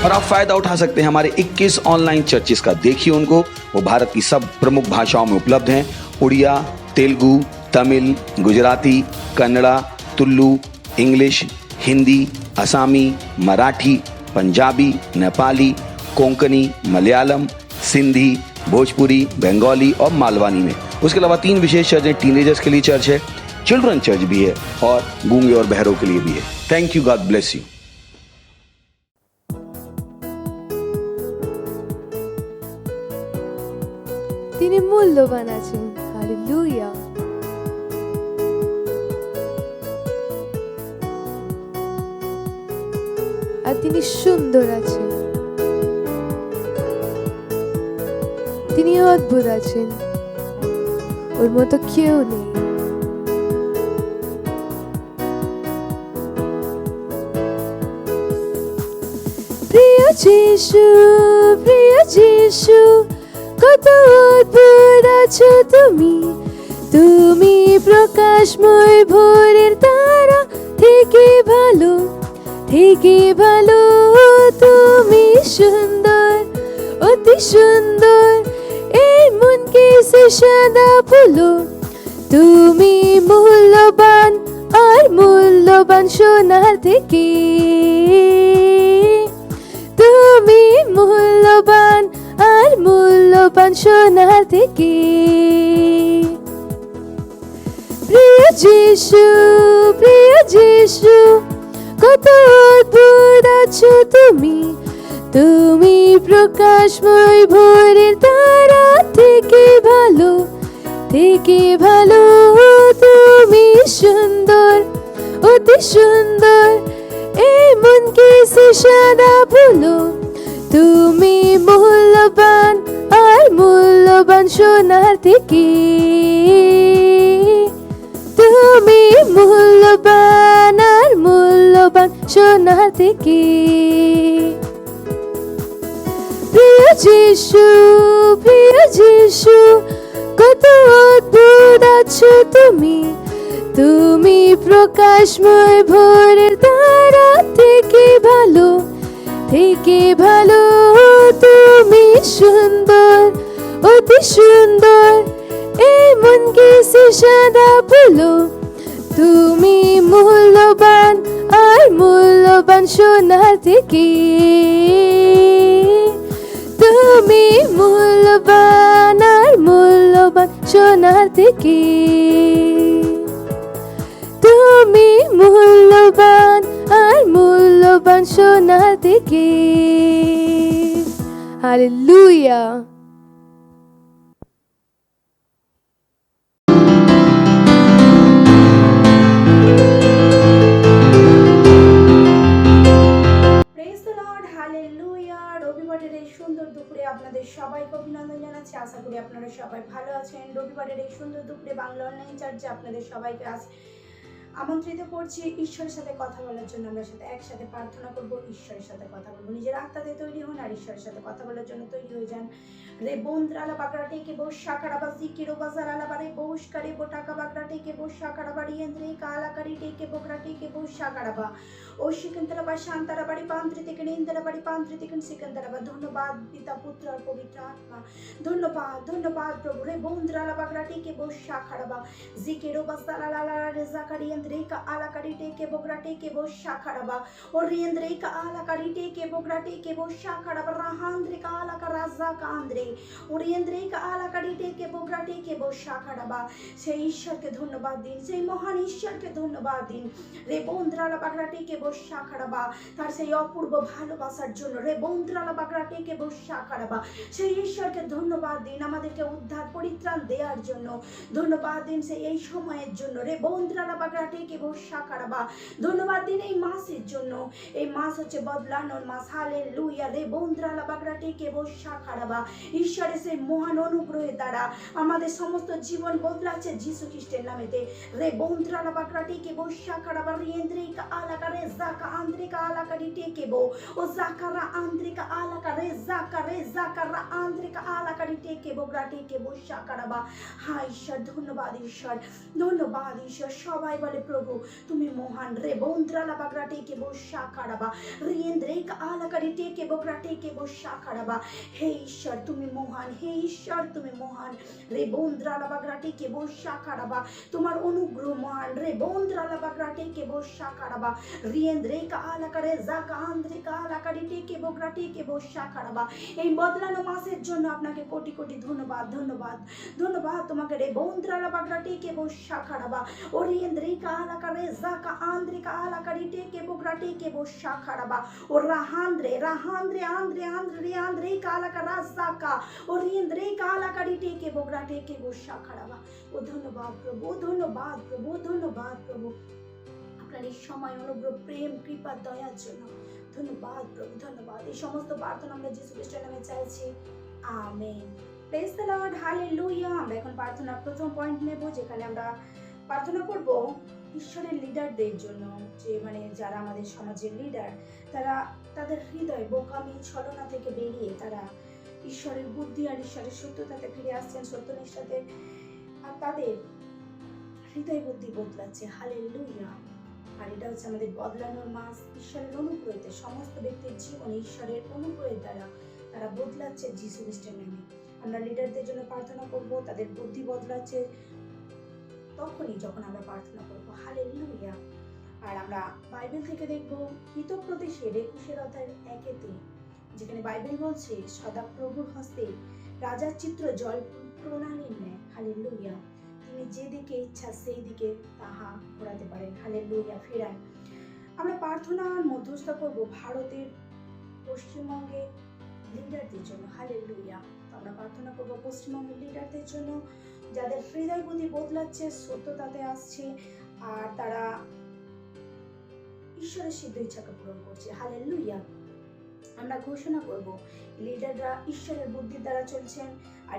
और आप फायदा उठा सकते हैं हमारे 21 ऑनलाइन चर्चेस का। देखिए उनको, वो भारत की सब प्रमुख भाषाओं में उपलब्ध हैं। उड़िया, तेलुगु, तमिल, गुजराती, कन्नड़ा, तुलु, इंग्लिश, हिंदी, असमी, मराठी, पंजाबी, नेपाली, कोंकणी, मलयालम, सिंधी, भोजपुरी, बंगाली और मालवानी में। उसके अलावा 3 विशेष चर्च हैं। टीनेजर्स के लिए चर्च है, चिल्ड्रन चर्च भी है और गूंगे और बहरों के लिए भी है। Thank you, God bless you. তিনি মূল্যবান আছেন। হালেলুয়া। আর তিনি সুন্দর আছেন, তিনি অদ্ভুত আছেন, ওর মতো কেউ নেই। প্রিয় যিশু, প্রিয় যিশু, কত অদ্ভুত আছো তুমি, তুমি প্রকাশময় ভোরের তারা, থেকে ভালো, থেকে ভালো, তুমি সুন্দর, অতি সুন্দর, এর মনকে সে সাদা ফুলো, তুমি মূল্যবান আর মূল্যবান সোনার থেকে, তুমি মূল্যবান আর মূল্যবান সোনার থেকে। প্রিয় যিশু, প্রিয় যিশু, কত অদ্ভুত আছো তুমি, তুমি প্রকাশময় ভোরের তারা, থেকে ভালো, থেকে ভালো, তুমি সুন্দর, অতি সুন্দর, এই মনকে সে সাদা ফুলো, তুমি মূল্যবান আর মূল্যবান সোনার থেকে, তুমি মূল্যবান আর মূল্যবান সোনার থেকে। প্রিয় যিশু, প্রিয় যিশু, কত অদ্ভুত আছো তুমি, তুমি প্রকাশময় ভোরের তারা, থেকে ভালো, থেকে ভালো, তুমি সুন্দর, অতি সুন্দর, এই মনকে সে সাদা ফুলো, তুমি মূল্যবান আর মূল্যবান সোনার থেকে, তুমি মূল্যবান আর মূল্যবান সোনার থেকে, তুমি মূল্যবান আর মূল্যবান সোনার থেকে। হালেলুয়া। রবিবারের এই সুন্দর দুপুরে আপনাদের সবাইকে অভিনন্দন জানাচ্ছি। আশা করি আপনারা সবাই ভালো আছেন। রবিবারের এই সুন্দর দুপুরে বাংলা অনলাইন চার্চে আপনাদের সবাইকে আমন্ত্রিত করছি ঈশ্বরের সাথে কথা বলার জন্য। আমরা সাথে একসাথে প্রার্থনা করব, ঈশ্বরের সাথে কথা বলবো। নিজের আত্মাতে তৈরি হন আর ঈশ্বরের সাথে কথা বলার জন্য তৈরি হয়ে যান। রে বন্দ্রালা বাগড়াটে কে বো শাকারাবাজি কিরো বাজারালা বারে বউশ করে বো টাকা বাগড়াটে কে বো শাকারাবাড়ি এন্দ্রে কালাকারি টেকে বগড়াটে কে বো শাকারাবা ও সিকন্দরাবা শান্তারাবাড়ি পান্ত্রি থেকে নিন্দরাবাড়ি পান্ত্রি থেকে সিকন্দরাবা। ধন্যবাদ পিতা, পুত্র আর পবিত্র আত্মা। ধন্যবাদ, ধন্যবাদ প্রভু। রে বন্দ্রালা বাগড়াটে কে বো শাকারাবা জিকেরো বাজারালা রে জাকারি এন্দ্রে কা আলাকারি টেকে বগড়াটে কে বো শাকারাবা ও রিয়েন্দ্রে কা আলাকারি টেকে বগড়াটে কে বো শাকারাবা রাহান্দ্রে কা আলাকা রাজা কান্দ্রে সেই ঈশ্বরকে ধন্যবাদ দিন, সেই মহান ঈশ্বরকে ধন্যবাদ দিন। রে বন্দ্রালা বাগড়াটে কে বসা খাড়াবা তার সেই অপূর্ব ভালোবাসার জন্য। রে বন্দ্রালা বাগড়াটে কে বসা খাড়াবা সেই ঈশ্বরকে ধন্যবাদ দিন, আমাদেরকে উদ্ধার পরিত্রাণ দেওয়ার জন্য ধন্যবাদ দিন, সেই এই সময়ের জন্য। রে বন্দ্রালা বাগড়াটে কে বসা খাড়াবা ধন্যবাদ দিন এই মাসের জন্য। এই মাস হচ্ছে বদলানোর মাস। হালেলুয়া। রে বন্দ্রালা বাগড়াটে কে বসা খাড়াবা ঈশ্বরের সেই মহান অনুগ্রহের দ্বারা আমাদের সমস্ত জীবন বদলাচ্ছে যিশু খ্রিস্টের নামেতে। রে বন্দ্রালা বাগড়াটে কে বসা খাড়াবা রিয়েন্দ্রিকা আলাকা রে জাকা আন্দ্রিকা আলাকা রিটে কে বো ও জাকারা আন্দ্রিকা আলাকা রে জাকারা আন্দ্রিকা আলাকা রিটে কে বগড়াটে কে বসা খাড়াবা। হ্যাঁ ঈশ্বর, ধন্যবাদ ঈশ্বর, ধন্যবাদ ঈশ্বর। সবাই বলে প্রভু তুমি মহান রে বন্দ্রালা বাগরা টেকে বসা খাড়াবা রিয়েন্দ্রে আলা কারি টেকে বগরা টেকে বসা খাড়াবা হে ঈশ্বর তুমি মহান হে ঈশ্বর তুমি মহান রে বন্দ্রালা বাগরা টেকে বসা খাড়াবা তোমার অনুগ্রহ মহান রে বন্দ্রালা বাগরা টেকে বসা খাড়াবা রিয়েন্দ্রে আলা কারে জাকা আন্দ্রে আলা কারি টেকে বগরা টেকে বসা খাড়াবা এই বদলানো মাসের জন্য আপনাকে কোটি কোটি ধন্যবাদ ধন্যবাদ ধন্যবাদ তোমাকে রে বন্দ্রালা বাগরা টেকে বসা খাড়াবা ওরিয়েন্দ্রে আলা কারে জাকা আন্দ্রে আলা কারি টেকে বগরা টেকে বসা খাড়াবা ও রাহান্দ্রে রাহান্দ্রে আন্দ্রে আন্দ্রে আন্দ্রে কালা কারা জাকা ওরিয়েন্দ্রে আলা কারি টেকে বগরা টেকে বসা খাড়াবা ও ধন্যবাদ প্রভু ধন্যবাদ প্রভু ধন্যবাদ প্রভু আপনার এই সময় অনুগ্রহ প্রেম কৃপা দয়ার জন্য ধন্যবাদ প্রভু ধন্যবাদ এই সমস্ত প্রার্থনা আমরা যিশু খ্রিস্টের নামে চাইছি amen praise the Lord hallelujah আমরা এখন প্রার্থনার প্রথম পয়েন্ট নেব যেখানে আমরা প্রার্থনা করব ঈশ্বরের লিডারদের জন্য যে যারা আমাদের সমাজের লিডার তারা তাদের হৃদয় বোকামি ছলনা থেকে বেরিয়ে তারা ঈশ্বরের বুদ্ধি আর ঈশ্বরের সত্যতাতে ফিরে আসছেন সত্যনিষ্ঠাতে আর তাদের হৃদয় বুদ্ধি বদলাচ্ছে হালেলুয়া আর এটা হচ্ছে আমাদের বদলানোর মাস ঈশ্বরের অনুগ্রহতে সমস্ত ব্যক্তির জীবনে ঈশ্বরের অনুগ্রহের দ্বারা তারা বদলাচ্ছে যিশু খ্রিস্টের নামে আমরা লিডারদের জন্য প্রার্থনা করব তাদের বুদ্ধি বদলাচ্ছে তখনই যখন আমরা প্রার্থনা করবো হালেলুয়া আর আমরা বাইবেল থেকে দেখবো হিতোপদেশের 21 অধ্যায়ের 1-তে যেখানে বাইবেল বলছে সদা প্রভুর হস্তে রাজার চিত্র জল প্রণালীর ন্যায় হালেলুয়া তিনি যেদিকে ইচ্ছা সেই দিকে তাহা ঘোরাতে পারেন হালেলুয়া ফেরান আমরা প্রার্থনার মধ্যস্থ করব ভারতের পশ্চিমবঙ্গে লিডারদের জন্য হালেলুয়া আমরা প্রার্থনা করব পশ্চিমবঙ্গের লিডারদের জন্য যাদের হৃদয় বুদ্ধি বদলাচ্ছে সত্যতাতে আসছে আর তারা ঈশ্বরের সিদ্ধ ইচ্ছাকে পূরণ করছে হালেলুয়া আমরা ঘোষণা করব লিডাররা ঈশ্বরের বুদ্ধির দ্বারা চলছেন আর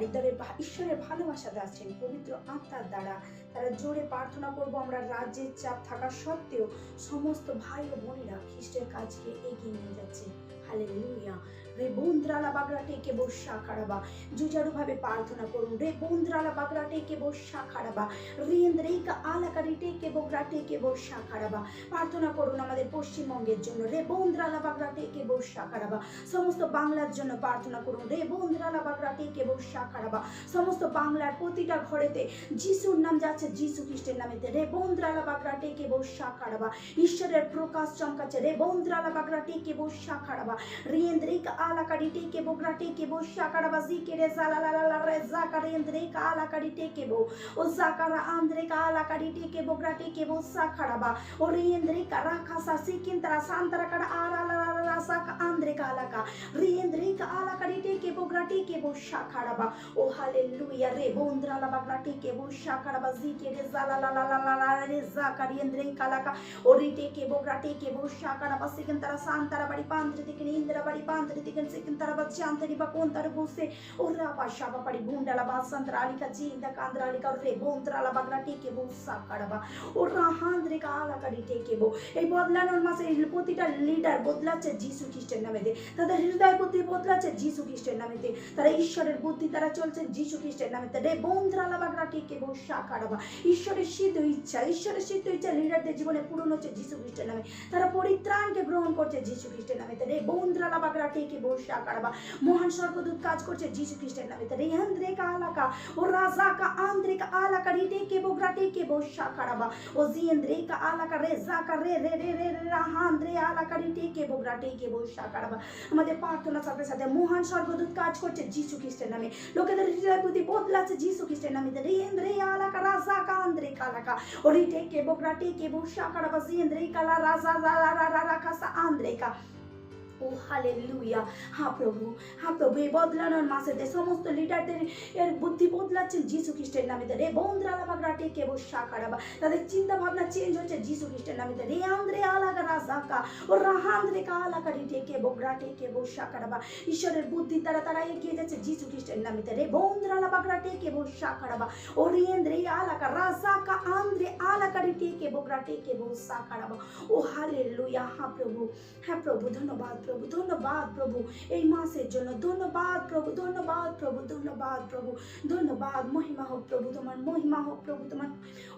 ঈশ্বরের ভালোবাসাতে আসছেন পবিত্র আত্মার দ্বারা তারা জোরে প্রার্থনা করব আমরা রাজ্যের চাপ থাকা সত্ত্বেও সমস্ত ভাই ও বোনেরা খ্রিস্টের কাজকে এগিয়ে নিয়ে যাচ্ছে হালেলুয়া রে বন্দ্রালা বাগরা টেকে বসা খাড়াবা জুজারু ভাবে প্রার্থনা করুন রে বন্দ্রালা বাগরা টেকে বসা খাড়াবা রিয়েন্দ্রেকা আলাকারি টেকে বগরা টেকে বসা খাড়াবা প্রার্থনা করুন আমাদের পশ্চিমবঙ্গের জন্য রে বন্দ্রালা বাগরা টেকে বসা খাড়াবা সমস্ত বাংলার জন্য প্রার্থনা করুন রে বন্দ্রালা বাগরা টেকে বসা খাড়াবা সমস্ত বাংলার প্রতিটা ঘরেতে যিশুর নাম যাচ্ছে যিশু খ্রিস্টের নামেতে রে বন্দ্রালা বাগরা টেকে বসা খাড়াবা ঈশ্বরের প্রকাশ চমকাচ্ছে রে বন্দ্রালা বাগরা টেকে বসা খাড়াবা রিয়েন্দ্রেকা আলাকারি টেকে বগরা টেকে বসা খাড়াবা জিকেরে জালালালা রে জাকারে ইন্দ্রেকা আলাকারি টেকে বো ও জাকারা আন্দ্রেকা আলাকারি টেকে বগরা টেকে বসা খাড়াবা ও রিয়েন্দ্রেকা রাখাসা সিকিন্তরা সান্তরা কাড়া আলালালা সাকা আন্দ্রেকা আলাকা রিয়েন্দ্রেকা আলাকারি টেকে বগরা টেকে বসা খাড়াবা ও হালেলুয়া রে বন্দ্রালা বাগরা টেকে বসা খাড়াবা জিকেরে জালালালা রে জাকারি ইন্দ্রেকা আলাকা ও রিটেকে বগরা টেকে বসা খাড়াবা সিকিন্তরা সান্তরা বাড়ি পান্দ্রে থেকে ইন্দ্রা বাড়ি পান্দ্রে থেকে সিকিন্তরা বাচ্চা আন্তরি বা কোন তার বসে ও রাবা শাবা পাড়ি গুন্ডালা বাসন্তরা আলিকা জিন্দা কান্দ্রা আলিকা রে বন্দ্রালা বাগরা টেকে বসা খাড়াবা ও রাহান্দ্রে আলাকারি টেকে বো এই বদলানোর মাসে প্রতিটা লিডার বদলাচ্ছে যিশু খ্রিস্টের নামেতে তাদের হৃদয় বুদ্ধি বদলাচ্ছে যিশু খ্রিস্টের নামেতে তারা ঈশ্বরের বুদ্ধি তারা চলছে যিশু খ্রিস্টের নামেতে রে বন্দ্রালা বাগরা টেকে বসা খাড়াবা ঈশ্বরের সিদ্ধ ইচ্ছা লিডারদের জীবনে পূরণ হচ্ছে যিশু খ্রিস্টের নামে তারা পরিত্রাণকে গ্রহণ করছে যিশু খ্রিস্টের নামেতে রে বন্দ্রালা বাগরা টেকে বসা খাড়াবা মহান স্বর্গদূত কাজ করছে যিশু খ্রিস্টের নামেতে রে আন্দ্রেকা আলাকা ও রাজাকা আন্দ্রেকা আলাকা রিটেকে বগরা টেকে বসা খাড়াবা ও জিন্দ্রেকা আলাকা রে জাকা রে রে রে রে রাহান্দ্রে আলাকা রিটেকে বগরা টেকে বসা খাড়াবা আমাদের প্রার্থনার সাথে সাথে মহান স্বর্গদূত কাজ করছে যিশু খ্রিস্টের নামে লোকেদের হৃদয় বুদ্ধি বদলাচ্ছে যিশু খ্রিস্টের নামে রে ইন্দ্রে আলাকা রাজাকা আন্দ্রেকা আলাকা ও রিটেকে বগরা টেকে বসা খাড়াবা জিন্দ্রেকা লা রাজা রা রাখাসা আন্দ্রেকা ও হালেলুয়া হ্যাঁ প্রভু এই বদলানোর মাসেতে সমস্ত লিডারদের এর বুদ্ধি বদলাচ্ছেন যিশু খ্রিস্টের নামে রে বন্দ্রালা বাগরা টেকে বসা খাড়াবা তাদের চিন্তা ভাবনা চেঞ্জ হচ্ছে যিশু খ্রিস্টের নামে রে আন্দ্রে আলাগা রাজাকা ও রাহান্দ্রে আলাকারি টেকে বগরা টেকে বসা খাড়াবা ঈশ্বরের বুদ্ধি দ্বারা তারা এগিয়ে যাচ্ছে যিশু খ্রিস্টের নামে রে বন্দ্রালা বাগরা টেকে বসা খাড়াবা ও রিয়েন্দ্রে আলাকা রাজাকা আন্দ্রে আলাকারি টেকে বগরা টেকে বসা খাড়াবা ও হালেলুয়া হ্যাঁ প্রভু ধন্যবাদ প্রভু, ধন্যবাদ প্রভু এই মাসের জন্য, ধন্যবাদ প্রভু, ধন্যবাদ প্রভু, ধন্যবাদ প্রভু, ধন্যবাদ। মহিমা হোক প্রভু তোমার, মহিমা হোক প্রভু তোমার।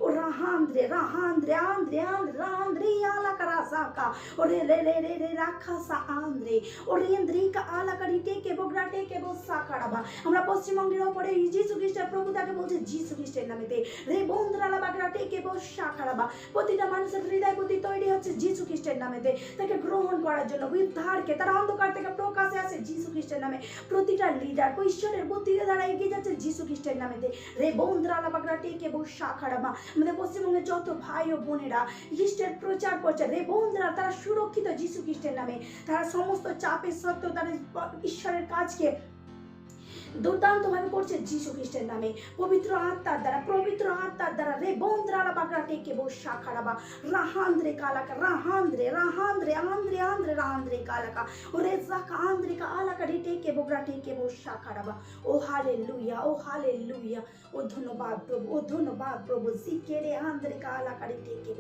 ও রাহান্দ্রে রাহান্দ্রে আন্দ্রে আন্দ্রে আন্দ্রে আলাকা রাজাকা ও রে রে রে রে রে রাখাসা আন্দ্রে ও রেন্দ্রিকা আলাকা রিটেকে বগ্রাটেকে বসা খাড়াবা। আমরা পশ্চিমবঙ্গের ওপরে যিশু খ্রিস্টের প্রভু তাকে বলছে যিশু খ্রিস্টের নামেতে রে বন্দ্রালা বাগরাটেকে বসা খাড়াবা। প্রতিটা মানুষের হৃদয় প্রতি তৈরি হচ্ছে যিশু খ্রিস্টের নামেতে, তাকে গ্রহণ করার জন্য উদ্ধারকে, তারা অন্ধকার থেকে প্রকাশে আসে যিশু খ্রিস্টের নামে। প্রতিটা লিডার ঈশ্বরের বুদ্ধিতে দ্বারা এগিয়ে যাচ্ছে যিশু খ্রিস্টের নামেতে রে বন্দ্রালা বাগরাটেকে বসা খাড়াবা। আমাদের পশ্চিমবঙ্গের যত ভাই ও বোনেরা খ্রিস্টের প্রচার করছে রে বন্ধুরা, তারা সুরক্ষিত যিশু খ্রিস্টের নামে। তারা সমস্ত চাপের সত্ত্বেও তাদের ঈশ্বরের কাজকে দুর্দান্তভাবে করছে যিশু খ্রিস্টের নামে, পবিত্র আত্মার দ্বারা, পবিত্র আত্মার দ্বারা রে বন্দ্রালা বাগরা টেকে বসা খাড়াবা রাহান্দ্রে কালাকা রাহান্দ্রে রাহান্দ্রে আন্দ্রে আন্দ্রে রাহান্দ্রে কালাকা ও রে জাকা আন্দ্রে কা আলাকা রে টেকে বগরা টেকে বসা খাড়াবা। ও হালেলুয়া, ও হালেলুয়া, ও ধন্যবাদ প্রভু, ও ধন্যবাদ প্রভু জিকেরে আন্দ্রে কা আলাকা রে টেকে।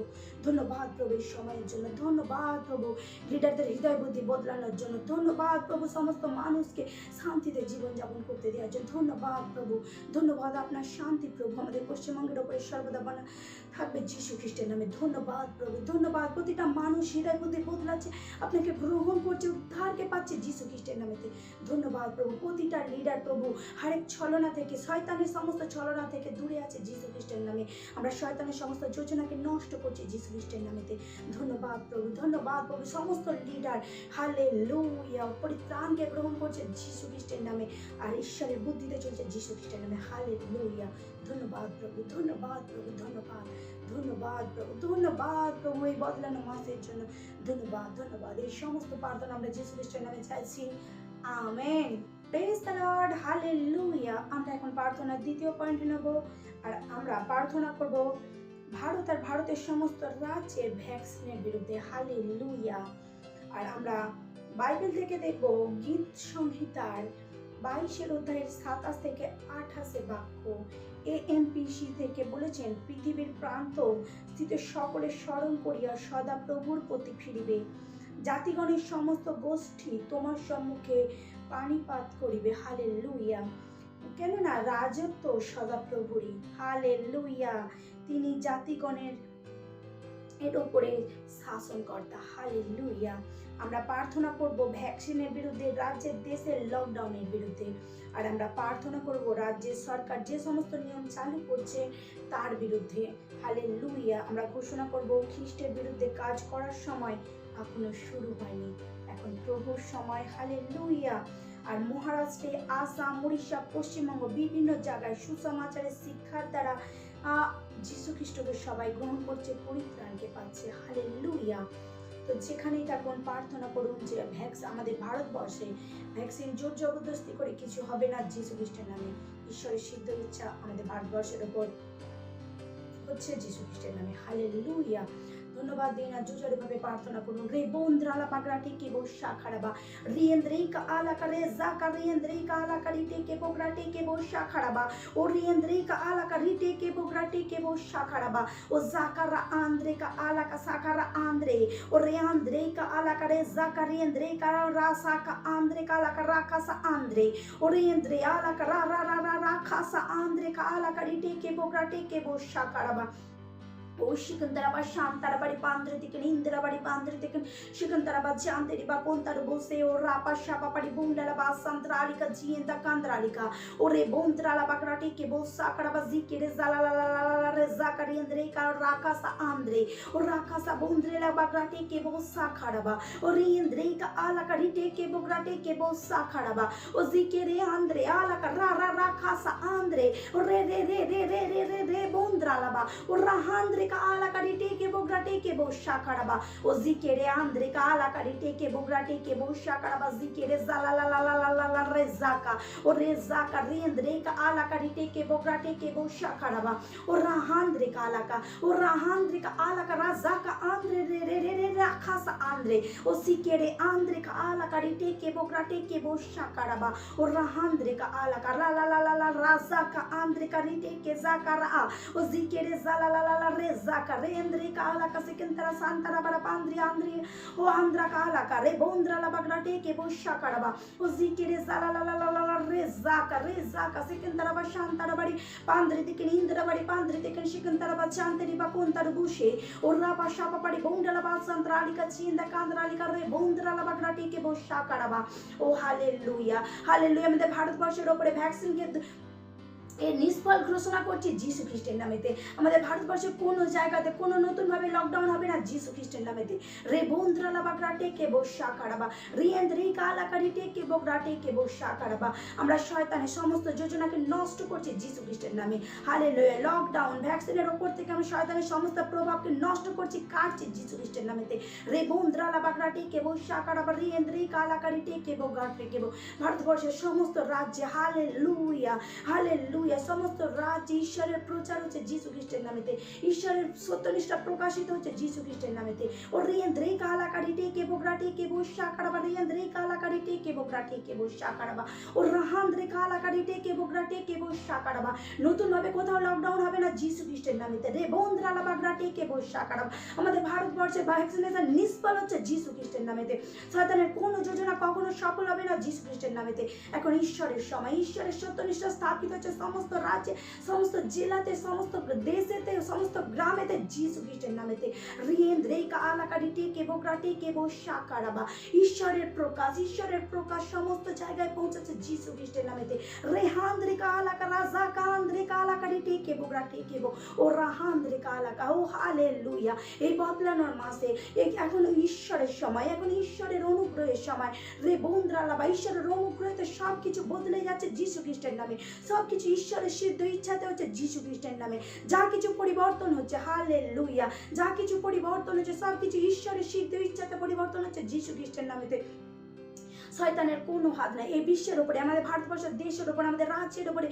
ধন্যবাদ প্রভু এই সময়ের জন্য, ধন্যবাদ প্রভু লিডারদের হৃদয় বুদ্ধি বদলানোর জন্য, ধন্যবাদ প্রভু সমস্ত মানুষকে শান্তিতে জীবনযাপন করতে দেওয়ার জন্য, ধন্যবাদ প্রভু, ধন্যবাদ। আপনার শান্তি প্রভু আমাদের পশ্চিমবঙ্গের ওপরে সর্বদা বানা থাকবে যিশু খ্রিস্টের নামে। ধন্যবাদ প্রভু, ধন্যবাদ। প্রতিটা মানুষ হৃদয় বুদ্ধি বদলাচ্ছে, আপনাকে গ্রহণ করছে, উদ্ধারকে পাচ্ছে যিশু খ্রিস্টের নামেতে। ধন্যবাদ প্রভু। প্রতিটা লিডার প্রভু হরেক ছলনা থেকে, শয়তানের সমস্ত ছলনা থেকে দূরে আছে যিশু খ্রিস্টের নামে। আমরা শয়তানের সমস্ত যোজনাকে নষ্ট করছি যিশু খ্রিস্টের নামেতে। ধন্যবাদ প্রভু, ধন্যবাদ প্রভু। সমস্ত লিডার হালেলুয়া পরিত্রাণকে গ্রহণ করছে যিশু খ্রিস্টের নামে, আর ঈশ্বরের বুদ্ধিতে চলছে যিশু খ্রিস্টের নামে। হালেলুয়া। ধন্যবাদ প্রভু, ধন্যবাদ প্রভু, ধন্যবাদ, ধন্যবাদ প্রভু, ধন্যবাদ প্রভু এই বদলানো মাসের জন্য। ধন্যবাদ, ধন্যবাদ। এই সমস্ত প্রার্থনা আমরা যিশু খ্রিস্টের নামে চাইছি, amen. Praise the Lord, hallelujah. আমরা এখন প্রার্থনার দ্বিতীয় পয়েন্ট নেব, আর আমরা প্রার্থনা করব ভারত আর ভারতের সমস্ত রাজ্যের ভ্যাকসিনের বিরুদ্ধে। হালেলুয়া। আর আমরা বাইবেল থেকে দেখব গীত সংহিতার 22 অধ্যায়ের 27 থেকে 28 বাক্য। AMPC থেকে বলেছেন, পৃথিবীর প্রান্ত স্থিত সকলে স্মরণ করিয়া সদা প্রভুর প্রতি ফিরিবে, জাতিগণের সমস্ত গোষ্ঠী তোমার সম্মুখে পানিপাত করিবে। হালেলুয়া। কেননা রাজত্ব সদা প্রভুরই। হালেলুয়া। তিনি জাতিগণের এর উপরে শাসনকর্তা। হালেলুয়া। আমরা প্রার্থনা করব ভ্যাকসিনের বিরুদ্ধে, রাজ্যের দেশের লকডাউনের বিরুদ্ধে। আর আমরা প্রার্থনা করব রাজ্যের সরকার যে সমস্ত নিয়ম চালু করছে তার বিরুদ্ধে। হালেলুয়া। আমরা ঘোষণা করব খ্রিস্টের বিরুদ্ধে কাজ করার সময় এখনো শুরু হয়নি, এখন প্রভুর সময়। হালেলুয়া। আর মহারাষ্ট্রে, আসাম, উড়িষ্যা, পশ্চিমবঙ্গ বিভিন্ন জায়গায় সুসমাচারের শিক্ষার দ্বারা যিশু খ্রিস্টকে সবাই গ্রহণ করছে, পরিত্রাণকে পাচ্ছে। হালেলুয়া। তো যেখানেই থাকুন প্রার্থনা করুন যে আমাদের ভারতবর্ষে ভ্যাকসিন জোর জবরদস্তি করে কিছু হবে না যিশু খ্রিস্টের নামে। ঈশ্বরের সিদ্ধ ইচ্ছা আমাদের ভারতবর্ষের উপর হচ্ছে যিশু খ্রিস্টের নামে। হালেলুয়া। ধন্যবাদ দিন আর জোরে ভাবে প্রার্থনা করুন। রে বন্দ্রালা বাগরাটি কে বসা খাড়াবা রিয়েন্দ্রিকা আলাকা রে জাকা রিয়েন্দ্রিকা আলাকা রিটে কে বগরাটি কে বসা খাড়াবা ও রিয়েন্দ্রিকা আলাকা রিটে কে বগরাটি কে বসা খাড়াবা ও জাকারা আন্দ্রিকা আলাকা সাকারা আন্দ্রে ও রিয়ান্দ্রিকা আলাকা রে জাকা রিয়েন্দ্রিকা রাসাকা আন্দ্রিকা আলাকা রাকাসা আন্দ্রে ও রিয়েন্দ্রি আলাকা রা রা রা রা রাকাসা আন্দ্রিকা আলাকা রিটে কে বগরাটি কে বসা খাড়াবা ও শিকন্তরাবা শান্তারাবাড়ি পান্দ্রে থেকে ইন্দিরাবাড়ি পান্দ্রে থেকে শিকন্তরাবা জান্তেরি বা কোন্তার বসে ও রাপা শাপাপাড়ি বুন্ডালা বা সান্ত্রালিকা জিয়েন্তা কান্দ্রালিকা ও রে বন্ত্রালা বাকরাটি কে বসা কারাবা জিকেরে জালালালালা রে জাকারিয়েন্দ্রে কা রাকাসা আন্দ্রে ও রাকাসা বন্দ্রেলা বাকরাটি কে বসা খাড়াবা ও রিয়েন্দ্রে কা আলাকা রিটে কে বগরাটি কে বসা খাড়াবা ও জিকেরে আন্দ্রে আলাকা রা রা রাকাসা আন্দ্রে ও রে রে রে রে রে রে রে রে বন্দ্রালাবা ও রাহান্দ্রে ka ala karite ke bograte ke bosha karaba o zikere andre ka ala karite ke bograte ke bosha karaba zikere zala la la la la la la rezaka o rezaka rendre ka ala karite ke bograte ke bosha karaba o rahandre ka ala ka o rahandre ka ala ka razaka andre re re re re rakasa andre o sikere andre ka ala karite ke bograte ke boshakaraba o rahandre ka ala ka la la la la la razaka andre karite ke zakara o zikere zala la la la rezaka rendre ka ala ka sekentara santara bara pandri andre o andra ka ala ka rebondra la bagrate ke boshakaraba o zikere zala la la la la la rezaka sekentara ba shantara bari pandri dikin indra bari pandri dikin shikentara ba chanteri ba kontar bushe o raba shapa bari bondra ba santrali ka chinda kandrali ka rebondra la bagrate ke boshakaraba ও hallelujah hallelujah আমাদের ভারতবর্ষের উপরে vaccine এর নিষ্ফল ঘোষণা করছি যিশু খ্রিস্টের নামেতে আমাদের ভারতবর্ষে কোনো জায়গাতে কোনো নতুনভাবে লকডাউন হবে না যিশু খ্রিস্টের নামেতে রে বন্দ্রালা বাগরা টেকে বসা কারাবা রিয়েন্দ্রি কালাকারি টেকে বগরা টেকে বসা কারাবা আমরা শয়তানের সমস্ত যোজনাকে নষ্ট করছি যিশু খ্রিস্টের নামে হালেলুয়া লকডাউন ভ্যাকসিনের উপর থেকে আমরা শয়তানের সমস্ত প্রভাবকে নষ্ট করছি কাটছি যিশু খ্রিস্টের নামেতে রে বন্দ্রালা বাগরা টেকে বসা কারাবা রিয়েন্দ্রি কালাকারি টেকে বগরা টেকে ভারতবর্ষের সমস্ত রাজ্যে হালেলুয়া হালেলুয়া সমস্ত রাজ্যে ঈশ্বরের প্রচার হচ্ছে যিশু খ্রিস্টের নামেতে ঈশ্বরের সত্যনিষ্ঠা প্রকাশিত হচ্ছে যিশু খ্রিস্টের নামেতে ও রিয়েন্দ্রে কালাকারি টেকে বগরা টেকে বসা কারাবা রিয়েন্দ্রে কালাকারি টেকে বগরা টেকে বসা কারাবা ও রাহান্দ্রে কালাকারি টেকে বগরা টেকে বসা কারাবা নতুন ভাবে কোথাও লকডাউন হবে না যিশু খ্রিস্টের নামেতে রে বন্দ্রালা বাগরা টেকে বসা কারাবা আমাদের ভারতবর্ষে ভ্যাকসিনেশন নিষ্ফল হচ্ছে যিশু খ্রিস্টের নামেতে শয়তানের কোনো যোজনা কখনো সফল হবে না যিশু খ্রিস্টের নামেতে এখন ঈশ্বরের সময় ঈশ্বরের সত্যনিষ্ঠা স্থাপিত হচ্ছে সমস্ত রাজ্যে সমস্ত জেলাতে সমস্ত দেশেতে সমস্ত গ্রামেতে যিশু খ্রিস্টের নামেতে রিয়েন্দ্রে কালাকারি টেকে বগরা টেকে বসা কারাবা ঈশ্বরের প্রকাশ সমস্ত জায়গায় পৌঁছেছে যিশু খ্রিস্টের নামেতে রেহান্দ্রে কালাকা রাজা কান্দ্রে কালাকারি টেকে বগরা টেকে ও রাহান্দ্রে কালাকা ও হালেলুয়া এই বদলানোর মাসে এখন ঈশ্বরের সময় এখন ঈশ্বরের অনুগ্রহের সময় রে বন্দ্রালা বা ঈশ্বরের অনুগ্রহতে সবকিছু বদলে যাচ্ছে যিশু খ্রিস্টের নামে সবকিছু ঈশ্বরের সিদ্ধ ইচ্ছাতে হচ্ছে যিশু খ্রিস্টের নামে যা কিছু পরিবর্তন হচ্ছে হালেলুয়া যা কিছু পরিবর্তন হচ্ছে সবকিছু ঈশ্বরের সিদ্ধ ইচ্ছাতে পরিবর্তন হচ্ছে যিশু খ্রিস্টের নামেতে শয়তানের কোনো হাত নাই এই বিশ্বের উপরে আমাদের ভারতবর্ষের দেশের উপরে আমাদের রাজ্যের উপরে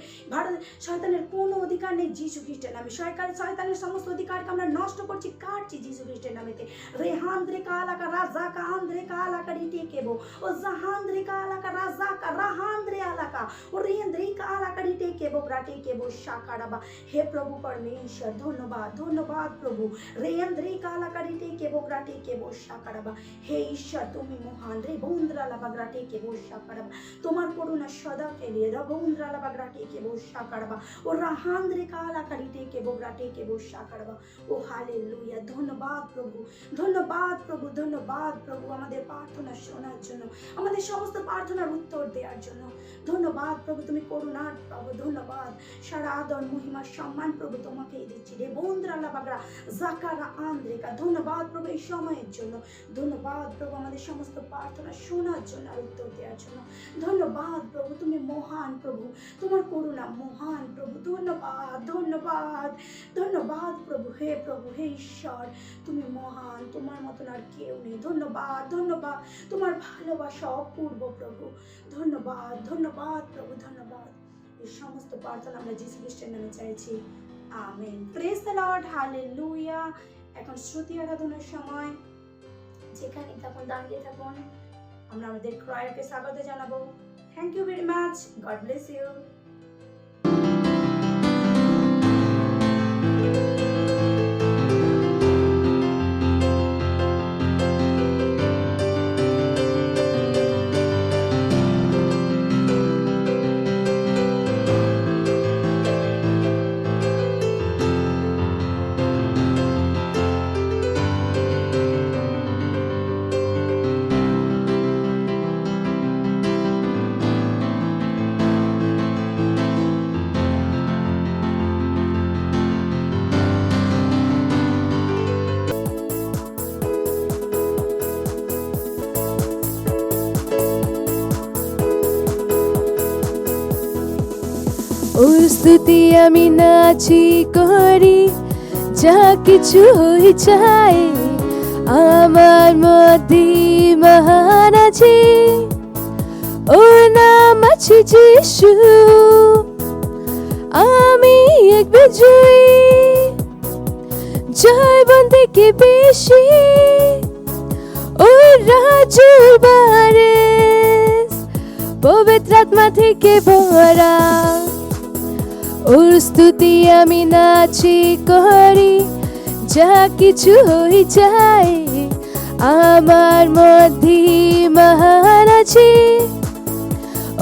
শয়তানের কোনো অধিকার নেই যিশু খ্রিস্টের নামে শয়তানের সমস্ত অধিকারকে আমরা নষ্ট করছি কাটছি যিশু খ্রিস্টের নামেতে রেহান্দ্রে কালাকা রাজাকা আন্দ্রে কালাকা রিটেকেবো ও জাহান্দ্রে কালাকা রাজাকা রাহান্দ্রে আলাকা ও রেন্দ্রে কালাকা রিটেকেবো ব্রাটেকেবো শাকারাবা হে প্রভু পরমেশ্বর ধন্যবাদ প্রভু রেন্দ্রে কালাকা রিটেকেবো ব্রাটেকেবো শাকারাবা হে ঈশ্বর তুমি মহান রে বন্দ্রালা বাগরা টেকে বসা কারাবা তোমার করুণা সদা কেলে রবন্দ্রালা বাগরা টেকে বসা কারাবা ও রাহান্দ্রে কালাকারি টেকে বগরা টেকে বসা কারাবা ও হালেলুয়া ধন্যবাদ প্রভু আমাদের প্রার্থনা শোনার জন্য আমাদের সমস্ত প্রার্থনার উত্তর দেওয়ার জন্য ধন্যবাদ প্রভু তুমি করুণার প্রভু ধন্যবাদ সারা আদর মহিমা সম্মান প্রভু তোমাকেই দিচ্ছি রে বন্দ্রালা বাগরা জাকারা আন্দ্রেকা ধন্যবাদ প্রভু এই সময়ের জন্য ধন্যবাদ প্রভু আমাদের সমস্ত প্রার্থনা শোনার জন্য আর উত্তর দেওয়ার জন্য ধন্যবাদ প্রভু তুমি মহান প্রভু তোমার করুণা মহান প্রভু ধন্যবাদ প্রভু হে ঈশ্বর তুমি মহান তোমার মতন আর কেউ নেই ধন্যবাদ তোমার ভালোবাসা অপূর্ব প্রভু ধন্যবাদ প্রভু ধন্যবাদ এই সমস্ত প্রার্থনা আমরা যিশু খ্রিস্টের নামে চাইছি amen praise the Lord hallelujah এখন শ্রুতি আরাধনার সময় যেখানে তখন দাঁড়িয়ে থাকুন আমরা আমাদের ক্রয়ারকে স্বাগত জানাবো thank you very much God bless you ও স্তুতি আমি নাচি করি যা কিছু হয়ে যায় আমার মধ্যে মহান আছে ওর নাম আছে যিশু আমি এক বিজয়ী জয়বন থেকে বেশি রাজুর বারেস পবিত্র আত্মা থেকে ভরা ওর স্তুতি আমি নাচি করি যা কিছু হয়ে যায় আমার মধ্যে মহান আছে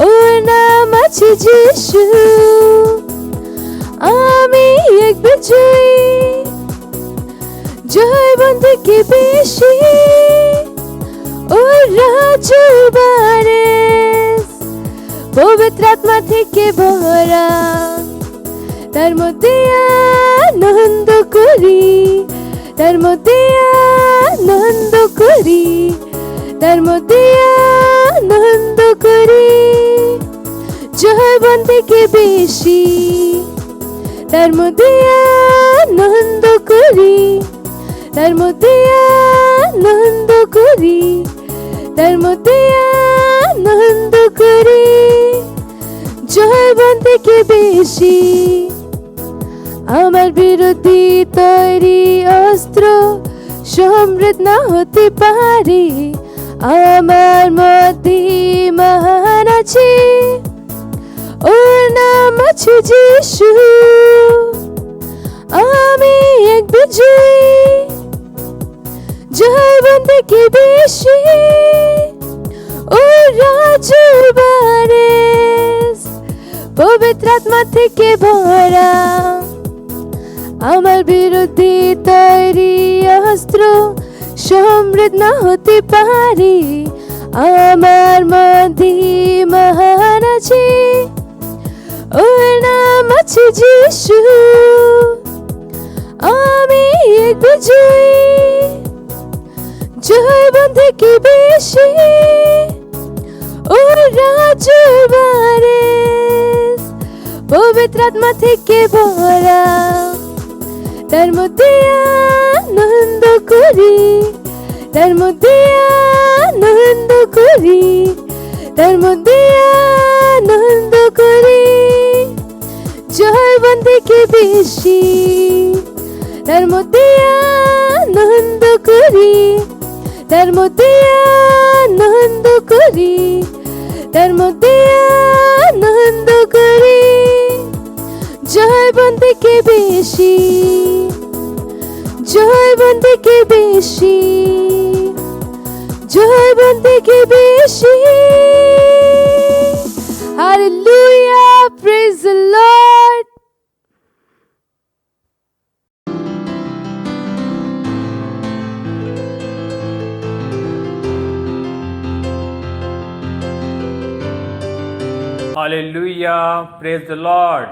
ওর নাম আছে যিশু আমি এক বিজয়ী জয়বান থেকে বেশি ওর রাজুর বারেস পবিত্র আত্মা থেকে ভরা তার মধ্যে আনন্দ করি তার মধ্যে আনন্দ করি তার মধ্যে আনন্দ করি জয়বান থেকে বেশি তার মধ্যে আনন্দ করি তার মধ্যে আনন্দ করি তার মধ্যে আনন্দ করি জয়বান থেকে বেশি আমার বিরোধী তৈরি অস্ত্র সমৃদ্ধ না হতে পারে আমার মধ্যে মহান আছে ওর নাম আছে যিশু আমি এক বিজয়ী জয়বান থেকে বেশি ওর রাজুর বারেস পবিত্র আত্মা থেকে ভরা আমার বিরুদ্ধে তৈরি অস্ত্র সমৃদ্ধ না হতে পারে আমার মধ্যে মহান আছে ওর নাম আছে যিশু আমি এক বিজয়ী জয়বান থেকে বেশি ওর রাজুর বারেস পবিত্র আত্মা থেকে ভরা তার মধ্যে আনন্দ করি তার মধ্যে আনন্দ করি তার মধ্যে আনন্দ করি জয়বান থেকে বেশি তার মধ্যে আনন্দ করি তার মধ্যে আনন্দ করি তার মধ্যে আনন্দ করি জয়বান থেকে বেশি জয়বান থেকে বেশি জয়বান থেকে বেশি Hallelujah, praise the Lord. Hallelujah, praise the Lord.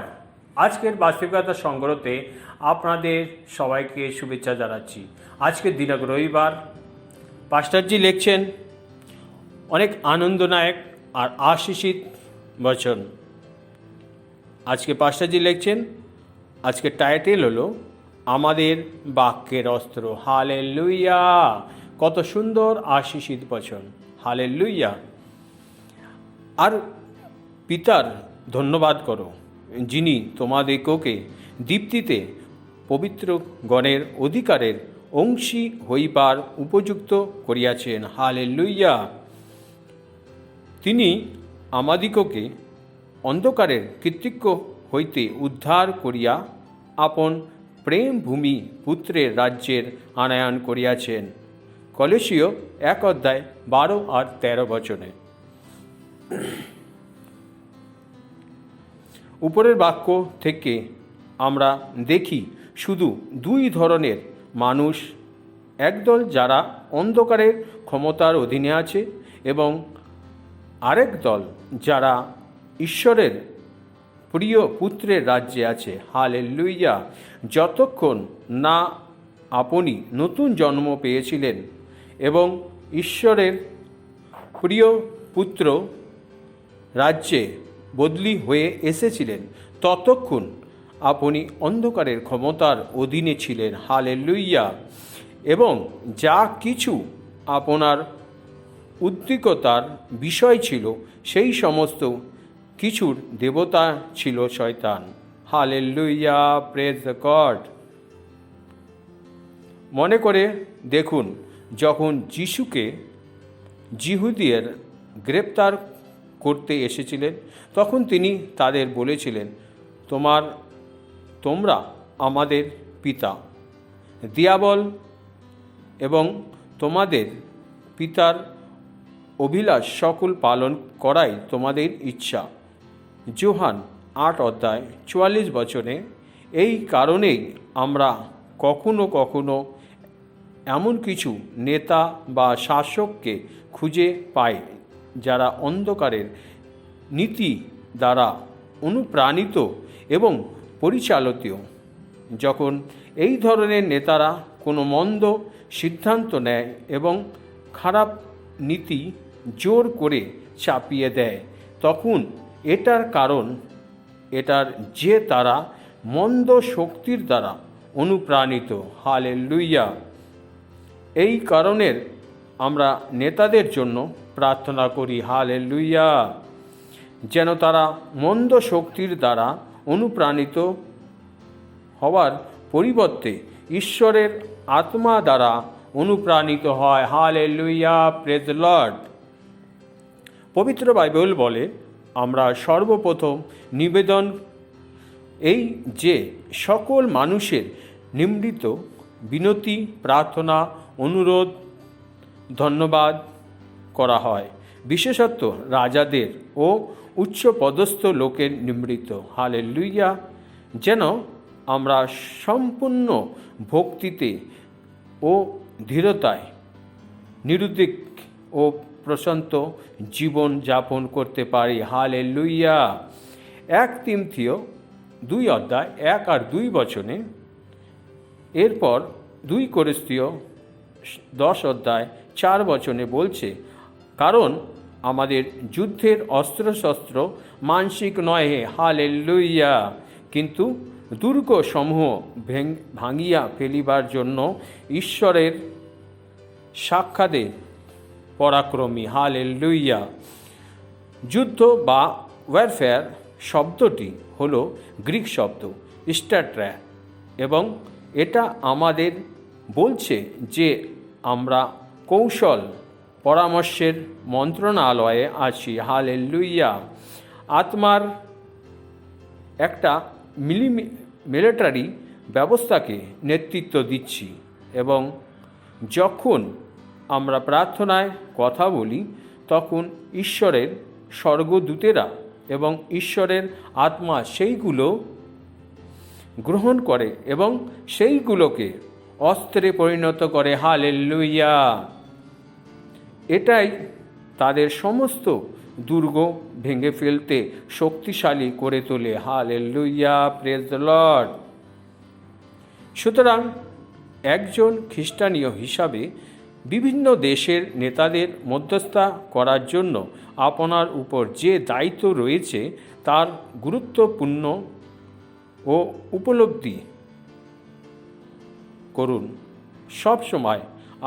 আজকের বাস্তবিকতা সংগ্রহতে আপনাদের সবাইকে শুভেচ্ছা জানাচ্ছি। আজকের দিনাগ রবিবার। পাস্টারজি লিখছেন অনেক আনন্দনায়ক আর আশীষিত বচন। আজকে পাস্টারজি লিখছেন, আজকের টাইটেল হলো আমাদের বাক্যের অস্ত্র। হালেলুয়া, কত সুন্দর আশীষিত বচন। হালেলুয়া। আর পিতার ধন্যবাদ করো, যিনি তোমাদিগকে দীপ্তিতে পবিত্র গণের অধিকারের অংশী হইবার উপযুক্ত করিয়াছেন। হালেলুয়া। তিনি আমাদিগকে অন্ধকারের কৃতিক্ব হইতে উদ্ধার করিয়া আপন প্রেম ভূমি পুত্রের রাজ্যের আনয়ন করিয়াছেন। কলেসীয় 1:12 আর 13 বচনে। উপরের বাক্য থেকে আমরা দেখি শুধু দুই ধরনের মানুষ, একদল যারা অন্ধকারের ক্ষমতার অধীনে আছে এবং আরেক দল যারা ঈশ্বরের প্রিয় পুত্রের রাজ্যে আছে। হালেলুয়া। যতক্ষণ না আপনি নতুন জন্ম পেয়েছিলেন এবং ঈশ্বরের প্রিয় পুত্র রাজ্যে বদলি হয়ে এসেছিলেন, ততক্ষণ আপনি অন্ধকারের ক্ষমতার অধীনে ছিলেন। হালেলুয়া। এবং যা কিছু আপনার উদ্রিক্ততার বিষয় ছিল, সেই সমস্ত কিছুর দেবতা ছিল শয়তান। Hallelujah, praise the God. মনে করে দেখুন, যখন যিশুকে যিহুদিদের গ্রেপ্তার করতে এসেছিলেন, তখন তিনি তাদের বলেছিলেন, তোমরা আমাদের পিতা দিয়াবল এবং তোমাদের পিতার অভিলাষ সকল পালন করাই তোমাদের ইচ্ছা। যোহান 8:44 এই কারণেই আমরা কখনো কখনো এমন কিছু নেতা বা শাসককে খুঁজে পাই যারা অন্ধকারের নীতি দ্বারা অনুপ্রাণিত এবং পরিচালিত। যখন এই ধরনের নেতারা কোনো মন্দ সিদ্ধান্ত নেয় এবং খারাপ নীতি জোর করে চাপিয়ে দেয়, তখন এটার যে তারা মন্দ শক্তির দ্বারা অনুপ্রাণিত। হালেলুয়া। এই কারণের আমরা নেতাদের জন্য প্রার্থনা করি, হালেলুয়া, যেন তারা মন্দ শক্তির দ্বারা অনুপ্রাণিত হওয়ার পরিবর্তে ঈশ্বরের আত্মা দ্বারা অনুপ্রাণিত হয়। Hallelujah, praise the Lord. পবিত্র বাইবেল বলে, আমরা সর্বপ্রথম নিবেদন এই যে সকল মানুষের নিম্রিত বিনতি, প্রার্থনা, অনুরোধ, ধন্যবাদ করা হয়, বিশেষত রাজাদের ও উচ্চপদস্থ লোকের নিম্রিত। হালেলুয়া। যেন আমরা সম্পূর্ণ ভক্তিতে ও ধীরতায় নিরুদ্বেগ ও প্রশান্ত জীবন যাপন করতে পারি। হালেলুয়া। 1 তিমথিয় 2:1-2 এরপর 2 কোরিন্থীয় 10:4 বলছে, কারণ আমাদের যুদ্ধের অস্ত্রশস্ত্র মানসিক নয়, হালেলুয়া, কিন্তু দুর্গ সমূহ ভাঙিয়া ফেলিবার জন্য ঈশ্বরের সাক্ষাতে পরাক্রমী। হালেলুয়া। যুদ্ধ বা ওয়ারফেয়ার শব্দটি হলো গ্রিক শব্দ স্ট্র্যাট্রা, এবং এটা আমাদের বলছে যে আমরা কৌশল পরামর্শের মন্ত্রণালয়ে আছি। হালেলুয়া। আত্মার একটা মিলিটারি ব্যবস্থাকে নেতৃত্ব দিচ্ছি, এবং যখন আমরা প্রার্থনায় কথা বলি তখন ঈশ্বরের স্বর্গদূতেরা এবং ঈশ্বরের আত্মা সেইগুলো গ্রহণ করে এবং সেইগুলোকে অস্ত্রে পরিণত করে। হালেলুয়া। এটাই তাদের সমস্ত দুর্গ ভেঙে ফেলতে শক্তিশালী করে তোলে। Hallelujah, praise the Lord. সুতরাং একজন খ্রিস্টানীয় হিসাবে বিভিন্ন দেশের নেতাদের মধ্যস্থতা করার জন্য আপনার উপর যে দায়িত্ব রয়েছে তার গুরুত্বপূর্ণ ও উপলব্ধি করুন। সবসময়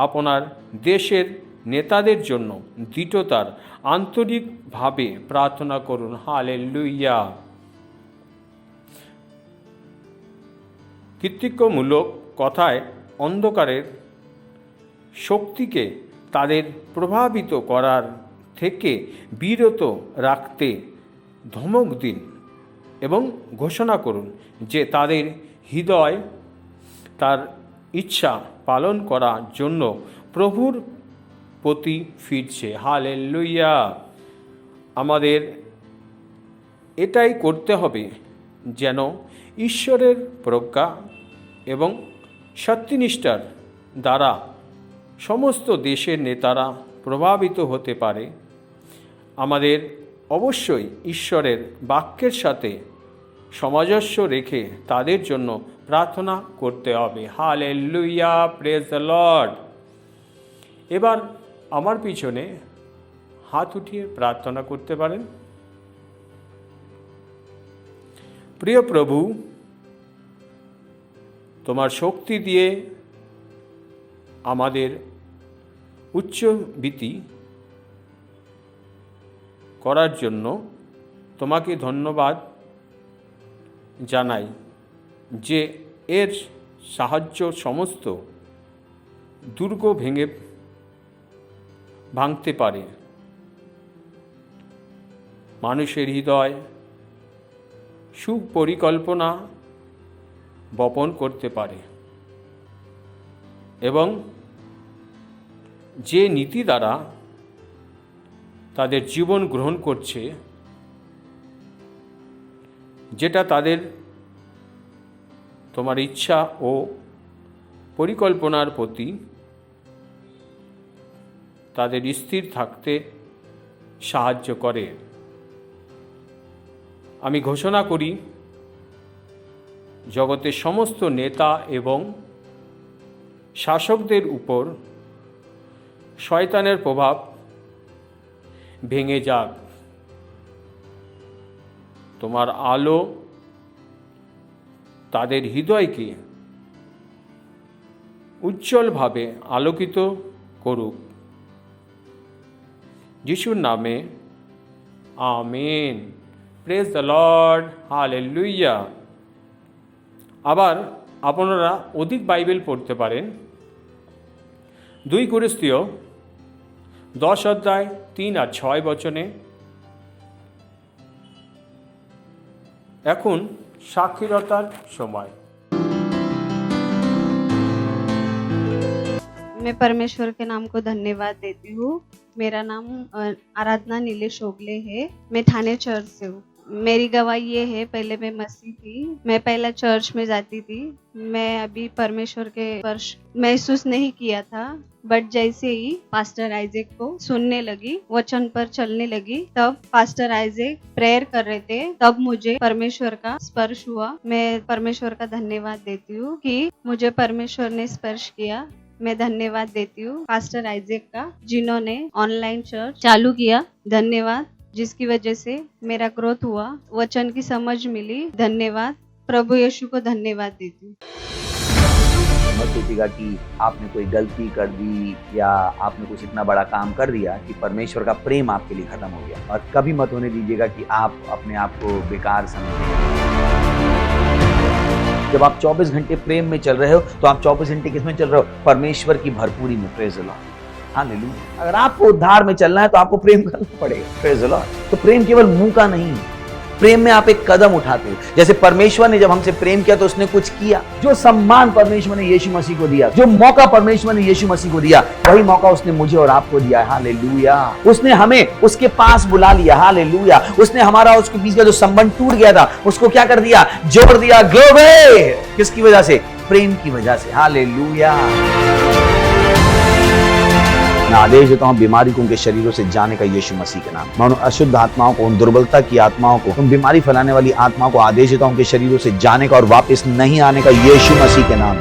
আপনার দেশের নেতাদের জন্য দৃঢ়তার আন্তরিকভাবে প্রার্থনা করুন। হালেলুয়া। কৃতজ্ঞমূলক কথায় অন্ধকারের শক্তিকে তাদের প্রভাবিত করার থেকে বিরত রাখতে ধমক দিন এবং ঘোষণা করুন যে তাদের হৃদয় তার ইচ্ছা পালন করার জন্য প্রভুর প্রতি ফিরছে। হালেলুয়া। আমাদের এটাই করতে হবে যেন ঈশ্বরের প্রজ্ঞা এবং সত্যনিষ্ঠার দ্বারা সমস্ত দেশের নেতারা প্রভাবিত হতে পারে। আমাদের অবশ্যই ঈশ্বরের বাক্যের সাথে সামঞ্জস্য রেখে তাদের জন্য প্রার্থনা করতে হবে। Hallelujah, praise the Lord. এবার আমার পিছনে হাত উঠিয়ে প্রার্থনা করতে পারেন। প্রিয় প্রভু, তোমার শক্তি দিয়ে আমাদের উচ্চবৃত্তি করার জন্য তোমাকে ধন্যবাদ জানাই যে এর সাহায্য সমস্ত দুর্গ ভেঙে ভাঙতে পারে, মানুষের হৃদয় সুপরিকল্পনা বপন করতে পারে এবং যে নীতি দ্বারা তাদের জীবন গ্রহণ করছে, যেটা তাদের তোমার ইচ্ছা ও পরিকল্পনার প্রতি তাদের স্থির থাকতে সাহায্য করে। আমি ঘোষণা করি, জগতের সমস্ত নেতা এবং শাসকদের উপর শয়তানের প্রভাব ভেঙে যাক। তোমার আলো তাদের হৃদয়কে উজ্জ্বলভাবে আলোকিত করুক। যিশুর নামে amen. Praise the Lord, hallelujah. আবার আপনারা অধিক বাইবেল পড়তে পারেন 2 কোরিন্থীয় 10 অধ্যায় 3 আর 6 বচনে। এখন সাক্ষীরতার সময়। मैं परमेश्वर के नाम को धन्यवाद देती हूँ। मेरा नाम आराधना नीलेश ओगले है। मैं ठाणे चर्च से हूँ। मेरी गवाही ये है, पहले मैं मसीह थी। मैं पहला चर्च में जाती थी। मैं अभी परमेश्वर के स्पर्श महसूस नहीं किया था, बट जैसे ही पास्टर आइजैक को सुनने लगी, वचन पर चलने लगी, तब पास्टर आइजैक प्रेयर कर रहे थे, तब मुझे परमेश्वर का स्पर्श हुआ। मैं परमेश्वर का धन्यवाद देती हूँ कि मुझे परमेश्वर ने स्पर्श किया। मैं धन्यवाद देती हूँ पास्टर आइजैक का, जिन्होंने ऑनलाइन चर्च चालू किया। धन्यवाद, जिसकी वजह से मेरा ग्रोथ हुआ, वचन की समझ मिली। धन्यवाद, प्रभु यीशु को धन्यवाद देती हूँ। मत सोचिएगा कि आपने कोई गलती कर दी या आपने कुछ इतना बड़ा काम कर दिया कि परमेश्वर का प्रेम आपके लिए खत्म हो गया। और कभी मत होने दीजिएगा कि आप अपने आप को बेकार समझें। जब आप 24 घंटे प्रेम में चल रहे हो तो आप 24 घंटे किस में चल रहे हो? परमेश्वर की भरपूरी में। Praise the Lord, hallelujah. अगर आपको उद्धार में चलना है तो आपको प्रेम करना पड़ेगा। Praise the Lord. तो प्रेम केवल मुंह का नहीं, प्रेम में आप एक कदम उठाते हो। जैसे परमेश्वर ने जब हमसे प्रेम किया तो उसने कुछ किया। जो सम्मान परमेश्वर ने यीशु मसीह को दिया, जो मौका परमेश्वर ने यीशु मसीह को दिया, वही मौका उसने मुझे और आपको दिया है। हालेलुया। उसने हमें उसके पास बुला लिया। हालेलुया। उसने हमारा उसके बीच का जो संबंध टूट गया था उसको क्या कर दिया? जोड़ दिया। ग्लोरी। किसकी वजह से? प्रेम की वजह से। हालेलुया। मैं आदेश देता हूं बीमारी को उनके शरीरों से जाने का यीशु मसीह के नाम। मैं उन अशुद्ध आत्माओं को, उन दुर्बलता की आत्माओं को, उन बीमारी फैलाने वाली आत्माओं को आदेश देता हूं उनके शरीरों से जाने का और वापस नहीं आने का यीशु मसीह के नाम।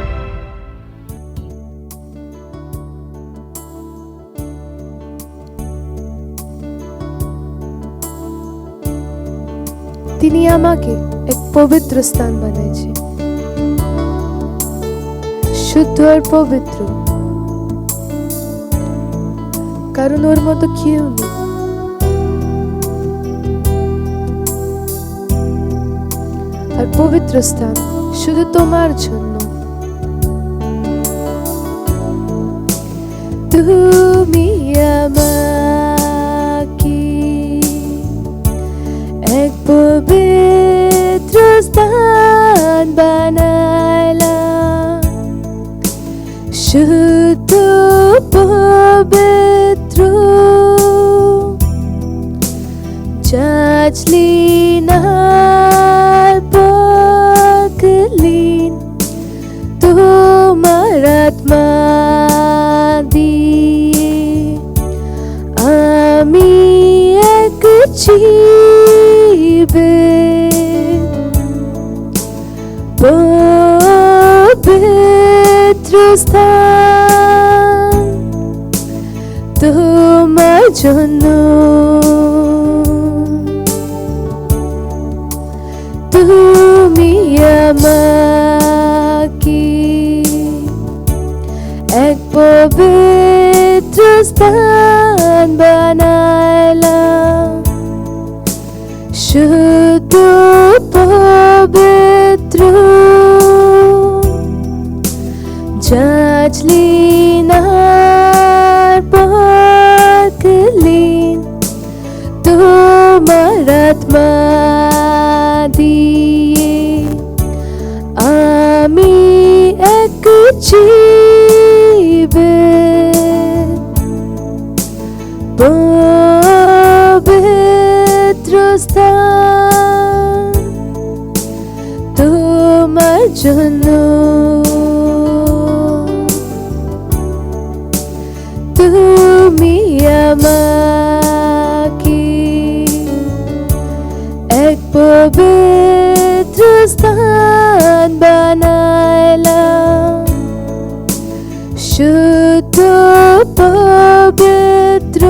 তিনি আমাকে এক পবিত্র স্থান বানাইছে, শুদ্ধ আর পবিত্র, কারণ ওর মতো কেউ নেই। আর পবিত্র স্থান শুধু তোমার জন্য। তুমি আমাকে এক পবিত্র স্থান বানাইলা, শুদ্ধ পবিত্র, judgling আর পাকলিন তোমার আত্মা দিয়ে আমি এক জীবে পবিত্র স্থান তোমার জন্য। তুমি আমাকে এক পবিত্র স্থান বানাইলা, শুদ্ধ পবিত্র, জাজলি না পাক তুমি আমাকে এক পবিত্র স্থান বানাইলা, শুদ্ধ পবিত্র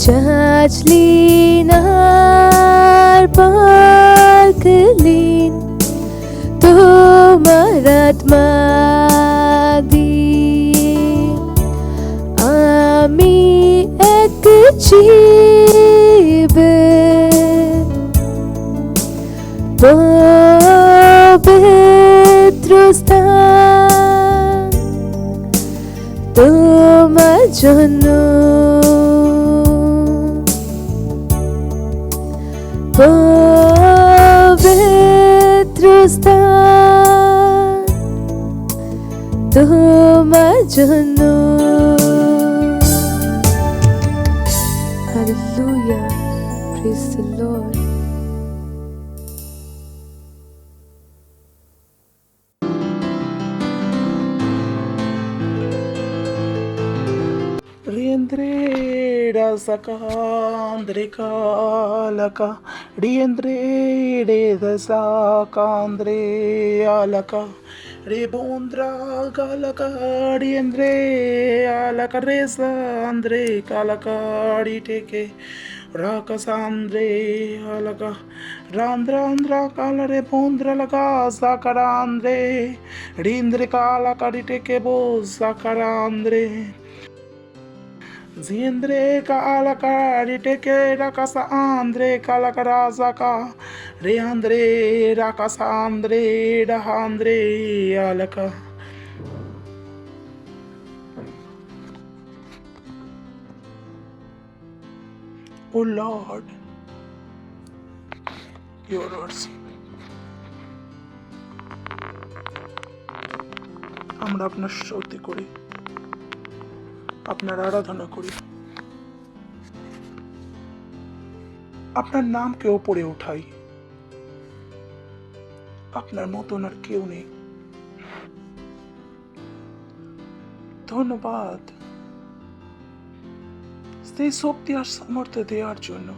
যাচলিনার পাকলিন তোমার আত্মা দিয়ে আমি এক জীবের পবিত্র স্থান তোমার জন্য, পবিত্র স্থান তোমার জন্য। Hallelujah. Praise the Lord. Riendre da sakandre kalaka, riendre da sakandre alaka, rebondra kalaka, riendre alaka resandre kalaka riteke, rakasandre alaka, randrandra kala rebondra laga sakarandre, rindre kalaka riteke bo sakarandre. Zindre kalaka riteke rakasa andre kalakara zaka reandre rakasa andre dahandre alaka. Oh Lord, your words. আমরা আপনার স্তুতি করি, আপনার আরাধনা করি, আপনার নামকে ওপরে উঠাই। আপনার মতন আর কেউ নেই। ধন্যবাদ সেই শক্তি আর সামর্থ্য দেওয়ার জন্য।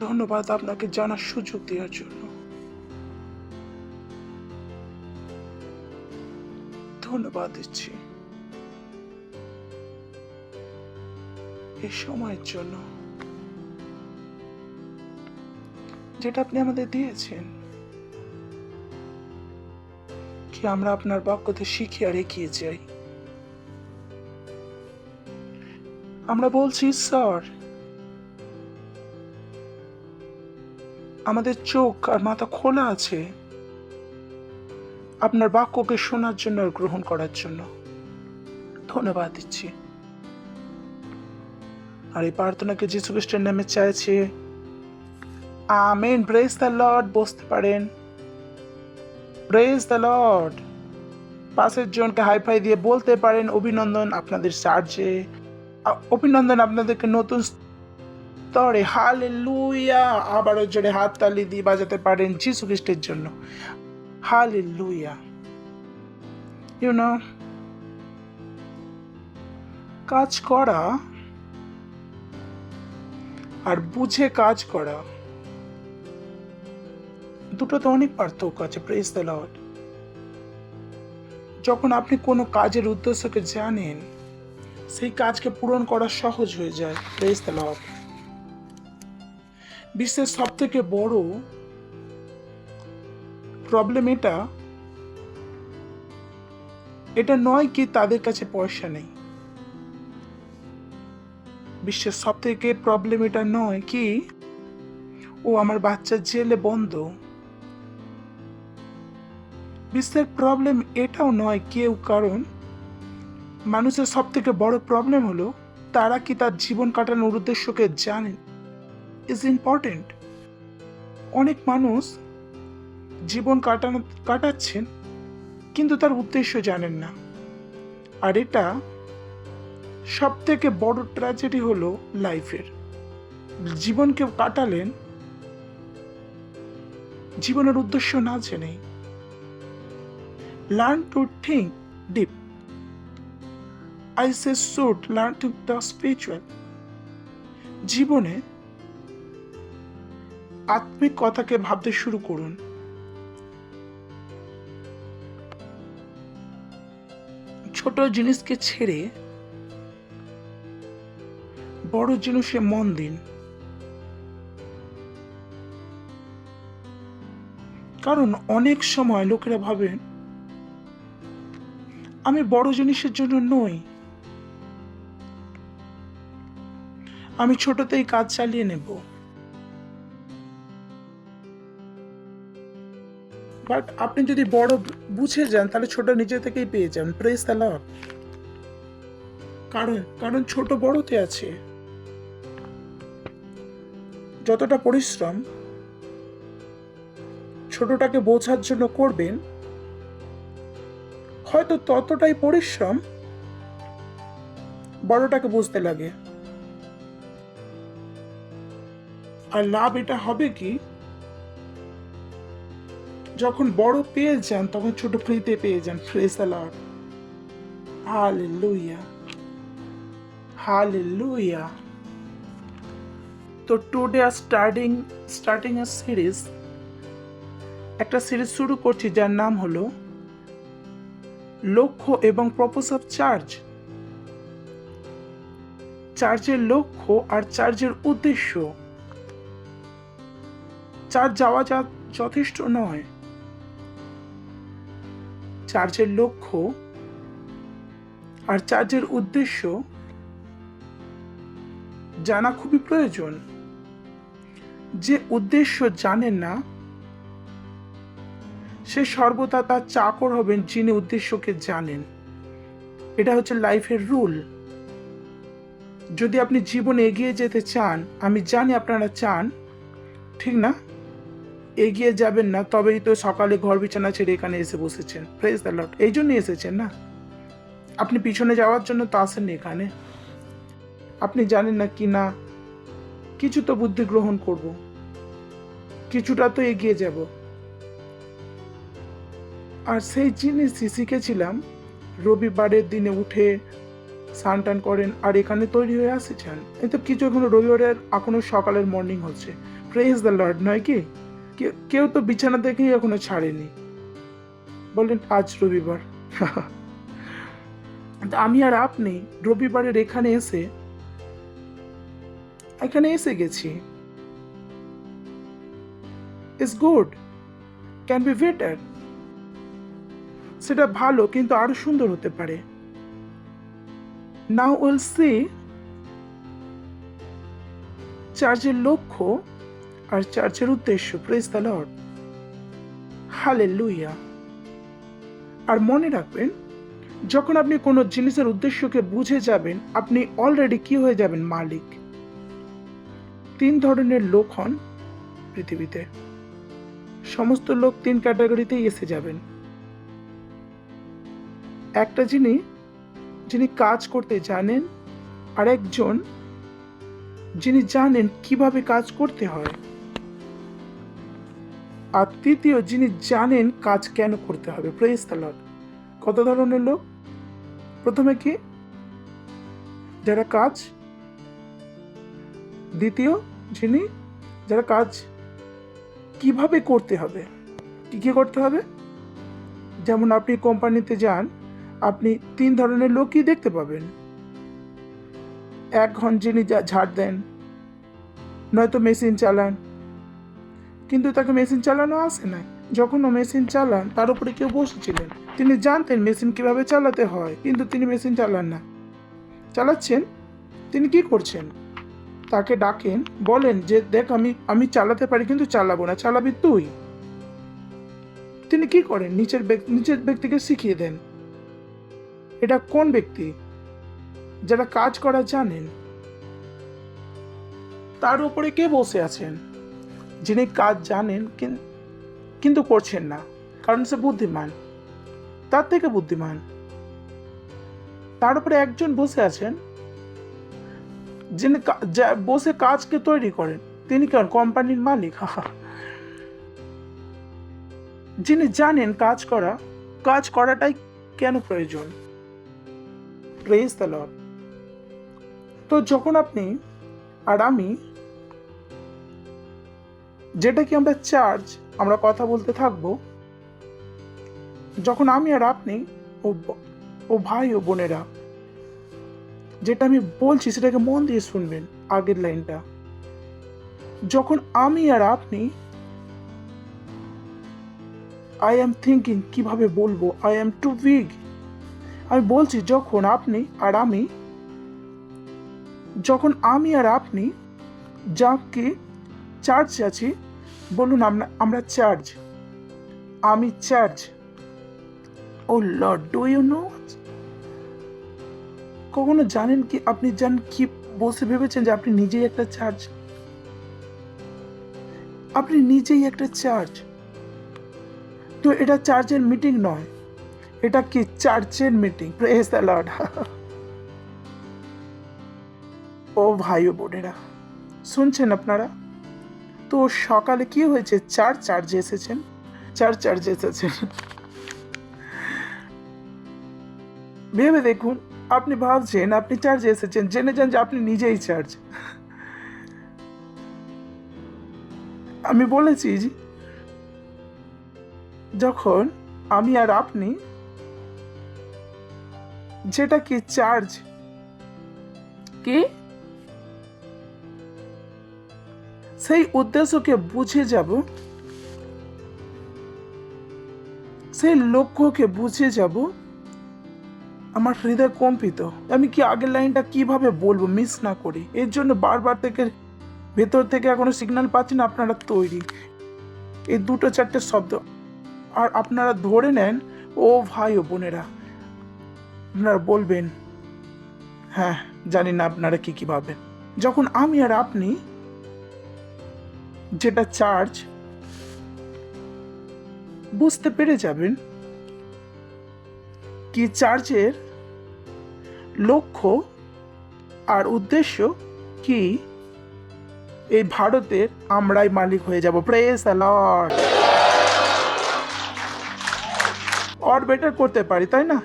ধন্যবাদ আপনাকে জানার সুযোগ দেওয়ার জন্য। ধন্যবাদ দিচ্ছি এই সময়ের জন্য যেটা আপনি আমাদের দিয়েছেন, কি আমরা আপনার বাক্যতে শিখে আর এগিয়ে যাই। আমরা বলছি স্যার, আমাদের চোখ আর মাথা খোলা আছে আপনার বাক্যকে শোনার জন্য আর গ্রহণ করার জন্য। ধন্যবাদ দিচ্ছি। আর এই প্রার্থনাকে যিশু খ্রিস্টের নামে চাইছি, আমেন। Praise the Lord. বসতে পারেন। Praise the Lord. পাশের জনকে হাইফাই দিয়ে বলতে পারেন অভিনন্দন আপনাদের চার্চে, অভিনন্দন আপনাদেরকে নতুন স্তরে। হালেলুয়া। আবারও জোরে হাততালি দিয়ে বাজাতে পারেন যিশু খ্রিস্টের জন্য। হালেলুয়া। ইউ নো, কাজ করা আর বুঝে কাজ করা দুটোতে অনেক পার্থক্য আছে। Praise the Lord. যখন আপনি কোনো কাজের উদ্দেশ্যকে জানেন, সেই কাজকে পূরণ করা সহজ হয়ে যায়। Praise the Lord. বিশ্বের সব থেকে বড় প্রবলেম এটা নয় কি তাদের কাছে পয়সা নেই। বিশ্বের সব থেকে প্রবলেম এটা নয় কি ও আমার বাচ্চা জেলে বন্ধ। বিশ্বের প্রবলেম এটাও নয় কেউ, কারণ মানুষের সব থেকে বড় প্রবলেম হলো তারা কি তার জীবন কাটানোর উদ্দেশ্যকে জানেন। Is important. অনেক মানুষ জীবন কাটাচ্ছেন কিন্তু তার উদ্দেশ্য জানেন না। আর এটা সব থেকে বড় ট্র্যাজেডি হলো লাইফের। জীবনকে কাটালেন জীবনের উদ্দেশ্য না জেনে। learn to think deep. I say should learn to the spiritual. জীবনে আত্মিক কথাকে ভাবতে শুরু করুন। ছোট জিনিসকে ছেড়ে বড় জিনিসে মন দিন, কারণ অনেক সময় লোকেরা ভাবেন আমি বড় জিনিসের জন্য নই, আমি ছোটতেই কাজ চালিয়ে নেব। বাট আপনি যদি বড় বুঝে যান তাহলে ছোট নিজে থেকেই পেয়ে যান। Praise the Lord. কারণ ছোট বড়তে আছে। যতটা পরিশ্রম ছোটটাকে বোঝার জন্য করবেন, হয়তো ততটাই পরিশ্রম বড়টাকে বুঝতে লাগে। আর লাভ এটা হবে কি, যখন বড় পেয়ে যান তখন ছোট ফ্রিতে পেয়ে যান। Praise the Lord. Hallelujah, hallelujah. তো today are starting a series, একটা সিরিজ শুরু করছি যার নাম হলো লক্ষ্য এবং পারপাস অফ চার্চ। চার্চের লক্ষ্য আর চার্চের উদ্দেশ্য। চার্চ যাওয়া যথেষ্ট নয়, চার্চের লক্ষ্য আর চার্চের উদ্দেশ্য জানা খুবই প্রয়োজন। যে উদ্দেশ্য জানেন না সে সর্বদা তার চাকর হবেন যিনি উদ্দেশ্যকে জানেন। এটা হচ্ছে লাইফের রুল। যদি আপনি জীবনে এগিয়ে যেতে চান, আমি জানি আপনারা চান, ঠিক না? এগিয়ে যাবেন না তবেই তো সকালে ঘর বিছানা ছেড়ে এখানে এসে বসেছেন। Praise the Lord. এই জন্য এসেছেন না? আপনি পিছনে যাওয়ার জন্য তো আসেননি এখানে। আপনি জানেন না কি না কিছু তো বুদ্ধি গ্রহণ করব, কিছুটা তো এগিয়ে যাব। আর সেই জিনিসই শিখেছিলাম। রবিবারের দিনে উঠে স্নান টান করেন আর এখানে তৈরি হয়ে আসেছেন। এই তো কিছু এখনো রবিবারের এখনো সকালের মর্নিং হচ্ছে। প্রেজ দ্য লর্ড, নয় কি? কেউ তো বিছানা দেখেই এখনো ছাড়েনি, বললেন আজ রবিবার। আমি আর আপনি রবিবারের এখানে এসে গেছি। It's good, can be better. সেটা ভালো, কিন্তু আরো সুন্দর হতে পারে। নাও উইল সি চার্চের লক্ষ্য আর চার্চের উদ্দেশ্য। Praise the Lord. হালেলুয়া। আর মনে রাখবেন, যখন আপনি কোনো জিনিসের উদ্দেশ্যকে বুঝে যাবেন, আপনি অলরেডি কি হয়ে যাবেন? মালিক। 3 ধরনের লোক হন পৃথিবীতে। সমস্ত লোক 3 ক্যাটাগরিতেই এসে যাবেন। একটা যিনি কাজ করতে জানেন, আর একজন যিনি জানেন কিভাবে কাজ করতে হয়, আর তৃতীয় যিনি জানেন কাজ কেন করতে হবে। Praise the Lord. কত ধরনের লোক? প্রথমে কি? যারা কাজ। দ্বিতীয় যারা কাজ কিভাবে করতে হবে, কি করতে হবে। যেমন আপনি কোম্পানিতে যান, আপনি 3 ধরনের লোকই দেখতে পাবেন। এক হন যিনি ঝাড় দেন, নয়তো মেশিন চালান, কিন্তু তাকে মেশিন চালানো আসে না। যখন ও মেশিন চালান, তার উপরে কেউ বসেছিলেন, তিনি জানতেন মেশিন কিভাবে চালাতে হয়, কিন্তু তিনি মেশিন চালান না। চালাচ্ছেন, তিনি কি করছেন? তাকে ডাকেন, বলেন যে দেখ আমি চালাতে পারি কিন্তু চালাবো না, চালাবি তুই। তিনি কি করেন? নিচের ব্যক্তিকে শিখিয়ে দেন। এটা কোন ব্যক্তি? যারা কাজ করা জানেন। তার উপরে কে বসে আছেন? যিনি কাজ জানেন কিন্তু করছেন না, কারণ সে বুদ্ধিমান, তার থেকে বুদ্ধিমান। তার উপরে একজন বসে আছেন যিনি বসে কাজকে তৈরি করেন। তিনি কেন? কোম্পানির মালিক। যিনি জানেন কাজ করা কাজ করাটাই কেন প্রয়োজন? Praise the Lord. তো যখন আপনি আর আমি, যেটা কি আমরা চার্চ, আমরা কথা বলতে থাকবো, যখন আমি আর আপনি ও ভাই ও বোনেরা, যেটা আমি বলছি সেটাকে মন দিয়ে শুনবেন। আগের লাইনটা, যখন আমি আর আপনি, আই এম থিঙ্কিং, কিভাবে বলবো, আই এম টু বিগ, আমি বলছি যখন আপনি আর আমি, যখন আমি আর আপনি যাকে চার্চে আছি, বলুন আমরা চার্চ, আমি church. O Lord, do you know? কখনো জানেন কি, আপনি কি বসে ভেবেছেন যে আপনি নিজেই একটা চার্চ? আপনি নিজেই একটা চার্চ। তো এটা চার্চের মিটিং নয়, এটা কি চার্চের মিটিং। Praise the Lord. ও ভাই ও বোনেরা, শুনছেন আপনারা? তো সকালে কি হয়েছে? চার্চে এসেছেন, চার্চে এসেছেন। ভেবে দেখুন, আপনি ভাবছেন আপনি চার্চে এসেছেন, জেনে যান যে আপনি নিজেই চার্চ। আমি বলেছি যখন আমি আর আপনি, যেটা কি চার্চ, কি সেই উদ্দেশ্যকে বুঝে যাব, সেই লক্ষ্যকে বুঝে যাব, আমার হৃদয় কম্পিত। আমি কি আগের লাইনটা কিভাবে বলবো মিস না করি? এর জন্য বারবার থেকে ভেতর থেকে এখনো সিগন্যাল পাচ্ছি না আপনারা তৈরি, এই দুটো চারটে শব্দ, আর আপনারা ধরে নেন, ও ভাই ও বোনেরা, আপনারা বলবেন, হ্যাঁ জানি না আপনারা কি ভাবেন। যখন আমি আর আপনি, যেটা চার্চ, বুঝতে পেরে যাবেন কি চার্চের লক্ষ্য আর উদ্দেশ্য কি, এই ভারতের আমরাই মালিক হয়ে যাব। Praise the Lord. আর বেটার করতে পারি, তাই না?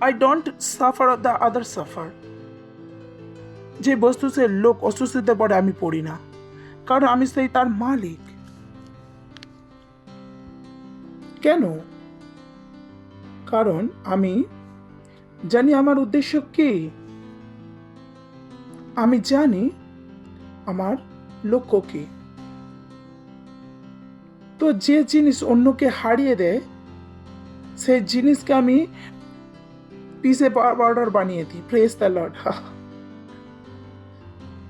I don't suffer, the other suffer. যে বস্তু সে লোক অসুস্থতে পড়ে আমি পড়ি না, কারণ আমি সেই তার মালিক। কেন? কারণ আমি জানি আমার উদ্দেশ্য কি, আমি জানি আমার লক্ষ্য কি। তো যে জিনিস অন্যকে হারিয়ে দেয়, সেই জিনিসকে আমি পিসে পাউডার বানিয়ে দিই। Praise the Lord.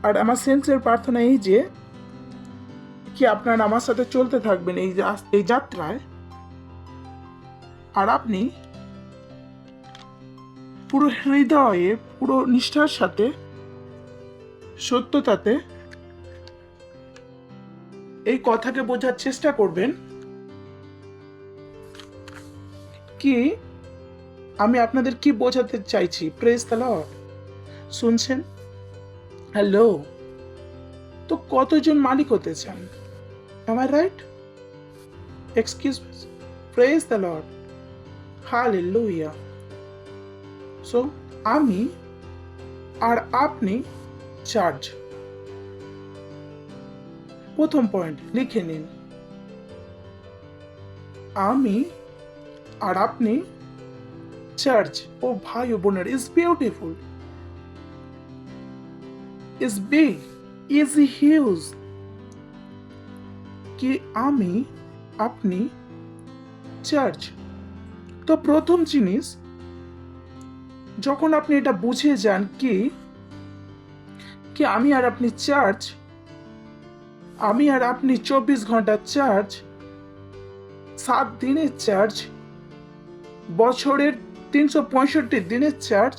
আর আমার সেন্সের প্রার্থনা এই যে কি আপনারা আমার সাথে চলতে থাকবেন এই যাত্রায়, আর আপনি পুরো হৃদয়ে, পুরো নিষ্ঠার সাথে, সত্যতাতে এই কথাকে বোঝার চেষ্টা করবেন কি আমি আপনাদের কি বোঝাতে চাইছি। Praise the Lord. শুনছেন? হ্যালো। তো কতজন মালিক হতে চান? Am I right? Excuse me. Praise the Lord. Hallelujah. So, আমি আর আপনি চার্চ। প্রথম পয়েন্ট লিখে নিন, আমি আর আপনি চার্চ। ও ভাই ও বোনের, is beautiful, is big, is huge. কি আমি আপনি চার্চ। তো প্রথম জিনিস, যখন আপনি এটা বুঝে যান কি আমি আর আপনি চার্চ, আমি আর আপনি 24 ঘন্টা চার্চ, 7 দিনের চার্চ, বছরের 365 দিনের চার্চ,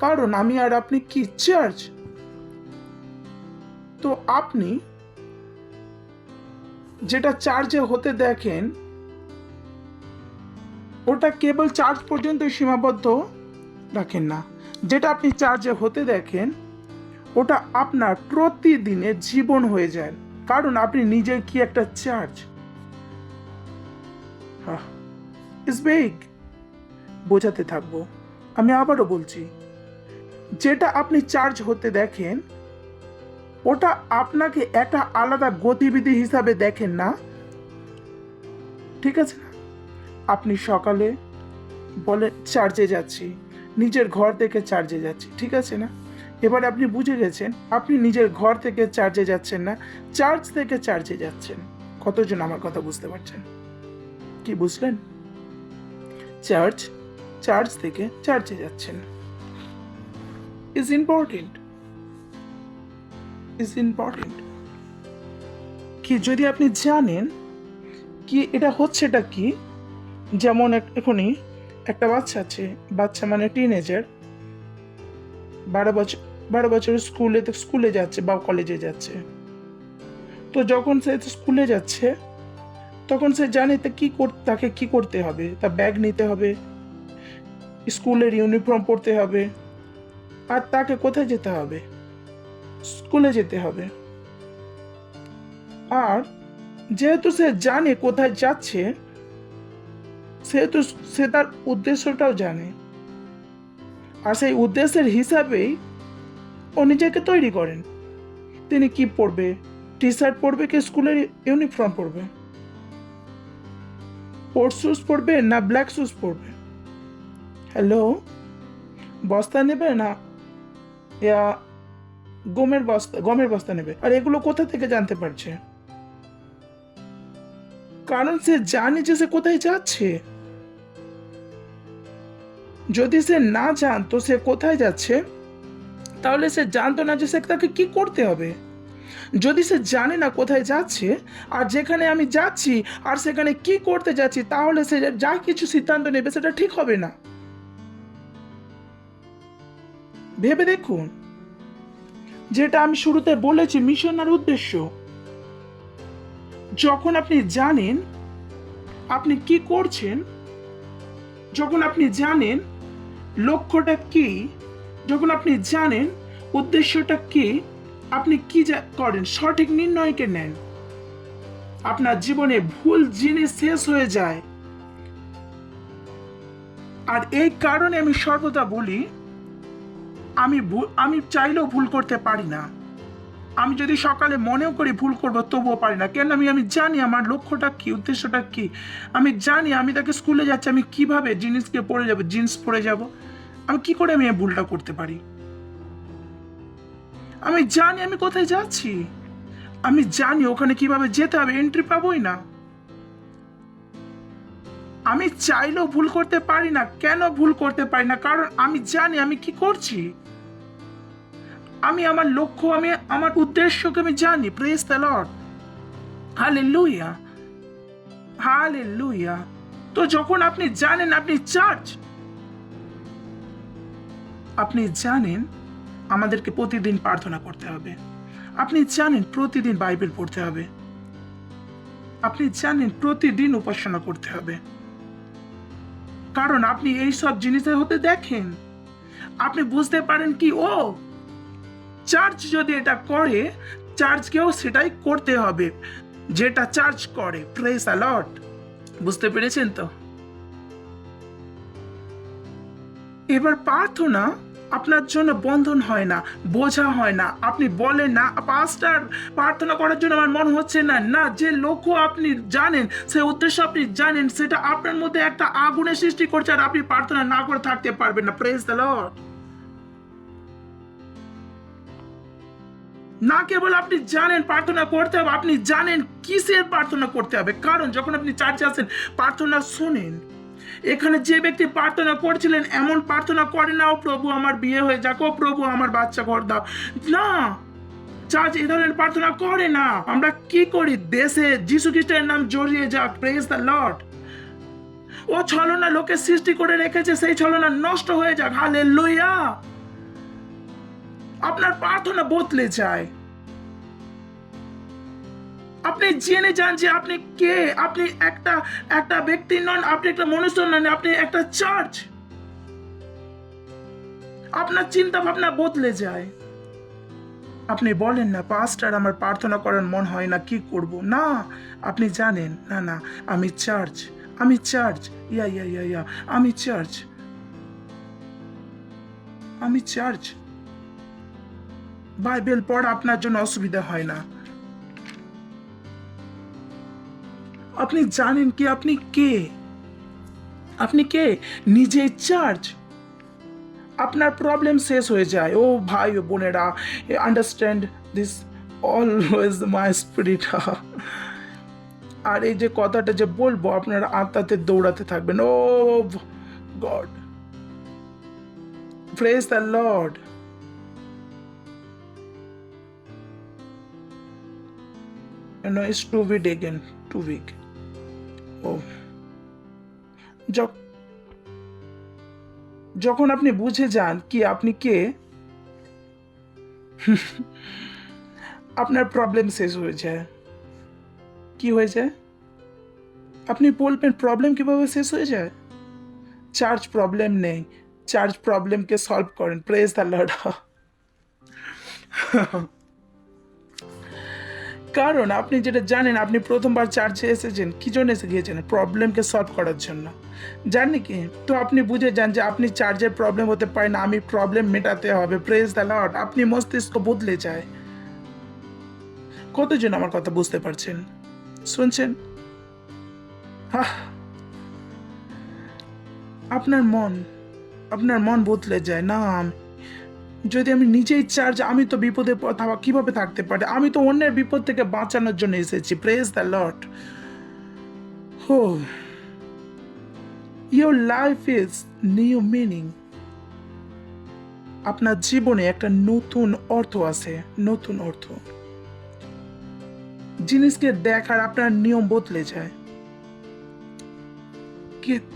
কারণ আমি আর আপনি কি চার্চ। তো আপনি যেটা চার্চে হতে দেখেন, ওটা কেবল চার্চ পর্যন্ত সীমাবদ্ধ রাখেন না। যেটা আপনি চার্চে হতে দেখেন, ওটা আপনার প্রতিদিনের জীবন হয়ে যায়, কারণ আপনি নিজের কি একটা চার্চ। It's big. বোঝাতে থাকবো, আমি আবারও বলছি, যেটা আপনি চার্জ হতে দেখেন ওটা আপনাকে একটা আলাদা গতিবিধি হিসাবে দেখেন না, ঠিক আছে না? আপনি সকালে বলে চার্জে যাচ্ছি, নিজের ঘর থেকে চার্জে যাচ্ছি, ঠিক আছে না? এবারে আপনি বুঝে গেছেন আপনি নিজের ঘর থেকে চার্জে যাচ্ছেন না, চার্জ থেকে চার্জে যাচ্ছেন। কতজন আমার কথা বুঝতে পারছেন? কি বুঝলেন? চার্জ থেকে চার্জে যাচ্ছেন। ইজ ইম্পর্টেন্ট কি যদি আপনি জানেন কি এটা হচ্ছেটা কি, যেমন এখনই একটা বাচ্চা আছে, বাচ্চা মানে টিনেজার, 12 বছর স্কুলে যাচ্ছে বা কলেজে যাচ্ছে। তো যখন সে স্কুলে যাচ্ছে তখন সে জানে তাকে কি করতে হবে, তার ব্যাগ নিতে হবে, স্কুলের ইউনিফর্ম পরতে হবে, আর তাকে কোথায় যেতে হবে? স্কুলে যেতে হবে। আর যেহেতু সে জানে কোথায় যাচ্ছে, সেহেতু সে তার উদ্দেশ্যটাও জানে, আর সেই উদ্দেশ্যের হিসাবেই ও নিজেকে তৈরি করেন। তিনি কি পরবে? টি শার্ট পরবে কি স্কুলের ইউনিফর্ম পরবে? স্পোর্টস শুজ পরবে না ব্ল্যাক শুজ পরবে? হ্যালো, বস্তা নেবে না গমের বস্তা নেবে? আর এগুলো কোথা থেকে জানতে পারছে? কারণ সে জানে যে সে কোথায় যাচ্ছে। যদি সে না জানতো সে কোথায় যাচ্ছে, তাহলে সে জানতো না যে তাকে কি করতে হবে। যদি সে জানে না কোথায় যাচ্ছে আর যেখানে আমি যাচ্ছি আর সেখানে কি করতে যাচ্ছি, তাহলে সে যা কিছু সিদ্ধান্ত নেবে সেটা ঠিক হবে না। ভেবে দেখুন, যেটা আমি শুরুতে বলেছি, মিশন আর উদ্দেশ্য। যখন আপনি জানেন আপনি কি করছেন, যখন আপনি জানেন লক্ষ্যটা কি, যখন আপনি জানেন উদ্দেশ্যটা কি, আপনি কি করেন? সঠিক নির্ণয়কে নেন। আপনার জীবনে ভুল জিনিস শেষ হয়ে যায়। আর এই কারণে আমি সর্বদা বলি, আমি চাইলেও ভুল করতে পারি না। আমি যদি সকালে মনেও করি ভুল করবো, তবুও পারি না। কেন? আমি জানি আমার লক্ষ্যটা কি, উদ্দেশ্যটা কি। আমি জানি আমি তাকে স্কুলে যাচ্ছি, আমি কিভাবে জিন্স পরে যাব। আমি কি করে এই ভুলটা করতে পারি? আমি জানি আমি কোথায় যাচ্ছি, আমি জানি ওখানে কিভাবে যেতে হবে, এন্ট্রি পাবোই না। আমি চাইলেও ভুল করতে পারি না। কেন ভুল করতে পারি না? কারণ আমি জানি আমি কি করছি। আমি আমার লক্ষ্য, আমি আমার উদ্দেশ্যকে আমি জানি। Praise the Lord, hallelujah, hallelujah. তো যখন আপনি জানেন আপনি আপনি জানেন আমাদেরকে প্রতিদিন প্রার্থনা করতে হবে, আপনি জানেন প্রতিদিন বাইবেল পড়তে হবে, আপনি জানেন প্রতিদিন উপাসনা করতে হবে। কারণ আপনি এই সব জিনিসের হতে দেখেন, আপনি বুঝতে পারেন কি, ও চার্চ যদি এটা করে, চার্চকেও সেটাই করতে হবে যেটা চার্চ করে। Praise the Lord. বুঝতে পেরেছেন তো? এবার প্রার্থনা আপনার জন্য বন্ধন হয় না, বোঝা হয় না। আপনি বলেন না, পাস্টার প্রার্থনা করার জন্য আমার মন হচ্ছে না। না, যে লক্ষ্য আপনি জানেন, সে উদ্দেশ্য আপনি জানেন, সেটা আপনার মধ্যে একটা আগুনের সৃষ্টি করছে, আর আপনি প্রার্থনা না করে থাকতে পারবেন না। Praise the Lord. না কেবল আপনি জানেন প্রার্থনা করতে হবে, আপনি জানেন কিসের প্রার্থনা করতে হবে। কারণ যখন আপনি চার্চে আসেন, প্রার্থনা শোনেন। এখানে যে ব্যক্তি প্রার্থনা করছিলেন এমন প্রার্থনা করে না, ও প্রভু আমার বিয়ে হয়ে যাক, ও প্রভু আমার বাচ্চা ঘর দাও। না, চার্চ এই ধরনের প্রার্থনা করে না। আমরা কি করি? দেশে যিশু খ্রিস্টের নাম জড়িয়ে যাক। Praise the Lord. ও ছলনা লোকের সৃষ্টি করে রেখেছে, সেই ছলনা নষ্ট হয়ে যাক। হালেলুয়া। আপনার প্রার্থনা বদলে যায়। আপনি জেনে যান যে আপনি কে। আপনি একটা ব্যক্তি নন, আপনি একটা মনুষ্য নন, আপনি একটা চার্চ। আপনার চিন্তা ভাবনা বদলে যায়। আপনি বলেন না পাস্টার আমার প্রার্থনা করার মন হয় না, কি করব? না, আপনি জানেন না না আমি চার্চ, ইয়া ইয়া ইয়া ইয়া আমি চার্চ। বাইবেল পড়া আপনার জন্য অসুবিধা হয় না। আপনি জানেন কি আপনি কে? নিজেই চার্চ। আপনার প্রবলেম শেষ হয়ে যায়। ও ভাই ও বোনেরা, understand this always my spirit. আর এই যে কথাটা যে বলবো আপনারা আত্মাতে দৌড়াতে থাকবেন। ও God, praise the Lord. It's too weak again, too weak. Oh. যখন আপনি বুঝে যান কি আপনি কে, আপনার প্রবলেম শেষ হয়ে যায়। কি হয়ে যায়? আপনি বলবেন প্রবলেম কিভাবে শেষ হয়ে যায়? চার্চ প্রবলেম নেই, চার্চ প্রবলেমকে সলভ করেন। Praise the Lord. কারণ আপনি যেটা জানেন, আপনি প্রথমবার চার্চে এসেছেন কি জন্য এসে গিয়েছেন? প্রবলেমকে সলভ করার জন্য, জানেন কি? তো আপনি বুঝে যান যে আপনি চার্চের প্রবলেম হতে পারে না, আমি প্রবলেম মেটাতে হবে। Praise the Lord. আপনি মস্তিষ্ক বদলে যায়। কতজন আমার কথা বুঝতে পারছেন, শুনছেন? আপনার মন বদলে যায়। না, যদি আমি নিজেই চার্জ, আমি তো বিপদে কিভাবে থাকতে পারি? আমি তো অন্যের বিপদ থেকে বাঁচানোর জন্য এসেছি। Praise the Lord. Your life is new meaning. আপনার জীবনে একটা নতুন অর্থ আছে, নতুন অর্থ। জিনিসকে দেখার আপনার নিয়ম বদলে যায়।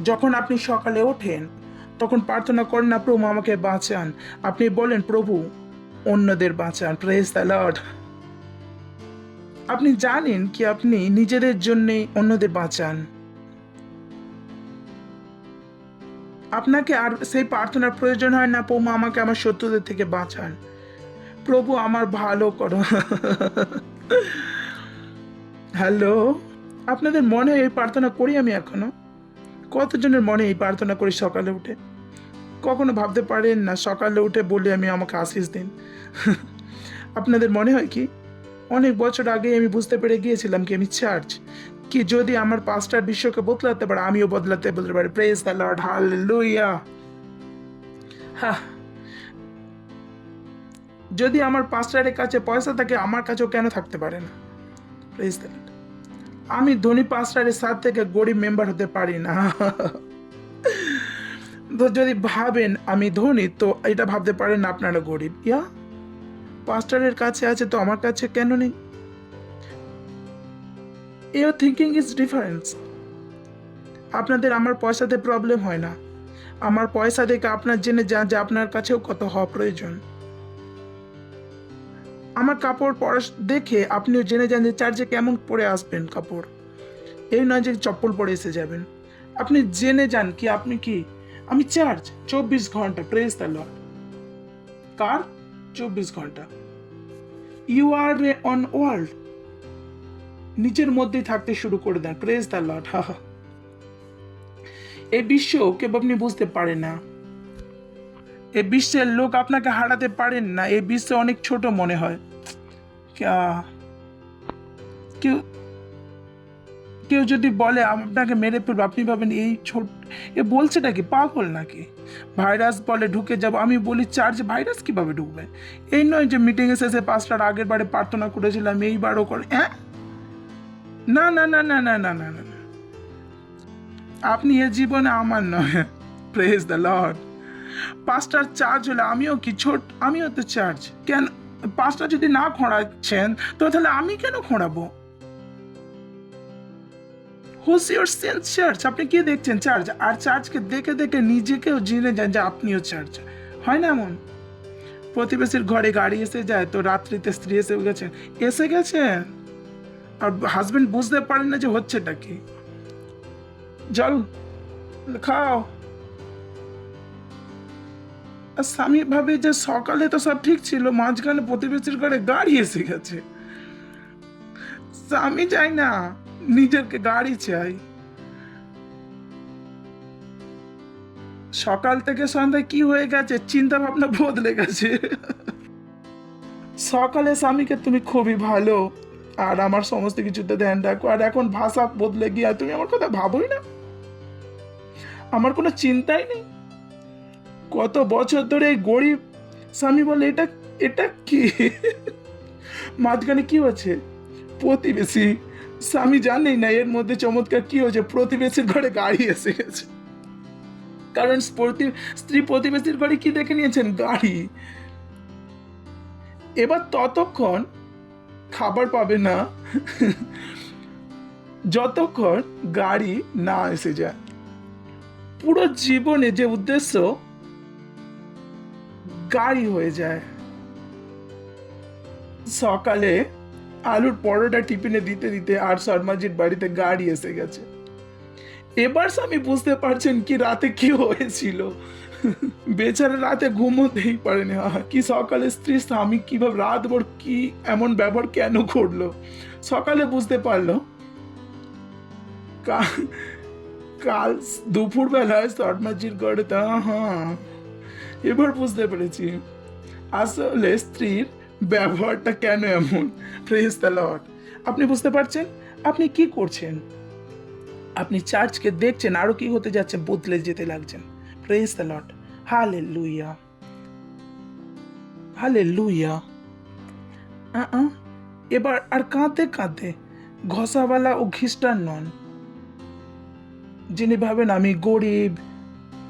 যখন আপনি সকালে ওঠেন তখন প্রার্থনা করেন না, প্রভু আমাকে বাঁচান। আপনি বলেন প্রভু অন্যদের বাঁচান। Praise the Lord. আপনি জানেন কি আপনি নিজেদের জন্য অন্যদের বাঁচান। আপনাকে আর সেই প্রার্থনার প্রয়োজন হয় না, প্রভু আমাকে আমার শত্রুদের থেকে বাঁচান, প্রভু আমার ভালো করো। হ্যালো, আপনাদের মনে এই প্রার্থনা করি আমি এখনো? কতজনের মনে এই প্রার্থনা করি সকালে উঠে? কখনো ভাবতে পারেন না সকালে উঠে বলি আমি আমাকে আশীষ দিন? আপনাদের মনে হয় কি? অনেক বছর আগে আমি বুঝতে পেরে গিয়েছিলাম কি আমি চার্চ, কি যদি আমার পাস্টার বিশ্বকে বদলাতে পারে আমিও বদলাতে বলতে পারি। Praise the Lord. হালেলুয়া। যদি আমার পাস্টারের কাছে পয়সা থাকে আমার কাছেও কেন থাকতে পারে না? Praise the Lord. আমি ধনী পাস্টারের সাথ থেকে গরিব মেম্বার হতে পারি না। তো যদি ভাবেন আমি ধনী, তো এটা ভাবতে পারেন আপনারা গরিব। পাস্টারের কাছে আছে তো আমার কাছে কেন নেই? Your thinking is difference. আপনাদের আমার পয়সাতে প্রবলেম হয় না। আমার পয়সা দেখে আপনার জেনে যান যে আপনার কাছেও কত হওয়া প্রয়োজন। আমার কাপড় পরা দেখে আপনিও জেনে যান যে চার্চে কেমন পরে আসবেন কাপড়। এই নয় যে চপ্পল পরে এসে যাবেন। আপনি জেনে যান কি আপনি কি, আমি চার্চ 24 ঘন্টা। Praise the Lord. কার 24 ঘন্টা? You are on world. নিজের মধ্যেই থাকতে শুরু করে দেন। Praise the Lord. এই বিশ্ব কেউ আপনি বুঝতে পারেন না। এই বিশ্বের লোক আপনাকে হারাতে পারেন না। এই বিশ্ব অনেক ছোট মনে হয়। কেউ যদি বলে আপনাকে মেরে ফেলবো, আপনি ভাবেন এই ছোট, এ বলছেটা কি, পাগল নাকি? ভাইরাস বলে ঢুকে যাব, আমি বলি চার্চে ভাইরাস কিভাবে ঢুকবে? এই নয় যে মিটিং এ শেষে পাঁচটার আগের বারে প্রার্থনা করেছিলাম এইবারও করে। না না না না না না না না, আপনি এ জীবনে আমার নয়। Praise the Lord. পাঁচটার চার্জ হলে আমিও কি ছোট? আমিও তো চার্জ। কেন পাঁচটা যদি না খোঁড়াচ্ছেন তো তাহলে আমি কেন খোঁড়াবো? Whose your sense church? আপনি কি দেখছেন চার্চ? আর চার্চকে দেখে দেখে নিজেকেও জেনে যান যে আপনিও চার্চ। হয় না এমন? প্রতিবেশীর ঘরে গাড়ি এসে যায় তো রাত্রিতে স্ত্রী এসে গেছেন আর হাজবেন্ড বুঝতে পারেন না যে হচ্ছেটা কি। জল খাও। আর স্বামী ভাবে যে সকালে তো সব ঠিক ছিল, মাঝখানে প্রতিবেশীর ঘরে গাড়ি এসে গেছে। স্বামী চাই না, নিজেরকে গাড়ি চাই। সকাল থেকে সন্ধ্যায় কি হয়ে গেছে, চিন্তা ভাবনা বদলে গেছে। সকালে স্বামীকে তুমি খুবই ভালো আর আমার সমস্ত কিছুতে ধ্যান রাখো, আর এখন ভাষা বদলে গিয়ে আর তুমি আমার কথা ভাবোই না, আমার কোনো চিন্তাই নেই। কত বছর ধরে এই গরিব স্বামী বলে এটা এটা কি, মাঝখানে কি হচ্ছে, প্রতিবেশী। স্বামী জানেই না এর মধ্যে চমৎকার কি হয়েছে, প্রতিবেশীর ঘরে গাড়ি এসে গেছে। কারণ স্ত্রী প্রতিবেশীর ঘরে কি দেখে নিয়েছেন, গাড়ি। এবার ততক্ষণ খাবার পাবে না যতক্ষণ গাড়ি না এসে যায়। পুরো জীবনে যে উদ্দেশ্য গাড়ি হয়ে যায়। সকালে আলুর পরোটা টিফিনে দিতে দিতে আর শর্মাজির বাড়িতে গাড়ি এসে গেছে। এবার স্বামী বুঝতে পারছেন কি রাতে কি হয়েছিল। বেচারা রাতে ঘুমোতেই পারেনি। কি সকালে স্ত্রী স্বামী কিভাবে রাত ভর কি এমন ব্যবহার কেন করলো, সকালে বুঝতে পারলো। কাল দুপুর বেলায় শর্মাজির ঘরে তা, হ্যাঁ এবার বুঝতে পেরেছি আসলে স্ত্রীর ব্যবহারটা কেন এমন। Praise the Lord. আপনি বুঝতে পারছেন আপনি কি করছেন, আপনি চার্চকে দেখছেন আরো কি হতে যাচ্ছে, বদলে যেতে লাগছেন। Praise the Lord. Hallelujah, hallelujah. এবার আর কাঁদতে কাঁদতে ঘষাওয়ালা ও খ্রিস্টান নন, যিনি ভাবেন আমি গরিব,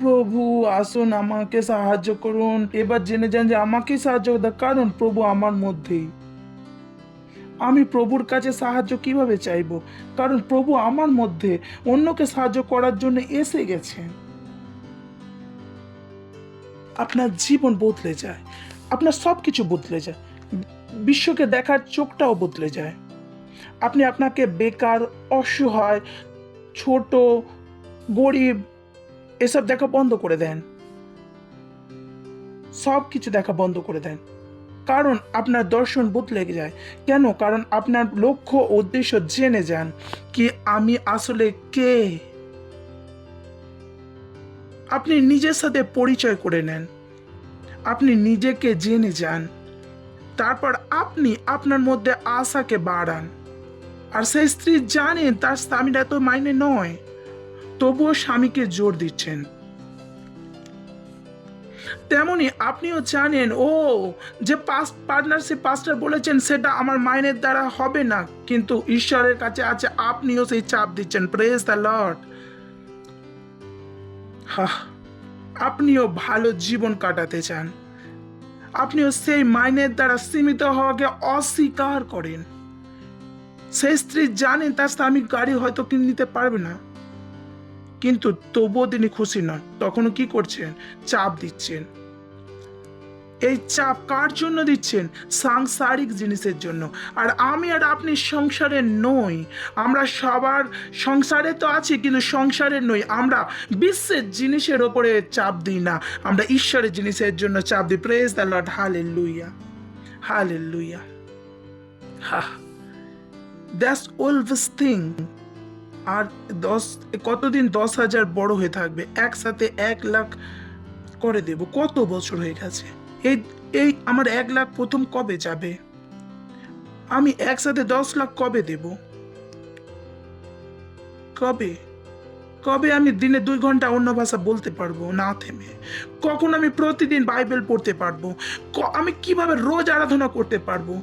প্রভু আসুন আমাকে সাহায্য করুন। এবার জেনে যান যে আমাকেই সাহায্য করতে, কারণ প্রভু আমার মধ্যেই। আমি প্রভুর কাছে সাহায্য কিভাবে চাইবো, কারণ প্রভু আমার মধ্যে অন্যকে সাহায্য করার জন্য এসে গেছেন। আপনার জীবন বদলে যায়, আপনার সবকিছু বদলে যায়, বিশ্বকে দেখার চোখটাও বদলে যায়। আপনি আপনাকে বেকার, অসহায়, ছোট, গরিব এসব দেখা বন্ধ করে দেন, সব কিছু দেখা বন্ধ করে দেন, কারণ আপনার দর্শন বদলে যায়। কেন? কারণ আপনার লক্ষ্য উদ্দেশ্য জেনে যান কি আমি আসলে কে। আপনি নিজের সাথে পরিচয় করে নেন, আপনি নিজেকে জেনে যান, তারপর আপনি আপনার মধ্যে আশাকে বাড়ান। আর সেই স্ত্রী জানেন তার স্বামীর এত মাইনে নয়, তবুও স্বামীকে জোর দিচ্ছেন। তেমনি আপনিও জানেন যে পার্টনারশিপ পাস্টার বলেছেন সেটা আমার মাইনের দ্বারা হবে না, কিন্তু ঈশ্বরের কাছে আছে, আপনিও সেই চাপ দিচ্ছেন। Praise the Lord. আপনিও ভালো জীবন কাটাতে চান, আপনিও সেই মাইনের দ্বারা সীমিত হওয়াকে অস্বীকার করেন। সেই স্ত্রী জানেন তার স্বামী গাড়ি হয়তো কিনে নিতে পারবে না, কিন্তু তবুও তিনি খুশি নন। তখনও কি করছেন? চাপ দিচ্ছেন। এই চাপ কার জন্য দিচ্ছেন? সাংসারিক জিনিসের জন্য। আর আমি আর আপনি সংসারে নই, আমরা সবার সংসারে তো আছি, কিন্তু সংসারে নই। আমরা বিশ্বের জিনিসের ওপরে চাপ দিই না, আমরা ঈশ্বরের জিনিসের জন্য চাপ দিই। Praise the Lord. Hallelujah, hallelujah. That's always thing. আর কতদিন 10,000 বড় হয়ে থাকবে, একসাথে 1 লাখ করে দেব। কত বছর হয়ে গেছে, এই আমার 1 লাখ প্রথম কবে যাবে? আমি একসাথে 10 লাখ কবে দেব? কবে আমি দিনে 2 ঘন্টা অন্য ভাষা বলতে পারবো না থেমে? কখন আমি প্রতিদিন বাইবেল পড়তে পারবো? আমি কিভাবে রোজ আরাধনা করতে পারবো?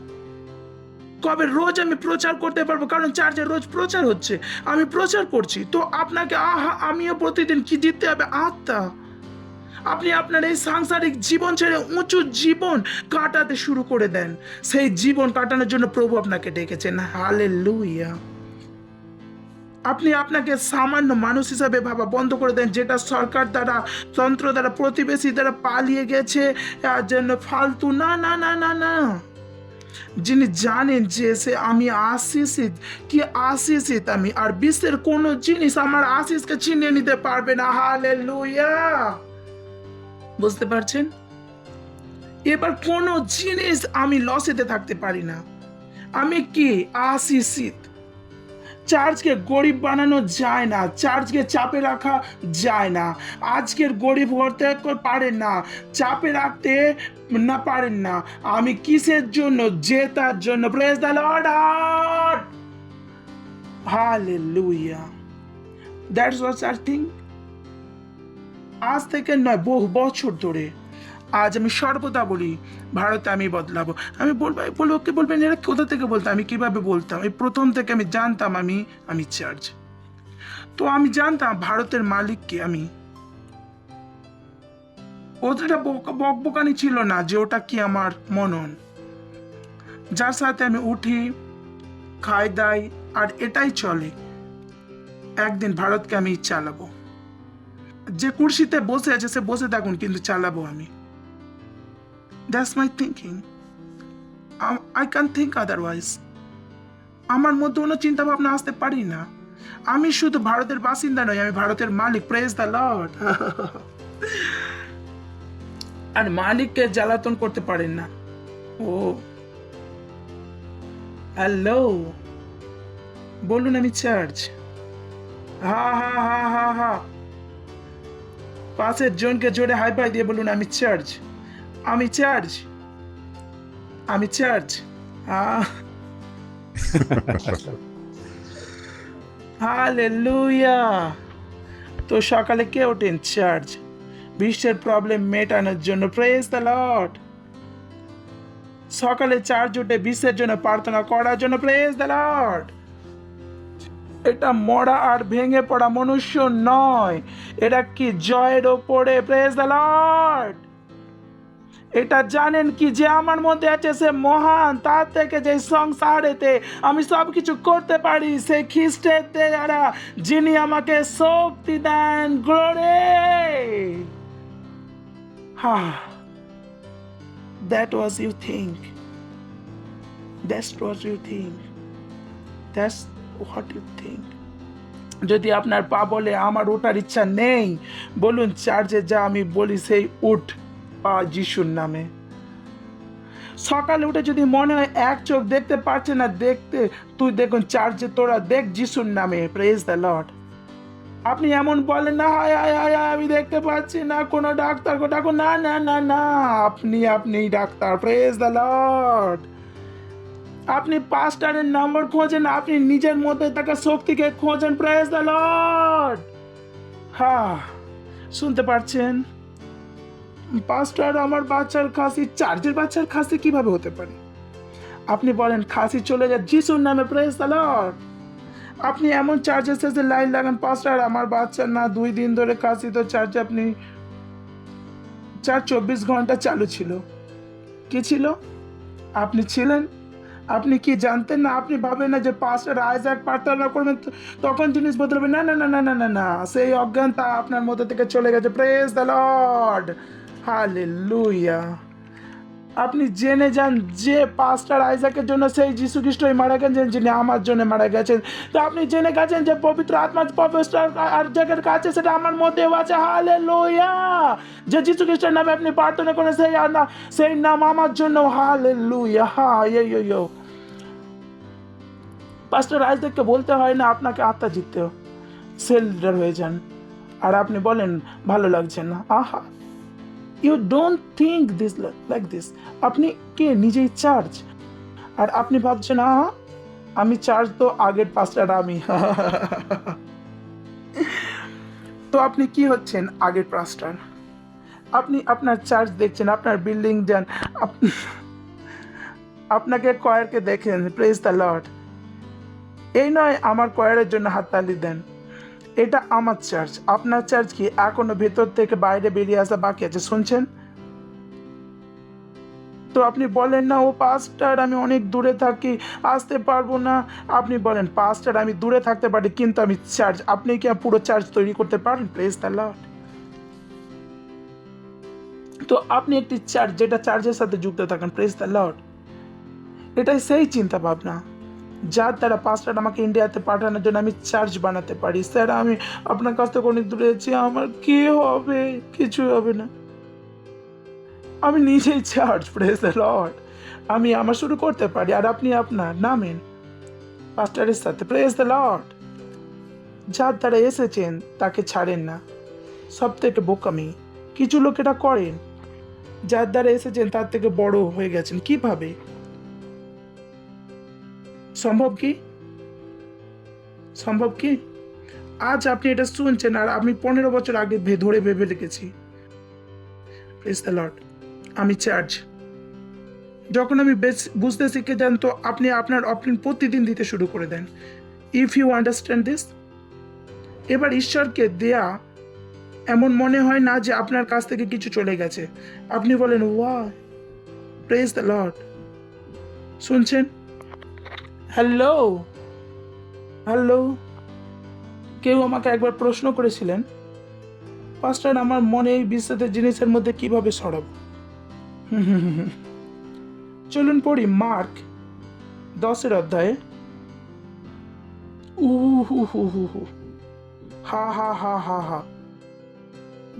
কবে রোজ আমি প্রচার করতে পারবো? কারণ চার্চে রোজ প্রচার হচ্ছে, আমি প্রচার করছি। তো আপনাকে আমিও প্রতিদিন কি দিতে হবে? আত্মা। আপনি আপনার এই সাংসারিক জীবন ছেড়ে উঁচু জীবন কাটাতে শুরু করে দেন। সেই জীবন কাটানোর জন্য প্রভু আপনাকে ডেকেছেন। হালেলুয়া। আপনি আপনাকে সামান্য মানুষ হিসাবে ভাবা বন্ধ করে দেন, যেটা সরকার দ্বারা, তন্ত্র দ্বারা, প্রতিবেশী দ্বারা পালিয়ে গেছে জন্য ফালতু। না না না না না। যিনি জানেন যে আমি আশীষিত, কি আশীষিত আমি, আর বিশ্বের কোনো জিনিস আমার আশীষকে ছিনিয়ে নিতে পারবে না। হালেলুয়া। বুঝতে পারছেন? এবার কোনো জিনিস আমি লসেতে থাকতে পারি না। আমি কি আশিসিত। চার্চকে গরিব বানানো যায় না, চার্চকে চাপে রাখা যায় না। আজকের গরিব হতে পারেন না, চাপে রাখতে না পারেন না। আমি কিসের জন্য? জেতার জন্য। Praise the Lord. Hallelujah. That's what I think. আজ থেকে নয়, বহু বছর ধরে আজ আমি সর্বদা বলি ভারতে আমি বদলাবো। আমি বলবো কে বলবেন এরা কোথা থেকে বলতাম, আমি কিভাবে বলতাম? এই প্রথম থেকে আমি জানতাম আমি চার্চ। তো আমি জানতাম ভারতের মালিককে। আমি ওটা বকবকানি ছিল না যে ওটা কি আমার মনন, যার সাথে আমি উঠি, খাই, দাই, আর এটাই চলে। একদিন ভারতকে আমি চালাবো। যে কুর্সিতে বসে আছে সে বসে থাকুন, কিন্তু চালাবো আমি। That's my thinking. I can't think otherwise. আমার মধ্যে কোনো চিন্তা ভাবনা আসতে পারি না। আমি শুধু ভারতের বাসিন্দা নই, আমি ভারতের মালিক। Praise the Lord. আর মালিককে জ্বালাতন করতে পারেন না। ও হ্যালো, বলুন আমি চার্চ। হা হা হা হা হা, পাশের জনকে জোরে হাই ফাই দিয়ে বলুন আমি চার্চ, আমি চার্চ, আমি চার্চ। হালেলুয়া। তো সকালে কে ওঠেন? চার্চ। বিশ্বের প্রবলেম মেটানোর জন্য। Praise the Lord. সকালে চার্চ উঠে বিশ্বের জন্য প্রার্থনা করার জন্য। Praise the Lord. এটা মরা আর ভেঙে পড়া মনুষ্য নয়, এটা কি জয়ের ওপরে। Praise the Lord. এটা জানেন কি যে আমার মধ্যে আছে সে মহান, তার থেকে যে সংসারেতে আমি সব কিছু করতে পারি সেই খ্রিস্টের দ্বারা যিনি আমাকে শক্তি দেন। Glory. That was you think. That's what you think. That's what you think. যদি আপনার পা বলে আমার ওঠার ইচ্ছা নেই, বলুন চার্চে যা। আমি বলি সেই উঠ পা যিশুর নামে। সকালে উঠে যদি মনে হয় এক চোখ দেখতে পারছে না, দেখতে তুই দেখুন চার্চে তোরা দেখ যিশুর নামে। Praise the Lord. আপনি এমন বলেন না হায় হায় হায় আমি দেখতে পাচ্ছি না, কোনো ডাক্তার ডাকুন। না না না না, আপনি ডাক্তার। Praise the Lord. আপনি পাস্টারের নম্বর খোঁজেন, আপনি নিজের মধ্যে থাকা শক্তিকে খোঁজেন। Praise the Lord. হ্যাঁ, শুনতে পারছেন? পাস্টার আমার বাচ্চার খাসি, চার্চের বাচ্চার খাসি কিভাবে হতে পারে? আপনি বলেন খাসি চলে যায় যিশুর নামে। Praise the Lord. আপনি এমন চার্চের শেষে লাইন লাগান, পাস্টার আমার বাচ্চা না 2 দিন ধরে খাসি। তো চার্চে আপনি 24 ঘন্টা চালু ছিল। কি ছিল? আপনি ছিলেন। আপনি কি জানতেন না? আপনি ভাবেন না যে পাস্টার আইজ্যাক প্রার্থনা করবেন তখন জিনিস বদলাবে? না না না না না না না, সেই অজ্ঞানতা আপনার মধ্যে থেকে চলে গেছে। Praise the Lord. হালেলুয়া। আপনি জেনে যান যে পাস্টার আইজ্যাকের জন্য সেই যীশু খ্রিস্টই মারা গেছেন, যিনি আমার জন্য মারা গেছেন। তো আপনি জেনে গেছেন যে পবিত্র আত্মা পাস্টার আইজ্যাকের কাছে, সেটা আমার মধ্যেও আছে। হালেলুয়া। যে যীশু খ্রিস্টের নামে আপনি প্রার্থনা করেন সেই নাম আমার জন্য। হালেলুয়া। হ্যাঁ, ইয়ো পাস্টার আইজ্যাককে বলতে হয় না আপনাকে আত্মা জিততে, সেল লিডার হয়ে যান। আর আপনি বলেন ভালো লাগছে না। আহা, you don't think this like this. আপনি কে? নিজেই চার্চ। আর আপনি ভাবছেন আমি চার্চ, তো আগের পাস্টার আমি। তো আপনি কি হচ্ছেন? আগের পাস্টার। আপনি আপনার চার্চ দেখছেন, আপনার বিল্ডিং যান, আপনাকে কয়ারকে দেখেন। Praise the Lord. এই নয় আমার কয়ারের জন্য হাততালি দেন, এটা আমার চার্চ। আপনার চার্চ কি এখনো ভেতর থেকে বাইরে বেরিয়ে আসা বাকি আছে? শুনছেন? তো আপনি বলেন না ও পাস্টার আমি অনেক দূরে থাকি, আসতে পারবো না। আপনি বলেন পাস্টার আমি দূরে থাকতে পারি কিন্তু আমি চার্চ। আপনি কি পুরো চার্চ তৈরি করতে পারেন? Praise the Lord. তো আপনি একটি চার্চ, যেটা চার্চের সাথে যুক্ত থাকেন। Praise the Lord. এটাই সেই চিন্তা ভাবনা যার দ্বারা পাস্টার আমাকে ইন্ডিয়াতে পাঠানোর জন্য আমি চার্চ বানাতে পারি। স্যার আমি আপনার কাছ থেকে অনেক দূরে আছি, আমার কি হবে? কিছু হবে না। আমি নিজেই চার্চ, প্রেজ দ্য লর্ড। আমি আমার শুরু করতে পারি আর আপনি আপনার নামেন পাস্টারের সাথে, প্রেজ দ্য লর্ড। যার দ্বারা এসেছেন তাকে ছাড়েন না, সব থেকে বোকামি। কিছু লোক এটা করেন, যার দ্বারা এসেছেন তার থেকে বড় হয়ে গেছেন। কিভাবে সম্ভব? কি সম্ভব? কি আজ আপনি এটা শুনছেন আর আমি 15 বছর আগে ধরে ভেবে লিখেছি, প্রেজ দ্য লর্ড। আমি চার্চ। যখন আমি বুঝতে শিখে যান তো আপনি আপনার অফরিং প্রতিদিন দিতে শুরু করে দেন। ইফ ইউ আন্ডারস্ট্যান্ড দিস, এবার ঈশ্বরকে দেয়া এমন মনে হয় না যে আপনার কাছ থেকে কিছু চলে গেছে। আপনি বলেন, ওয়াও, প্রেজ দ্য লর্ড। শুনছেন? Hello hello. কেউ আমাকে একবার প্রশ্ন করেছিলেন, পাস্টার আমার মনে এই বিশ্বাসের জিনিসের মধ্যে কিভাবে সরাবো? চলুন পড়ি মার্ক 10 অধ্যায়ে। হা হা হা হা হা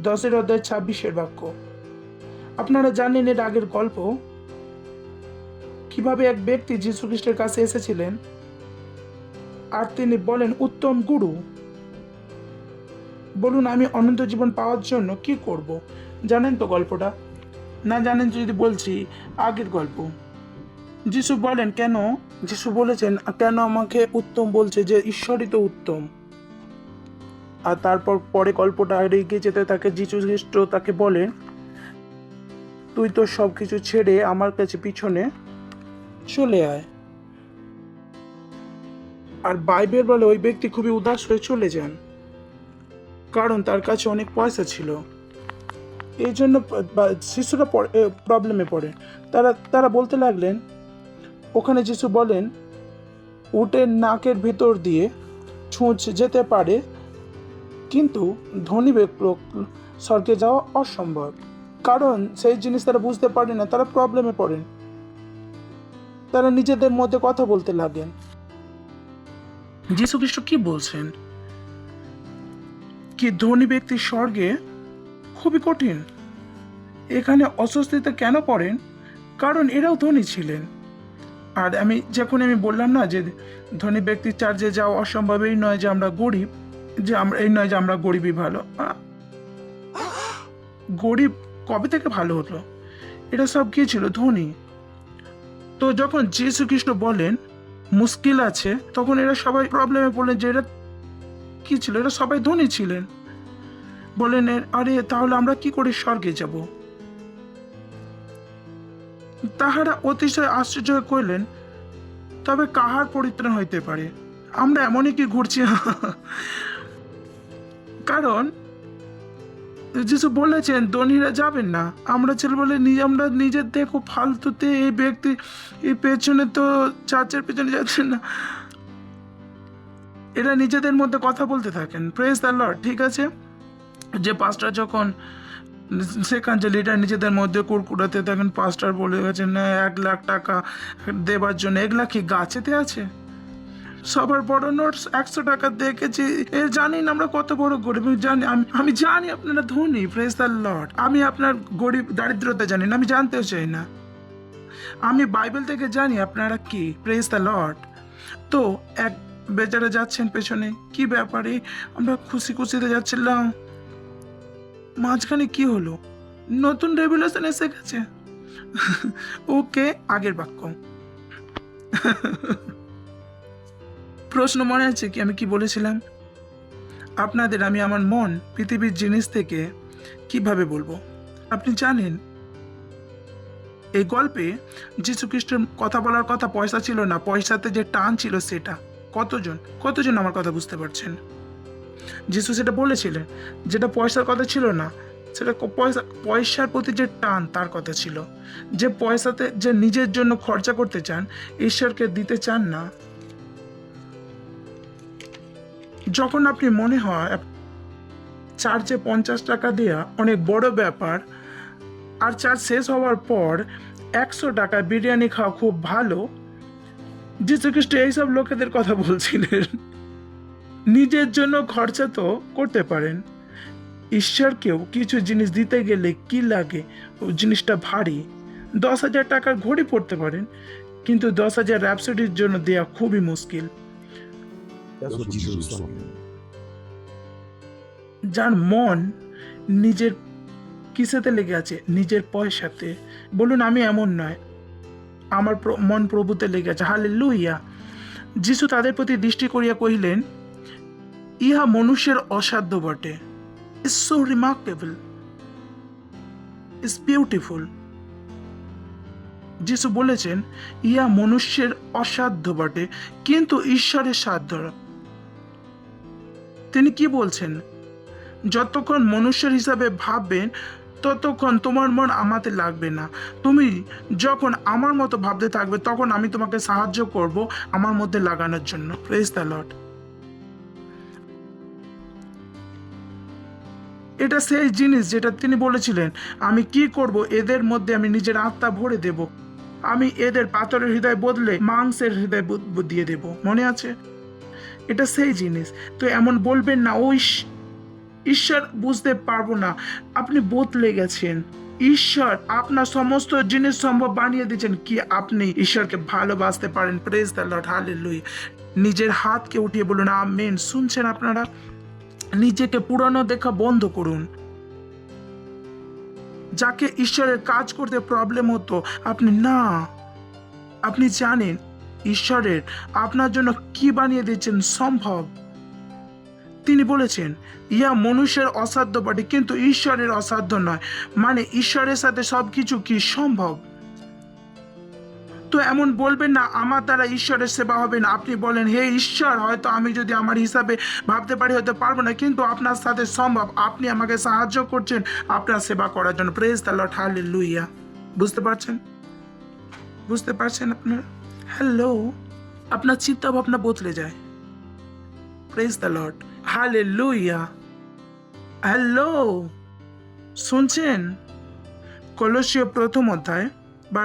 10 অধ্যায় 26 বাক্য। আপনারা জানেন এর আগের গল্প, কিভাবে এক ব্যক্তি যীশু খ্রিস্টের কাছে এসেছিলেন আর তিনি বলেন, উত্তম গুরু, বলুন আমি অনন্ত জীবন পাওয়ার জন্য কি করব? জানেন তো গল্পটা? না জানেন যদি বলছি, আগের গল্প। যিশু বলেন, কেন? যিশু বলেছেন, কেন আমাকে উত্তম বলছে, যে ঈশ্বরই তো উত্তম। আর তারপর পরে গল্পটা এগিয়ে যেতে থাকে, যিশু খ্রিস্ট তাকে বলেন, তুই তো সব কিছু ছেড়ে আমার কাছে পিছনে চলে আয়। আর বাইবেল বলে ওই ব্যক্তি খুবই উদাস হয়ে চলে যান, কারণ তার কাছে অনেক পয়সা ছিল। এই জন্য শিশুরা প্রবলেমে পড়ে। তারা বলতে লাগলেন, ওখানে যিশু বলেন, উটের নাকের ভিতর দিয়ে ছুঁচ যেতে পারে, কিন্তু ধনী লোক স্বর্গে যাওয়া অসম্ভব। কারণ সেই জিনিস তারা বুঝতে পারে না, তারা প্রবলেমে পড়েন। তারা নিজেদের মধ্যে কথা বলতে লাগেন। যীশু খ্রিস্ট কি বলছেন? কি ধনী ব্যক্তি স্বর্গে খুবই কঠিন। এখানে অস্বস্তিতে কেন পড়েন? কারণ এরাও ধনী ছিলেন। আর যখন আমি বললাম না যে ধনী ব্যক্তি চার্চে যাওয়া অসম্ভব, এই নয় যে আমরা গরিব, এই নয় যে আমরা গরিবই ভালো। গরিব কবে থেকে ভালো হলো? এটা সব কি ছিল? ধনী। তো যখন যীশু খ্রিস্ট বলেন মুশকিল আছে, তখন এরা সবাই প্রবলেমে পড়লেন যে এরা কি ছিল? এরা সবাই ধনী ছিলেন। বলেন, আরে তাহলে আমরা কি করে স্বর্গে যাব? তাহারা অতিশয় আশ্চর্য কইলেন, তবে কাহার পরিত্রাণ হইতে পারে? আমরা এমনই কি ঘুরছি? কারণ যিশু বলেছেন ধনীরা যাবেন না। আমরা ছেলে বলে আমরা নিজের দেখো ফালতুতে, এই ব্যক্তি এই পেছনে তো চার্চের পেছনে যাচ্ছেন না। এরা নিজেদের মধ্যে কথা বলতে থাকেন, প্রেজ দ্য লর্ড। ঠিক আছে, যে পাস্টার যখন সেখান যে লিডার নিজেদের মধ্যে কুড়কুড়াতে থাকেন, পাস্টার বলে গেছেন 1 লাখ টাকা দেবার জন্য। 1 লাখ কি গাছেতে আছে? সবার বড় নোটস 100 টাকা দেখেছি। জানি না আমরা কত বড় গরিব। আমি জানি আপনারা ধনী, প্রেজ দ্য লর্ড। আমি আপনার গরিব দারিদ্রতা জানি না, আমি জানতেও চাই না। আমি বাইবেল থেকে জানি আপনারা কি, প্রেজ দ্য লর্ড। তো এক বেচারা যাচ্ছেন পেছনে, কি ব্যাপারে? আমরা খুশি খুশিতে যাচ্ছিলাম, মাঝখানে কি হলো? নতুন রেভুলেশন এসে গেছে। ওকে, আগের বাক্য। প্রশ্ন মনে আছে কি আমি কি বলেছিলাম আপনাদের? আমি আমার মন পৃথিবীর জিনিস থেকে কিভাবে বলবো? আপনি জানেন এই গল্পে যীশু খ্রিস্টের কথা বলার কথা পয়সা ছিল না, পয়সাতে যে টান ছিল সেটা। কতজন আমার কথা বুঝতে পারছেন? যিশু সেটা বলেছিলেন, যেটা পয়সার কথা ছিল না, সেটা পয়সার প্রতি যে টান তার কথা ছিল। যে পয়সাতে যে নিজের জন্য খরচা করতে চান, ঈশ্বরকে দিতে চান না। যখন আপনি মনে হয় চার্চে 50 টাকা দেওয়া অনেক বড় ব্যাপার, আর চার্জ শেষ হওয়ার পর 100 টাকা বিরিয়ানি খাওয়া খুব ভালো, যীশু খ্রিস্ট এইসব লোকেদের কথা বলছিলেন। নিজের জন্য খরচা তো করতে পারেন, ঈশ্বরকেও কিছু জিনিস দিতে গেলে কি লাগে, ও জিনিসটা ভারী। 10,000 টাকার ঘড়ি পড়তে পারেন, কিন্তু 10,000 র্যাপসোডির জন্য দেওয়া খুবই মুশকিল। That's what Jesus was talking about. যার মন নিজের কিসেতে লেগে আছে, নিজের পয়সাতে, বলুন আমি এমন নয়, আমার মন প্রভুতে লেগে আছে। হালেলুয়া। যিশু তাদের প্রতি দৃষ্টি করিয়া কহিলেন, ইহা মনুষ্যের অসাধ্য বটে। It's so remarkable, it's beautiful. যিশু বলেছেন ইহা মনুষ্যের অসাধ্য বটে, কিন্তু ঈশ্বরের সাধ্য। তিনি কি বলছেন? যতক্ষণ মনুষ্যের হিসাবে ভাববেন ততক্ষণ তোমার মন আমাতে লাগবে না। তুমি যখন আমার মতো ভাবতে থাকবে তখন আমি তোমাকে সাহায্য করব আমার মধ্যে লাগানোর জন্য। Praise the Lord. এটা সেই জিনিস যেটা তিনি বলেছিলেন, আমি কি করব, এদের মধ্যে আমি নিজের আত্মা ভরে দেব, আমি এদের পাথরের হৃদয় বদলে মাংসের হৃদয় দিয়ে দেব। মনে আছে? এটা সেই জিনিস। তো এমন বলবেন না, ও ঈশ্বর বুঝতে পারবো না। আপনি বদলে গেছেন। ঈশ্বর আপনার সমস্ত জিনিস সম্ভব বানিয়ে দিয়েছেন কি আপনি ঈশ্বরকে ভালোবাসতে পারেন। Praise the Lord, hallelujah. নিজের হাতকে উঠিয়ে বলুন আমেন। শুনছেন আপনারা? নিজেকে পুরানো দেখা বন্ধ করুন। যাকে ঈশ্বরের কাজ করতে প্রবলেম হতো, আপনি জানেন ঈশ্বরের আপনার জন্য কি বানিয়ে দিয়েছেন সম্ভব। তিনি বলেছেন ইয়া মনুষ্যের অসাধ্য বটে, কিন্তু ঈশ্বরের অসাধ্য নয়। মানে ঈশ্বরের সাথে সবকিছু কি সম্ভব। তো এমন বলবেন না আমার দ্বারা ঈশ্বরের সেবা হবে না। আপনি বলেন, হে ঈশ্বর, হয়তো আমি যদি আমার হিসাবে ভাবতে পারি হয়তো পারবো না, কিন্তু আপনার সাথে সম্ভব। আপনি আমাকে সাহায্য করছেন আপনার সেবা করার জন্য। Praise the Lord, hallelujah. বুঝতে পারছেন? বুঝতে পারছেন আপনারা? হ্যালো। আপনার চিন্তা ভাবনা বদলে যায়। Praise the Lord, hallelujah. Hello, শুনছেন? কলোসীয় 1 অধ্যায়, বা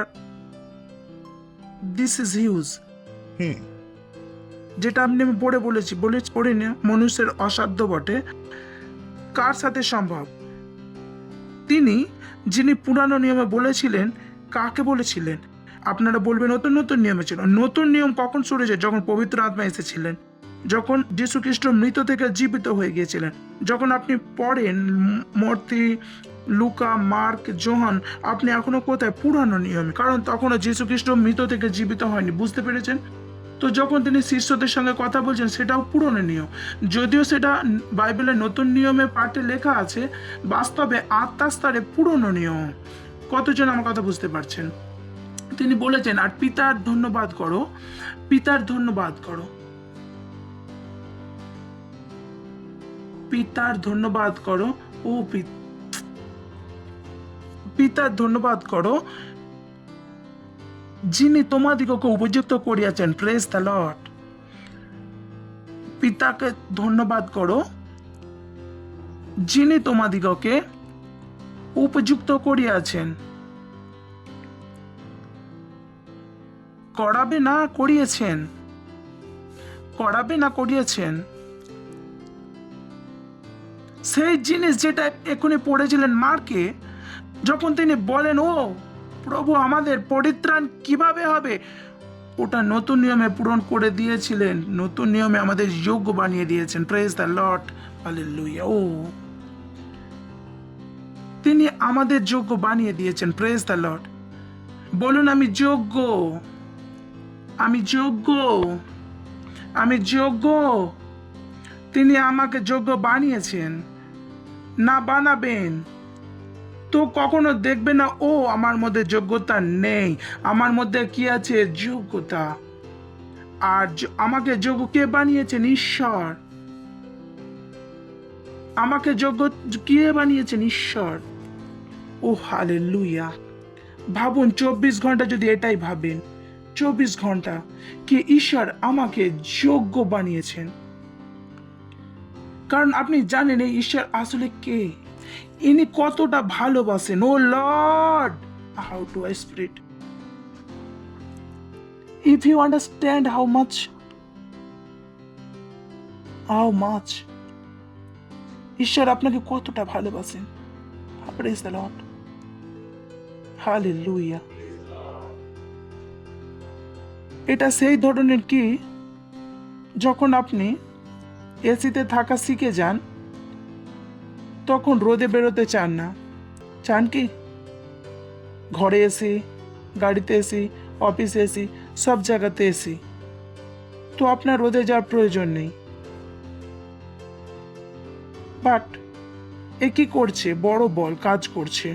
দিস ইজ হিউজ, যেটা আমি পড়ে না, মনুষ্যের অসাধ্য বটে, কার সাথে সম্ভব? যিনি পুরানো নিয়মে বলেছিলেন, কাকে বলেছিলেন? আপনারা বলবেন নতুন নিয়মে ছিল। নতুন নিয়ম কখন শুরু হয়েছে? যখন পবিত্র আত্মা এসেছিলেন, যখন যীশু খ্রিস্ট মৃত থেকে জীবিত হয়ে গিয়েছিলেন। যখন আপনি পড়েন মর্তি, লুকা, মার্ক, যোহান, আপনি এখনো কোথায়? পুরানো নিয়মে। কারণ তখনও যীশু খ্রিস্ট মৃত থেকে জীবিত হয়নি। বুঝতে পেরেছেন? তো যখন তিনি শিষ্যদের সঙ্গে কথা বলছেন সেটাও পুরনো নিয়ম, যদিও সেটা বাইবেলের নতুন নিয়মে পাঠে লেখা আছে, বাস্তবে আত্মার স্তরে পুরনো নিয়ম। কতজন আমার কথা বুঝতে পারছেন? তিনি বলেছেন, আর পিতার ধন্যবাদ করো, পিতার ধন্যবাদ করো, পিতার ধন্যবাদ করো, ও পিতার ধন্যবাদ করো, যিনি তোমাদিগকে উপযুক্ত করিয়াছেন। Praise the Lord. পিতাকে ধন্যবাদ করো, যিনি তোমাদিগকে উপযুক্ত করিয়াছেন। করাবে না করিয়েছেন, করাবে না করিয়েছেন। সেই জিনিস যেটা এখনই পড়েছিলেন মার্কে, যখন তিনি বলেন, ও প্রভু আমাদের পরিত্রাণ কিভাবে হবে, ওটা নতুন নিয়মে পূরণ করে দিয়েছিলেন। নতুন নিয়মে আমাদের যোগ্য বানিয়ে দিয়েছেন। Praise the Lord, hallelujah. ও তিনি আমাদের যোগ্য বানিয়ে দিয়েছেন। Praise the Lord. বলুন আমি যোগ্য, আমি যোগ্য, আমি যোগ্য। তিনি আমাকে যোগ্য বানিয়েছেন। না বানাবেন তো কখনো দেখবে না ও আমার মধ্যে যোগ্যতা নেই। আমার মধ্যে কি আছে? যোগ্যতা। আর আমাকে যোগ্য কে বানিয়েছেন? ঈশ্বর। আমাকে যোগ্য কে বানিয়েছেন? ঈশ্বর। ও হালেলুয়া। ভাবুন 24 ঘন্টা যদি এটাই ভাবেন, 24 ঘন্টা কি ঈশ্বর আমাকে যোগ্য বানিয়েছেন। কারণ আপনি জানেন এই ঈশ্বর আসলে কে, ইনি কতটা ভালোবাসেন। ও Lord, how to spirit, if you understand how much ঈশ্বর আপনাকে কতটা ভালোবাসেন। Praise the Lord, hallelujah. এটা সেই ধরনের কি, যখন আপনি এসিতে থাকা শিখে যান তখন রোদে বেরোতে চান না, চান কি? ঘরে এসি, গাড়িতে এসি, অফিসে এসি, সব জায়গাতে এসি, তো আপনার রোদে যাওয়ার প্রয়োজন নেই। বাট এ কি করছে? বড় বল কাজ করছে।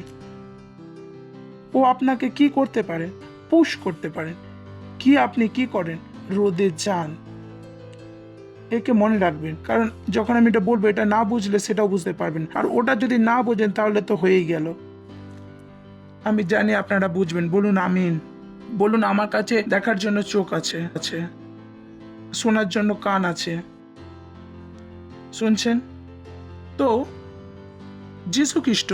ও আপনাকে কি করতে পারে? পুশ করতে পারেন। কি আপনি কি করেন? রোদে যান। একে মনে রাখবেন, কারণ যখন আমি এটা বলবো, এটা না বুঝলে সেটাও বুঝতে পারবেন, আর ওটা যদি না বোঝেন তাহলে তো হয়েই গেল। আমি জানি আপনারা বুঝবেন। বলুন আমিন। বলুন আমার কাছে দেখার জন্য চোখ আছে, শোনার জন্য কান আছে। শুনছেন তো? যীশু খ্রিস্ট,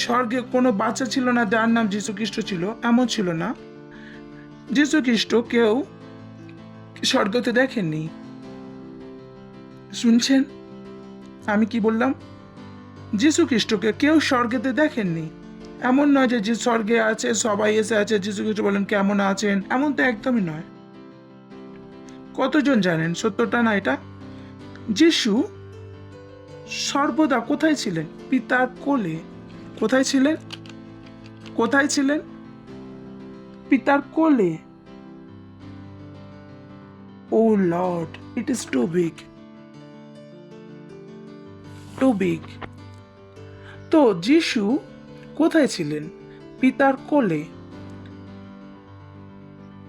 স্বর্গে কোনো বাচ্চা ছিল না যার নাম যীশু খ্রিস্ট ছিল, এমন ছিল না। যীশু খ্রিস্ট কেউ স্বর্গতে দেখেননি। শুনছেন আমি কি বললাম? যীশু খ্রিস্টকে কেউ স্বর্গেতে দেখেননি। এমন নয় যে স্বর্গে আছে, সবাই এসে আছে, যীশু খ্রিস্ট বলেন কেমন আছেন, এমন তো একদমই নয়। কতজন জানেন সত্যটা না এটা? যীশু সর্বদা কোথায় ছিলেন? পিতার কোলে। কোথায় ছিলেন? কোথায় ছিলেন? পিতার কোলে। ও Lord, it is too big, too big. তো যীশু কোথায় ছিলেন? পিতার কোলে।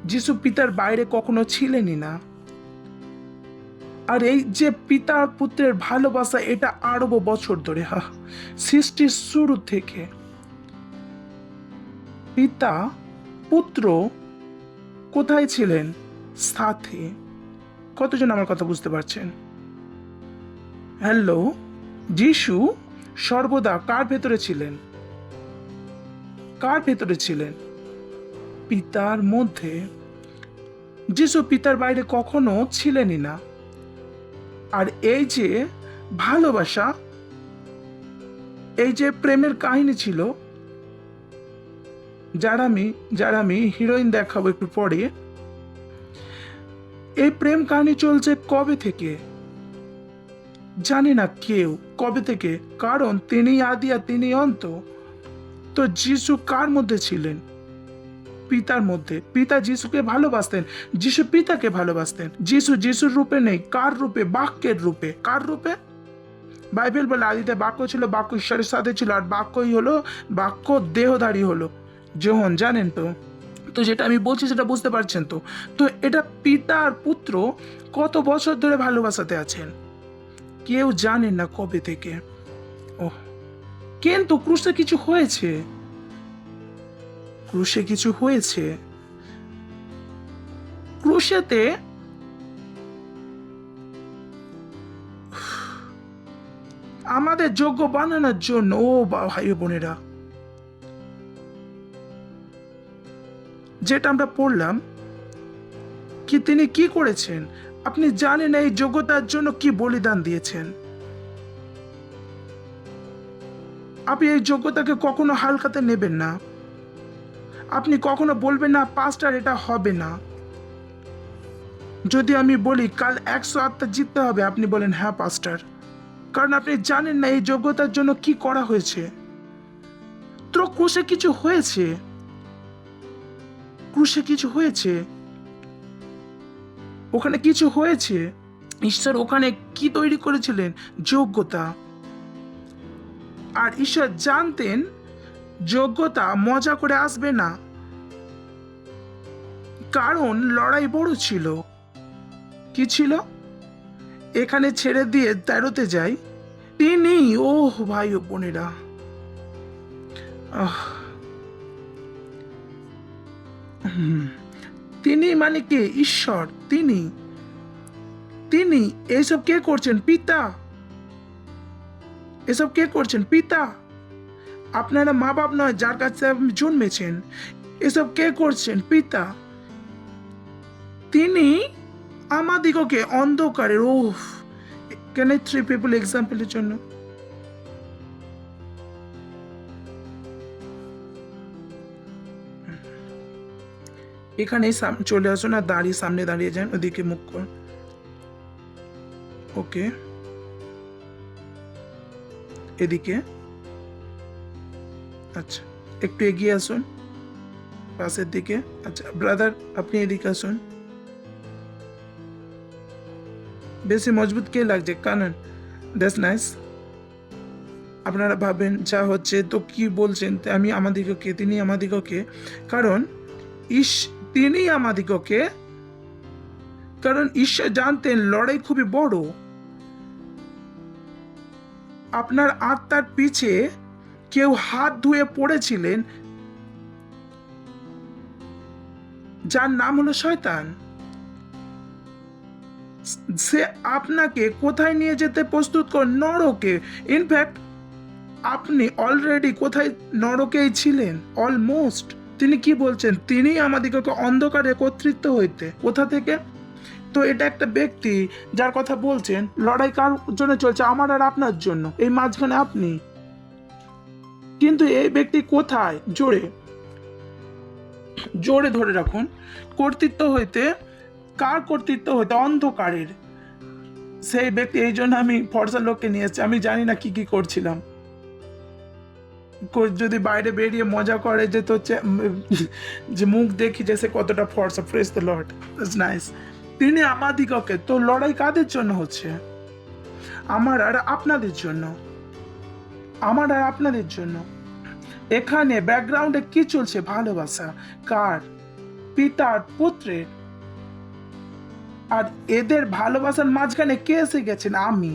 যীশু পিতার বাইরে কখনো ছিলেনই না। আর এই যে পিতার পুত্রের ভালোবাসা, এটা আরব বছর ধরে, সৃষ্টির শুরু থেকে পিতা পুত্র কোথায় ছিলেন? সাথে। কতজন আমার কথা বুঝতে পারছেন? হ্যালো। যীশু সর্বদা কার ভেতরে ছিলেন? কার ভেতরে ছিলেন? পিতার মধ্যে। যীশু পিতার বাইরে কখনো ছিলেনই না। আর এই যে ভালোবাসা, এই যে প্রেমের কাহিনী ছিল, যার আমি হিরোইন দেখাবো একটু পরে, এই প্রেম কাহিনী চলছে কবে থেকে জানি না কেউ, কবে থেকে, কারণ তিনি আদি আর তিনি অন্ত। তো যিশু কার মধ্যে ছিলেন? পিতার মধ্যে। পিতা যিশুকে ভালোবাসতেন, যিশু পিতাকে ভালোবাসতেন। যিশুর রূপে নেই, কার রূপে? বাক্যের রূপে। কার রূপে? বাইবেল বলে আদিতে বাক্য ছিল, বাক্য ঈশ্বরের সাথে ছিল, আর বাক্যই হলো, বাক্য দেহধারী হলো। যোহন, জানেন তো? তো যেটা আমি বলছি সেটা বুঝতে পারছেন তো? তো এটা পিতা আর পুত্র কত বছর ধরে ভালোবাসাতে আছেন, কেউ জানেন না কবে থেকে। কিন্তু ক্রুশে কিছু হয়েছে, ক্রুশে কিছু হয়েছে। ক্রুশেতে আমাদের যোগ্য বানানোর জন্য, ও ভাই বোনেরা, যেটা আমরা পড়লাম, কি তিনি কি করেছেন? আপনি জানেন এই যোগ্যতার জন্য কি বলিদান দিয়েছেন। আপনি এই যোগ্যতাকে কখনো হালকাতে নেবেন না। আপনি কখনো বলবেন না পাস্টার এটা হবে না। যদি আমি বলি কাল 100 আত্মা জিততে হবে, আপনি বলেন হ্যাঁ পাস্টার, কারণ আপনি জানেন না এই যোগ্যতার জন্য কি করা হয়েছে। তো ক্রুশে কিছু হয়েছে, ক্রুশে কিছু হয়েছে, ওখানে কিছু হয়েছে। ঈশ্বর ওখানে কি তৈরি করেছিলেন? যোগ্যতা। আর ঈশ্বর জানতেন যোগ্যতা মজা করে আসবে না, কারণ লড়াই বড় ছিল। কি ছিল? এখানে ছেড়ে দিয়ে 13তে যাই, তিনি, ও ভাই ও বোনেরা, তিনি মানে কে? ঈশ্বর। তিনি এইসব কে করছেন? পিতা। এসব কে করছেন? পিতা। আপনারা মা বাপ নয় যার কাছে আপনি জন্মেছেন, এসব কে করছেন? পিতা। তিনি আমাদিগকে অন্ধকারের, কেন 3 পিপল এক্সাম্পলের জন্য? এখানেই চলে আসুন আর সামনে দাঁড়িয়ে যান, ওদিকে মুখ করুন। ওকে, এদিকে। আচ্ছা, একটু এগিয়ে আসুন পাশের দিকে। আচ্ছা ব্রাদার, আপনি এদিকে আসুন। বেশি মজবুত কে লাগছে? কানন। That's nice. আপনারা ভাবেন যা হচ্ছে তো কি বলছেন, আমি আমাদিগকে, তিনি আমাদিগকে, কারণ তিনি আমাদিগকে, কারণ ঈশ্বর জানতেন লড়াই খুবই বড়। আপনার আত্মার পিছে কেউ হাত ধুয়ে পড়েছিলেন, যার নাম হলো শয়তান। সে আপনাকে কোথায় নিয়ে যেতে প্রস্তুত করেন? নরকে। ইনফ্যাক্ট আপনি অলরেডি কোথায়? নরকেই ছিলেন অলমোস্ট। তিনি কি বলছেন? তিনি আমাদিগকে অন্ধকারে একত্রিত হইতে, কোথা থেকে? তো এটা একটা ব্যক্তি যার কথা বলছেন, লড়াই কার জন্য চলছে? আমার আর আপনার জন্য। এই মাঝখানে আপনি, কিন্তু এই ব্যক্তি কোথায়? জোরে জোরে ধরে রাখুন। কর্তৃত্ব হইতে, কার কর্তৃত্ব হইতে? অন্ধকারের। সেই ব্যক্তি, এই জন্য আমি ফর্সা লোককে নিয়ে এসেছি। আমি জানি না কি কি করছিলাম। যদি বাইরে বেরিয়ে মজা করে যে তো যে মুখ দেখি যে সে কতটা ফর্সা। Praise the Lord, it's nice. তিনি আমাদিগকে, তো লড়াই কাদের জন্য হচ্ছে? আমার আর আপনাদের জন্য। আমার আর আপনাদের জন্য। এখানে ব্যাকগ্রাউন্ডে কি চলছে? ভালোবাসা। কার? পিতার পুত্রের। আর এদের ভালোবাসার মাঝখানে কে এসে গেছেন? আমি।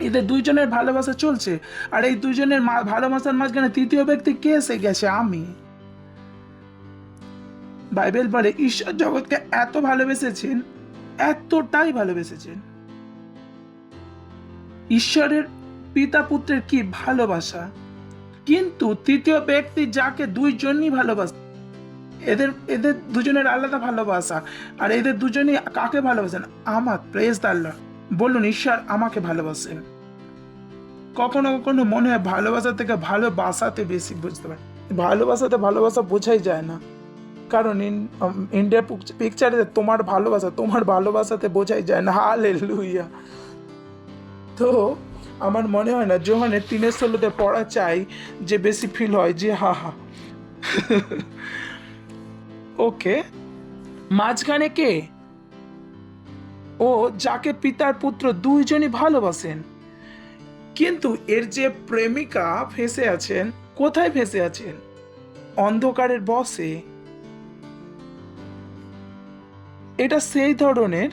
এদের দুইজনের ভালোবাসা চলছে, আর এই দুইজনের ভালোবাসার মাঝখানে তৃতীয় ব্যক্তি কে এসে গেছে? আমি। বাইবেল বলে ঈশ্বর জগৎকে এত ভালোবেসেছেন, এতটাই ভালোবেসেছেন। ঈশ্বরের পিতা পুত্রের কি ভালোবাসা, কিন্তু তৃতীয় ব্যক্তি যাকে দুইজনই ভালোবাসে, এদের দুজনের আলাদা ভালোবাসা। আর এদের দুজনই কাকে ভালোবাসেন? আমার। Praise the Lord. বলুন, ঈশ্বর আমাকে ভালোবাসেন। কখনো কখনো মনে হয় ভালোবাসা থেকে ভালোবাসাতে বেশি বুঝতে পারে। ভালোবাসাতে ভালোবাসা বোঝাই যায় না, কারণ ইন্ডিয়ার পিকচারে তোমার ভালোবাসাতে বোঝাই যায় না। হালেলুয়া। তো আমার মনে হয় না যোহানের 3:16 পড়া চাই যে বেশি ফিল হয় যে হা হা। ওকে, মাঝখানে কে? ও যাকে পিতার পুত্র দুইজনই ভালোবাসেন। কিন্তু এর যে প্রেমিকা ফেঁসে আছেন, কোথায় ফেঁসে আছেন? অন্ধকারের বশে। এটা সেই ধরনের,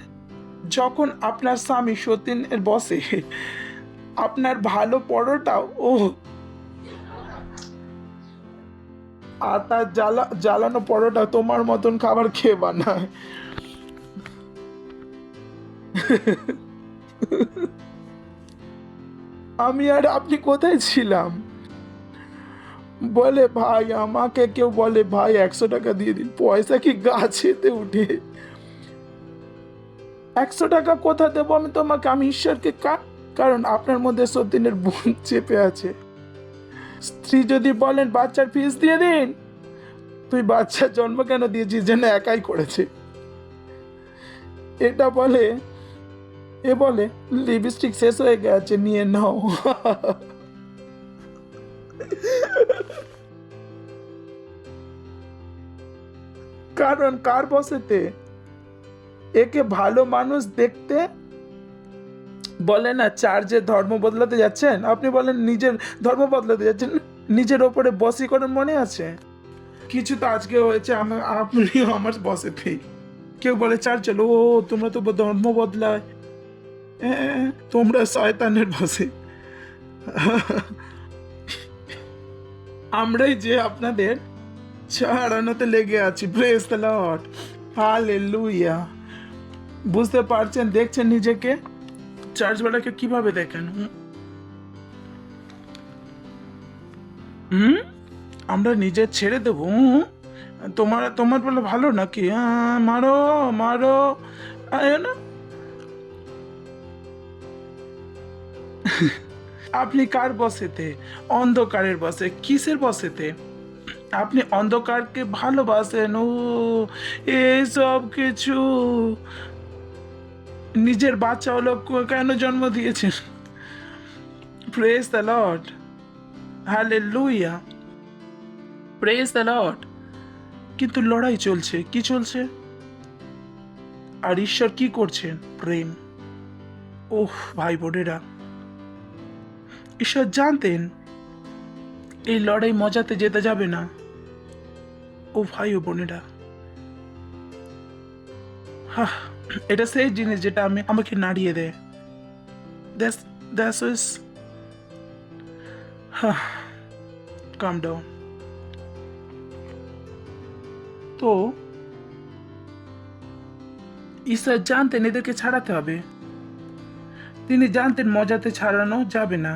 যখন আপনার স্বামী সতীনের বসে, আপনার ভালো পরোটাও ও আর তার জ্বালানো পরোটা তোমার মতন খাবার খেয়ে বানায়। আমি আর আপনি কোথায় ছিলাম? বলে ভাই, আমাকে কেউ বলে ভাই 100 টাকা দিয়ে দিন। পয়সা কি গাছেতে উঠে? 100 টাকা কোথা দেবো আমি তোমাকে? আমি ঈশ্বরকে কারণ আপনার মধ্যে সতীনের বোন চেপে আছে। স্ত্রী যদি বলেন বাচ্চার ফিস দিয়ে দিন, তুই বাচ্চার জন্ম কেন দিয়েছিস? যেন একাই করেছে। এটা বলে, এ বলে লিপস্টিক শেষ হয়ে গেছে, নিয়ে নাও। কারণ কার বসেতে? একে ভালো মানুষ দেখতে বলে না। চার্চে ধর্ম বদলাতে যাচ্ছেন, আপনি বলেন নিজের ধর্ম বদলাতে যাচ্ছেন, নিজের ওপরে বশীকরণ মনে আছে? কিছু তো আজকে হয়েছে, আপনিও আমার বসেতেই। কেউ বলে চার্চ চলো, ও তোমরা তো ধর্ম বদলায়, তোমরা শয়তানের বসে। আমরাই যে আপনাদের ছাড়ানোতে লেগে আছি। Praise the Lord, hallelujah. বুঝতে পারছেন? দেখছেন নিজেকে? চার্চ বেলাকে কিভাবে দেখেন? আমরা নিজে ছেড়ে দেব? তোমার বলে ভালো নাকি? মারো মারো, না আপনি কার বসেতে? অন্ধকারের বসে। কিসের বসেতে? আপনি অন্ধকারকে ভালোবাসেন। ও এই সব কিছু নিজের বাচ্চা হলো কেন জন্ম দিয়েছেন? Praise the Lord, hallelujah, praise the Lord. কিন্তু লড়াই চলছে। কি চলছে? আর ঈশ্বর কি করছেন? প্রেম। ওহ ভাই বোনেরা, ঈশ্বর জানতেন এই লড়াই মজাতে যেতে যাবে না। ও ভাই ও বোনেরা, এটা সেই জিনিস যেটা আমাকে নাড়িয়ে দেয়। That's is calm down. তো ঈশ্বর জানতেন এদেরকে ছাড়াতে হবে। তিনি জানতেন মজাতে ছাড়ানো যাবে না।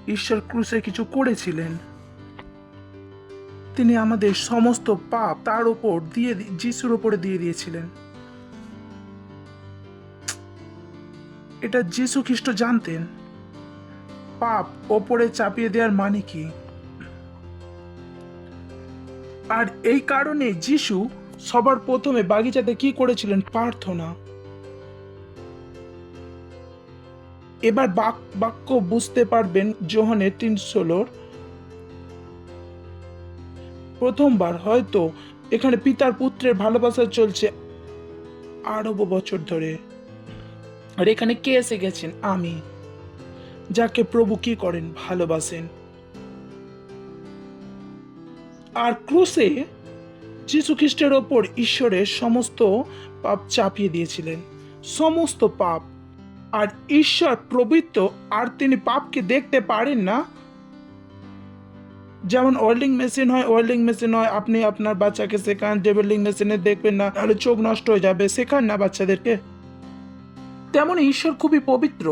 ঈশ্বর ক্রুশে কিছু করেছিলেন। তিনি আমাদের সমস্ত পাপ তার উপর যিশুর উপরে দিয়ে দিয়েছিলেন। এটা যিশু খ্রিস্ট জানতেন। পাপ ওপরে চাপিয়ে দেওয়ার মানে কি? আর এই কারণে যিশু সবার প্রথমে বাগিচাতে কি করেছিলেন? প্রার্থনা। এবার বাক্য বুঝতে পারবেন যোহানের 3:16। প্রথমবার হয়তো এখানে পিতার পুত্রের ভালোবাসা চলছে আরব বছর ধরে। আর এখানে কে এসে গেছেন? আমি, যাকে প্রভু কি করেন? ভালোবাসেন। আর ক্রুশে যীশু খ্রিস্টের ওপর ঈশ্বরের সমস্ত পাপ চাপিয়ে দিয়েছিলেন, সমস্ত পাপ। আর ঈশ্বর পবিত্র, আর তিনি পাপকে দেখতে পারেন না। যেমন ওয়েল্ডিং মেশিন হয়, আপনি আপনার বাচ্চাকে শেখান যে ওয়েল্ডিং মেশিনে দেখবেন না, তাহলে চোখ নষ্ট হয়ে যাবে, শেখান না বাচ্চাদেরকে। তেমনি ঈশ্বর খুবই পবিত্র,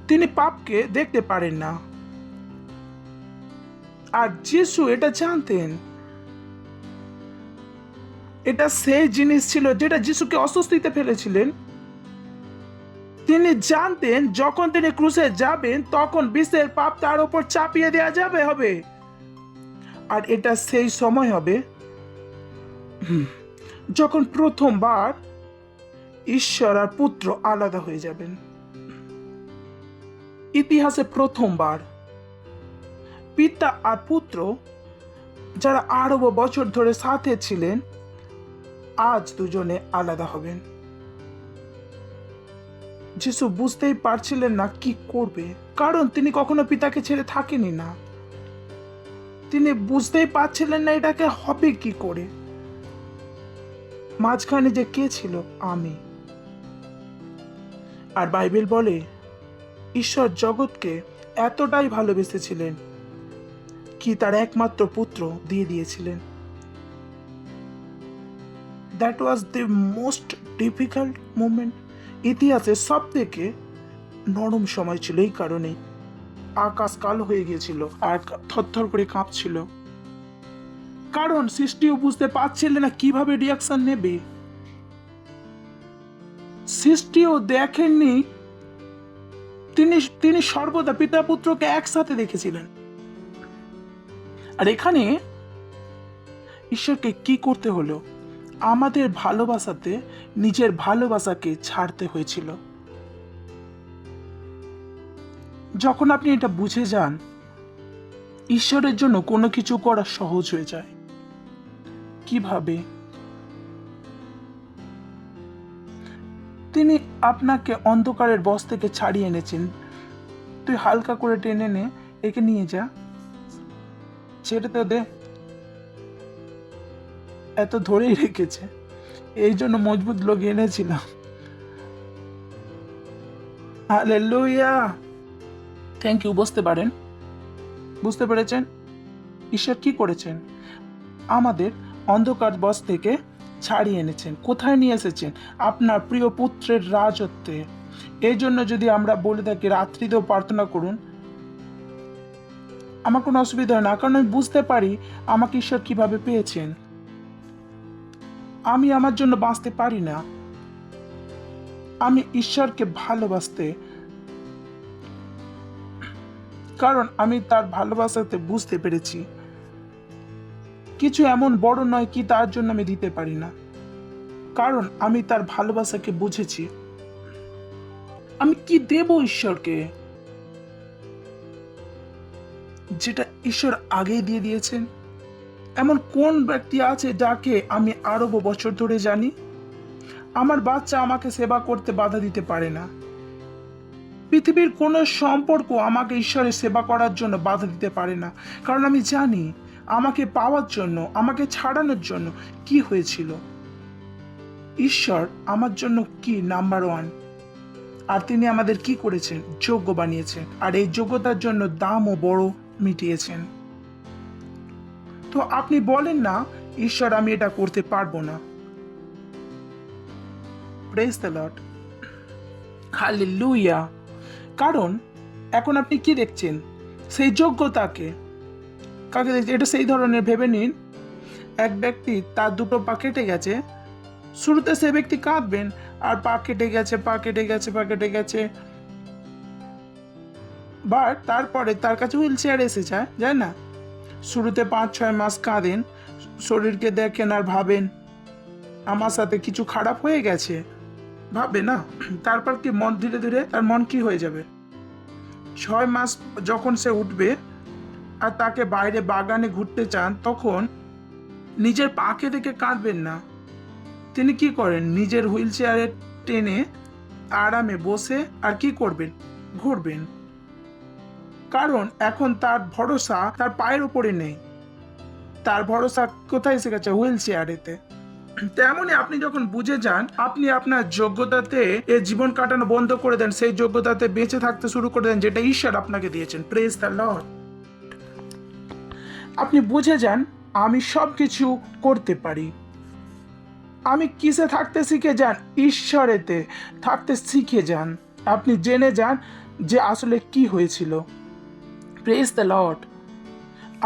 তিনি পাপকে দেখতে পারেন না। আর যিশু এটা জানতেন। এটা সেই জিনিস ছিল যেটা যিশুকে অস্বস্তিতে ফেলেছিলেন। তিনি জানতেন যখন তিনি ক্রুশে যাবেন তখন বিশ্বের পাপ তার উপর চাপিয়ে দেওয়া হবে। আর এটা সেই সময় হবে যখন প্রথমবার ঈশ্বর আর পুত্র আলাদা হয়ে যাবেন। ইতিহাসে প্রথমবার পিতা আর পুত্র, যারা আরব বছর ধরে সাথে ছিলেন, আজ দুজনে আলাদা হবেন। যিশু বুঝতেই পারছিলেন না কি করবে, কারণ তিনি কখনো পিতাকে ছেড়ে থাকেনি না। তিনি বুঝতেই পারছিলেন না এটাকে হবে কি করে। মাঝখানে যে কে ছিল? আমি। আর বাইবেল বলে ঈশ্বর জগৎকে এতটাই ভালোবেসেছিলেন কি তার একমাত্র পুত্র দিয়ে দিয়েছিলেন। That was the most difficult moment. ইতিহাসের সব থেকে নরম সময় ছিল। এই কারণে আকাশ কালো হয়ে গিয়েছিল আর থরথর করে কাঁপছিল, কারণ সৃষ্টিও বুঝতে পারছিলেন না কিভাবে রিয়াকশন নেবে। সৃষ্টিও দেখেননি, তিনি সর্বদা পিতা পুত্রকে একসাথে দেখেছিলেন। আর এখানে ঈশ্বরকে কি করতে হলো? আমাদের ভালোবাসাতে নিজের ভালোবাসাকে ছাড়তে হয়েছিল। যখন আপনি এটা বুঝে যান, ঈশ্বরের জন্য কোনো কিছু করা সহজ হয়ে যায়। কিভাবে? তিনি আপনাকে অন্ধকারের বশ থেকে ছাড়িয়ে এনেছেন। তুই হালকা করে টেনে নে, একে নিয়ে যা, ছেড়ে তো দে। এত ধরেই রেখেছে, এই জন্য মজবুত লোক এনেছিলাম। Hallelujah, thank you. বুঝতে পেরেছেন ঈশ্বর কি করেছেন? আমাদের অন্ধকার বশ থেকে ছাড়িয়ে এনেছেন। কোথায় নিয়ে এসেছেন? আপনার প্রিয় পুত্রের রাজত্বে। এই জন্য যদি আমরা বলে থাকি রাত্রিতেও প্রার্থনা করুন, আমার কোনো অসুবিধা হয় না, কারণ আমি বুঝতে পারি আমাকে ঈশ্বর কিভাবে পেয়েছেন। আমি আমার জন্য বাঁচতে পারি না, আমি ঈশ্বরকে ভালোবাসতে কারণ আমি তার ভালোবাসাতে বুঝতে পেরেছি কিছু এমন বড় নয় কি তার জন্য আমি দিতে পারি না, কারণ আমি তার ভালোবাসাকে বুঝেছি। আমি কি দেব ঈশ্বরকে যেটা ঈশ্বর আগেই দিয়ে দিয়েছেন? এমন কোন ব্যক্তি আছে যাকে আমি আরব বছর ধরে জানি? আমার বাচ্চা আমাকে সেবা করতে বাধা দিতে পারে না। পৃথিবীর কোনো সম্পর্ক আমাকে ঈশ্বরের সেবা করার জন্য বাধা দিতে পারে না, কারণ আমি জানি আমাকে পাওয়ার জন্য, আমাকে ছাড়ানোর জন্য কি হয়েছিল। ঈশ্বর আমার জন্য কি নাম্বার 1, আর তিনি আমাদের কি করেছেন? যোগ্য বানিয়েছেন, আর এই যোগ্যতার জন্য দামও বড় মিটিয়েছেন। তো আপনি বলেন না, ঈশ্বর আমি এটা করতে পারবো না। Praise the Lord, hallelujah. কারণ এখন আপনি কি দেখছেন? সেই যোগ্যতাকে। কাকে দেখছেন? এটা সেই ধরনের ভেবে নিন, এক ব্যক্তি তার দুটো পা কেটে গেছে। শুরুতে সে ব্যক্তি কাঁদবেন, আর পা কেটে গেছে, পা কেটে গেছে, পা কেটে গেছে, বাট তারপরে তার কাছে হুইল চেয়ার এসে যায় না? শুরুতে 5-6 মাস কাঁদেন, শরীরকে দেখেন আর ভাবেন আমার সাথে কিছু খারাপ হয়ে গেছে, ভাবে না? তারপর কি মন ধীরে ধীরে তার মন কি হয়ে যাবে? 6 মাস যখন সে উঠবে আর তাকে বাইরে বাগানে ঘুরতে চান, তখন নিজের পাকে দেখে কাঁদবেন না। তিনি কি করেন? নিজের হুইল চেয়ারে টেনে আরামে বসে আর কি করবেন? ঘুরবেন। কারণ এখন তার ভরসা তার পায়ের উপরে নেই, তার ভরসা কোথায় এসে গেছে? হুইল চেয়ারেতে। তেমনই আপনি যখন বুঝে যান, আপনি আপনার যোগ্যতাতে জীবন কাটানো বন্ধ করে দেন, সেই যোগ্যতাতে বেঁচে থাকতে শুরু করে দেন যেটা ঈশ্বর আপনাকে দিয়েছেন। Praise the Lord. আপনি বুঝে যান আমি সবকিছু করতে পারি। আমি কিসে থাকতে শিখে যান? ঈশ্বরেতে থাকতে শিখে যান। আপনি জেনে যান যে আসলে কি হয়েছিল। Praise the Lord.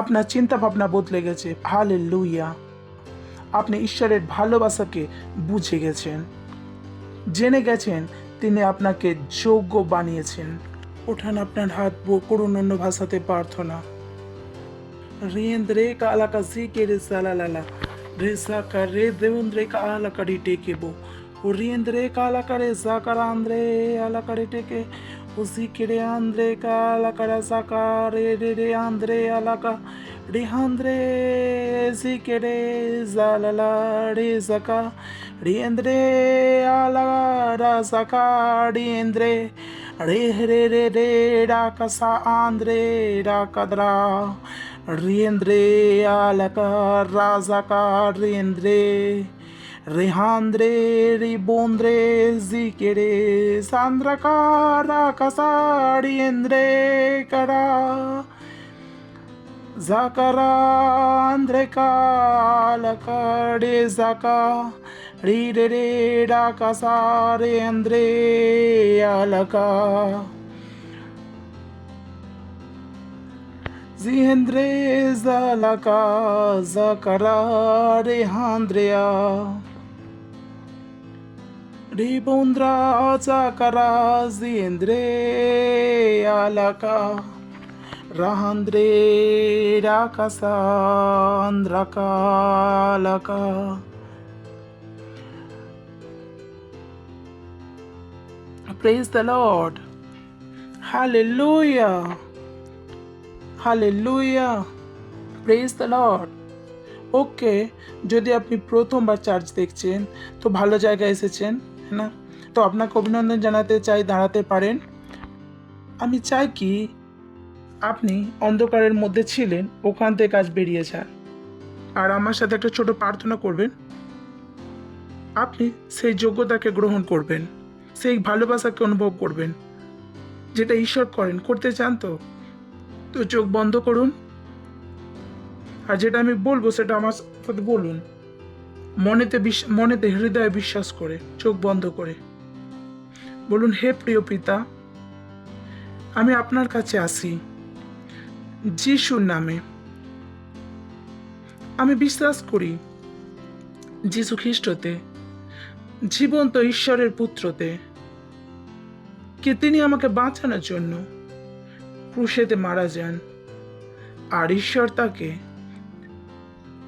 আপনার চিন্তা ভাবনা বদলে গেছে। হালেলুয়া। আপনি ঈশ্বরের ভালোবাসাকে বুঝে গেছেন, জেনে গেছেন তিনি আপনাকে যোগ্য বানিয়েছেন। ওঠান আপনার হাত, করুন অন্য ভাষাতে প্রার্থনা। রেন্দ্রে কালাকা জিকে রে সালালালা রে সাকা রে দেউন্দ্রে কালাকা টেকেবো ও রেন্দ্রে কালাকা রে সাকারা আন্দ্রে আলাকা রে টেকে ও জিকে আন্দ্রে কালাকা সাকা রে রে রে আন্দ্রে আলাকা রিহান্দ্রে জিকেরে জালালা রে জাকা রিন্দ্রে আলা রাজাকা রিন্দ্রে রে রে রে রে ডাকাসা আন্দ্রে ডাকাদরা রিন্দ্রে আলাকা রাজাকা রিন্দ্রে রিহান্দ্রে রিবন্দ্রে জিকেরে সান্দ্রাকা রাকাসা রিন্দ্রে কারা Zakara andre kala kade zaka ri re re da kasare andre alaka zihendre zalaka zakara re handrea ribondra zakara zihendre alaka Rahandre Rakasandrakalaka. Praise the Lord. Hallelujah. Hallelujah. Praise the Lord. ওকে, যদি আপনি প্রথমবার church দেখছেন তো ভালো জায়গায় এসেছেন, না? তো আপনাকে অভিনন্দন জানাতে চাই, দাঁড়াতে পারেন। আমি চাই কি আপনি অন্ধকারের মধ্যে ছিলেন, ওখান থেকে আজ বেরিয়ে যান, আর আমার সাথে একটা ছোট প্রার্থনা করবেন। আপনি সেই যোগ্যতাকে গ্রহণ করবেন, সেই ভালোবাসাকে অনুভব করবেন যেটা ঈশ্বর করেন। করতে চান তো চোখ বন্ধ করুন, আর যেটা আমি বলবো সেটা আমার সাথে বলুন, মনেতে হৃদয়ে বিশ্বাস করে, চোখ বন্ধ করে বলুন, হে প্রিয় পিতা, আমি আপনার কাছে আসি যিশুর নামে। আমি বিশ্বাস করি যিশু খ্রিস্টতে, জীবন্ত ঈশ্বরের পুত্রতে, কি তিনি আমাকে বাঁচানোর জন্য ক্রুশেতে মারা যান, আর ঈশ্বর তাকে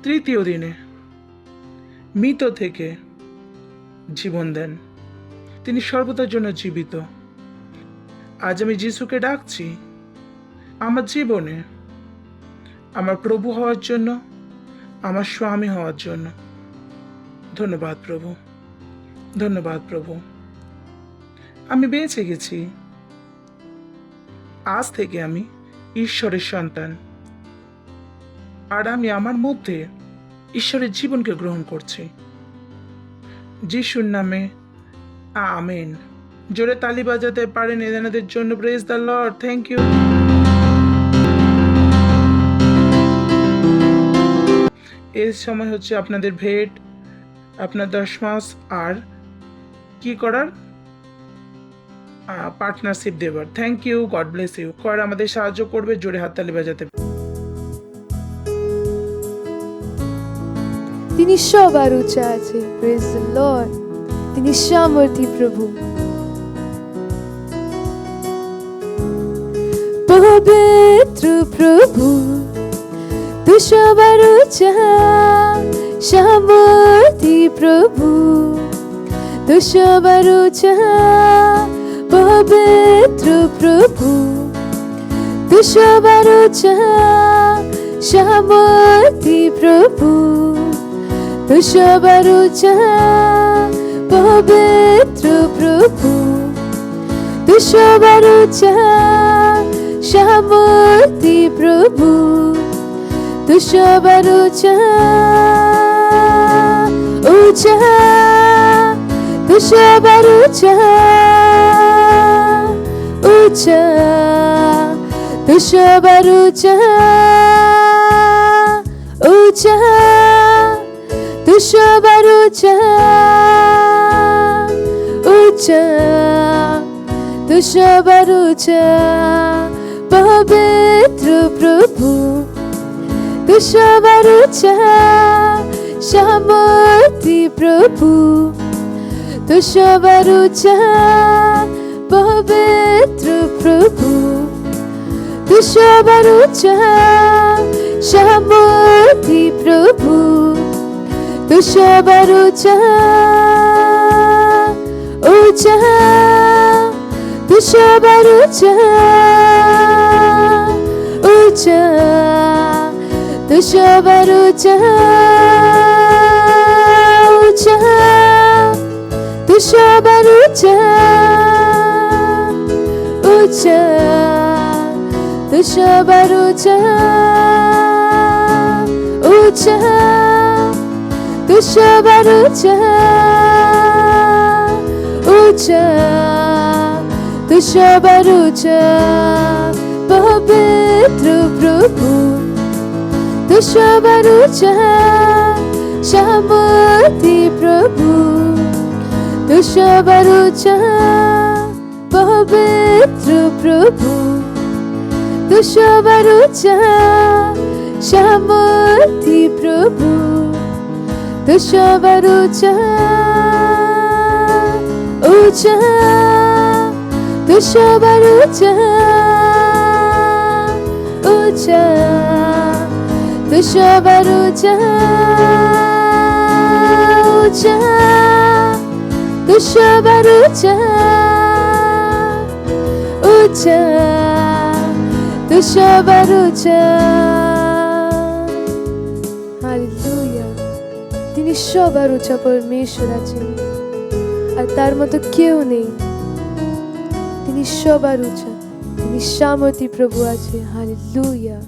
তৃতীয় দিনে মৃত থেকে জীবন দেন। তিনি সর্বদার জন্য জীবিত। আজ আমি যিশুকে ডাকছি আমার জীবনে আমার প্রভু হওয়ার জন্য, আমার স্বামী হওয়ার জন্য। ধন্যবাদ প্রভু, ধন্যবাদ প্রভু। আমি বেঁচে গেছি। আজ থেকে আমি ঈশ্বরের সন্তান, আর আমি আমার মধ্যে ঈশ্বরের জীবনকে গ্রহণ করছি। যিশুর নামে আমেন। জোরে তালি বাজাতে পারেন এনাদের জন্য। Praise the Lord. Thank you. এই সময় হচ্ছে আপনাদের ভেট, আপনার 10 মাস আর কি করার পার্টনারশিপ দেবার। Thank you, God bless you. কর আমাদের সাহায্য করবে, জোরে হাততালি বাজাতে। তিনি সবার উঁচা আছে। Praise the Lord. তিনি সামর্থ্য প্রভু। পবিত্র প্রভু, তু সবার উঁচা। সামর্থ্য প্রভু, তু সবার উঁচা। পবিত্র প্রভু, তু সবার উঁচা। সামর্থ্য প্রভু, তু সবার উঁচা। পবিত্র প্রভু, তু সবার উঁচা। সামর্থ্য প্রভু, তু সবার উঁচা। উঁচা, তু সবার উঁচা। উঁচা, তু সবার উঁচা। উঁচা, তু সবার উঁচা। উঁচা, তু সবার উঁচা। পবিত্র প্রভু, তু সবার উঁচা। সামর্থ্য প্রভু, তু সবার উঁচা। পবিত্র প্রভু, তু সবার উঁচা। সামর্থ্য প্রভু, তু সবার উঁচা। উঁচা, তু সবার উঁচা। উঁচা, তু সবার উঁচা। উঁচা, তু সবার উঁচা। উঁচা, তু সবার উঁচা। উঁচা, তু সবার উঁচা। উঁচা, তু সবার উঁচা। পবিত্র প্রভু, তু সবার উঁচা। সামর্থ্য প্রভু, তু সবার উঁচা। পবিত্র প্রভু, তু সবার উঁচা। সামর্থ্য প্রভু, তু সবার উঁচা। উঁচা, তু সবার উঁচা। উঁচা, তু সবার উঁচা। উঁচা, তু সবার উঁচা। উঁচা, তু সবার উঁচা। হালেলুয়া। তিনি সবার উঁচা পরমেশ্বর আছেন, আর তার মতো কেউ নেই। তিনি সবার উঁচা। তিনি সামর্থ্য প্রভু আছে। হালেলুয়া।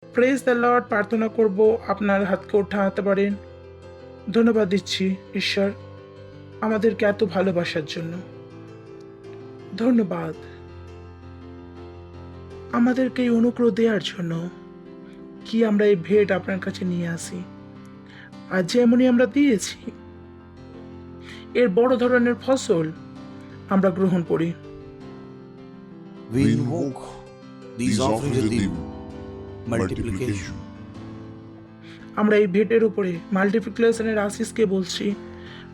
Praise the Lord. প্রার্থনা করব, আপনার হাতকে উঠাতে পারেন। ধন্যবাদ দিচ্ছি ঈশ্বর আমাদেরকে এত ভালোবাসার জন্য। ধন্যবাদ আমাদেরকে এই অনুগ্রহ দেওয়ার জন্য কি আমরা এই ভেট আপনার কাছে নিয়ে আসি, আর যেমনই আমরা দিয়েছি এর বড় ধরনের ফসল আমরা গ্রহণ করি। We invoke these offerings of the multiplication. আমরা এই ভেটের উপরে মাল্টিপ্লিকেশনের আশিসকে বলছি,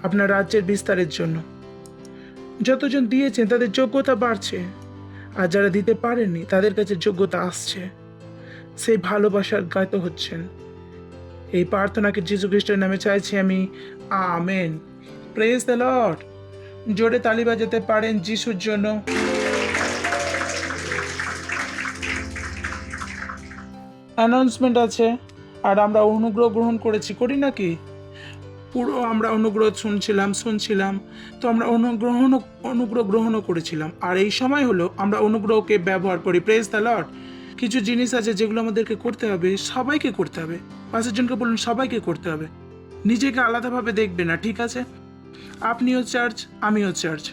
আপনার রাজ্যের বিস্তারের জন্য। যতজন দিয়েছেন তাদের যোগ্যতা বাড়ছে, আর যারা দিতে পারেননি তাদের কাছে যোগ্যতা আসছে। সেই ভালোবাসার জ্ঞাত হচ্ছেন। এই প্রার্থনাকে যীশু খ্রিস্টের নামে চাইছি আমি, আমেন। Praise the Lord. জোরে তালি বাজাতে পারেন যিশুর জন্য। অ্যানাউন্সমেন্ট আছে, আর আমরা অনুগ্রহ গ্রহণ করেছি, করি নাকি? পুরো আমরা অনুগ্রহ শুনছিলাম, তো আমরা অনুগ্রহ গ্রহণও করেছিলাম। আর এই সময় হলো আমরা অনুগ্রহকে ব্যবহার করি। Praise the Lord. কিছু জিনিস আছে যেগুলো আমাদেরকে করতে হবে, সবাইকে করতে হবে। 5 জনকে বলুন, সবাইকে করতে হবে। নিজেকে আলাদাভাবে দেখবে না, ঠিক আছে? আপনিও চার্চ, আমিও চার্চ।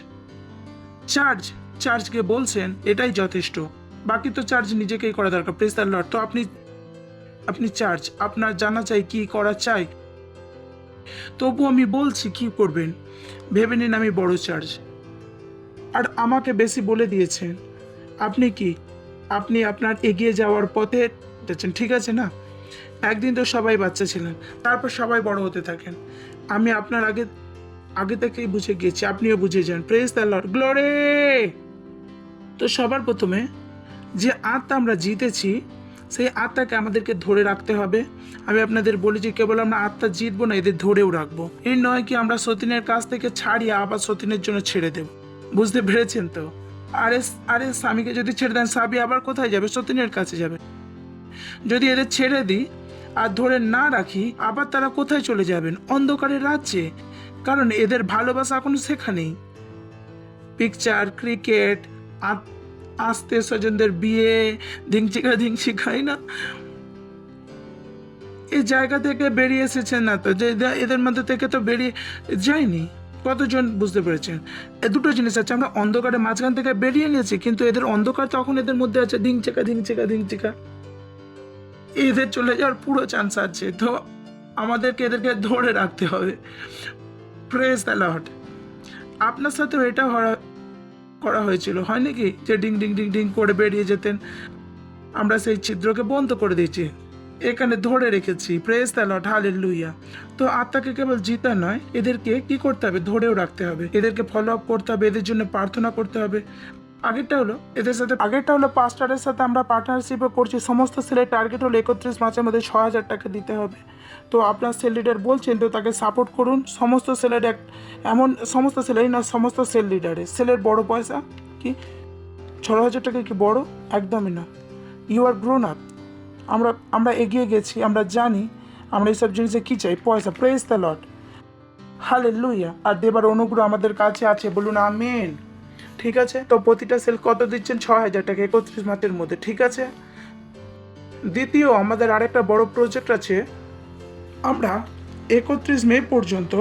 চার্চকে বলছেন এটাই যথেষ্ট, বাকি তো চার্চ নিজেকেই করা দরকার। Praise the Lord. তো আপনি চার্চ, আপনার জানা চাই কি করা চাই। তবু আমি বলছি কি করবেন, ভেবে নিন আমি বড় চার্চ, আর আমাকে বেশি বলে দিয়েছেন। আপনি আপনার এগিয়ে যাওয়ার পথে যাচ্ছেন, ঠিক আছে না? একদিন তো সবাই বাচ্চা ছিলেন, তারপর সবাই বড় হতে থাকেন। আমি আপনার আগে থেকেই বুঝে গেছি, আপনিও বুঝে যান। Praise the Lord, glory. তো সবার প্রথমে যে আত্মা আমরা জিতেছি, সেই আত্মাকে আমাদেরকে ধরে রাখতে হবে। আমি আপনাদের বলেছি, কেবল আমরা আত্মা জিতবো না, এদের ধরেও রাখবো। এই নয় কি আমরা সতীনের কাছ থেকে ছাড়িয়ে আবার সতীনের জন্য ছেড়ে দেব। বুঝতে পেরেছেন তো? আরে স্বামীকে যদি ছেড়ে দেন, স্বামী আবার কোথায় যাবে? সতীনের কাছে যাবে। যদি এদের ছেড়ে দিই আর ধরে না রাখি, আবার তারা কোথায় চলে যাবেন? অন্ধকারের রাজ্যে। কারণ এদের ভালোবাসা এখনো সেখানেই। পিকচার, ক্রিকেট, আত্মীয় স্বজনদের বিয়ে, ধিংচিকাই না, এই জায়গা থেকে বেরিয়ে এসেছেন না তো? যে এদের মধ্যে থেকে তো বেরিয়ে যায়নি। কতজন বুঝতে পেরেছেন? দুটো জিনিস আছে, আমরা অন্ধকারের মাঝখান থেকে বেরিয়ে নিয়েছি, কিন্তু এদের অন্ধকার তখন এদের মধ্যে আছে। ধিংচিকা। এদের চলে যাওয়ার পুরো চান্স আছে, তো আমাদেরকে এদেরকে ধরে রাখতে হবে। Praise the Lord. আপনার সাথেও এটা করা হয়েছিল, হয় নাকি? যে ডিং করে বেরিয়ে যেতেন। আমরা সেই ছিদ্রকে বন্ধ করে দিয়েছি, এখানে ধরে রেখেছি। Praise the Lord, hallelujah. তো আত্মাকে কেবল জিতা নয়, এদেরকে কি করতে হবে? ধরেও রাখতে হবে। এদেরকে ফলো আপ করতে হবে, এদের জন্য প্রার্থনা করতে হবে। আগেরটা হলো পাস্টারের সাথে আমরা পার্টনারশিপও করছি। সমস্ত সেলের টার্গেট হলো 31 মাসের মধ্যে 6,000 টাকা দিতে হবে। তো আপনার সেল লিডার বলছেন, তো তাকে সাপোর্ট করুন। সমস্ত সেলেরই না, সমস্ত সেল লিডারের। সেলের বড় পয়সা কি 6,000 টাকা কি বড়? একদমই না। You are grown up. আমরা এগিয়ে গেছি, আমরা জানি আমরা এইসব জিনিসে কি চাই, পয়সা। Praise the Lord, hallelujah. আর দেবার অনুগ্রহ আমাদের কাছে আছে, বলুন আমেন। ঠিক আছে, তো প্রতিটা সেল কত দিচ্ছেন? 6,000 টাকা 31 মাসের মধ্যে, ঠিক আছে? দ্বিতীয়, আমাদের আরেকটা বড় প্রজেক্ট আছে। আমরা 31 মে পর্যন্ত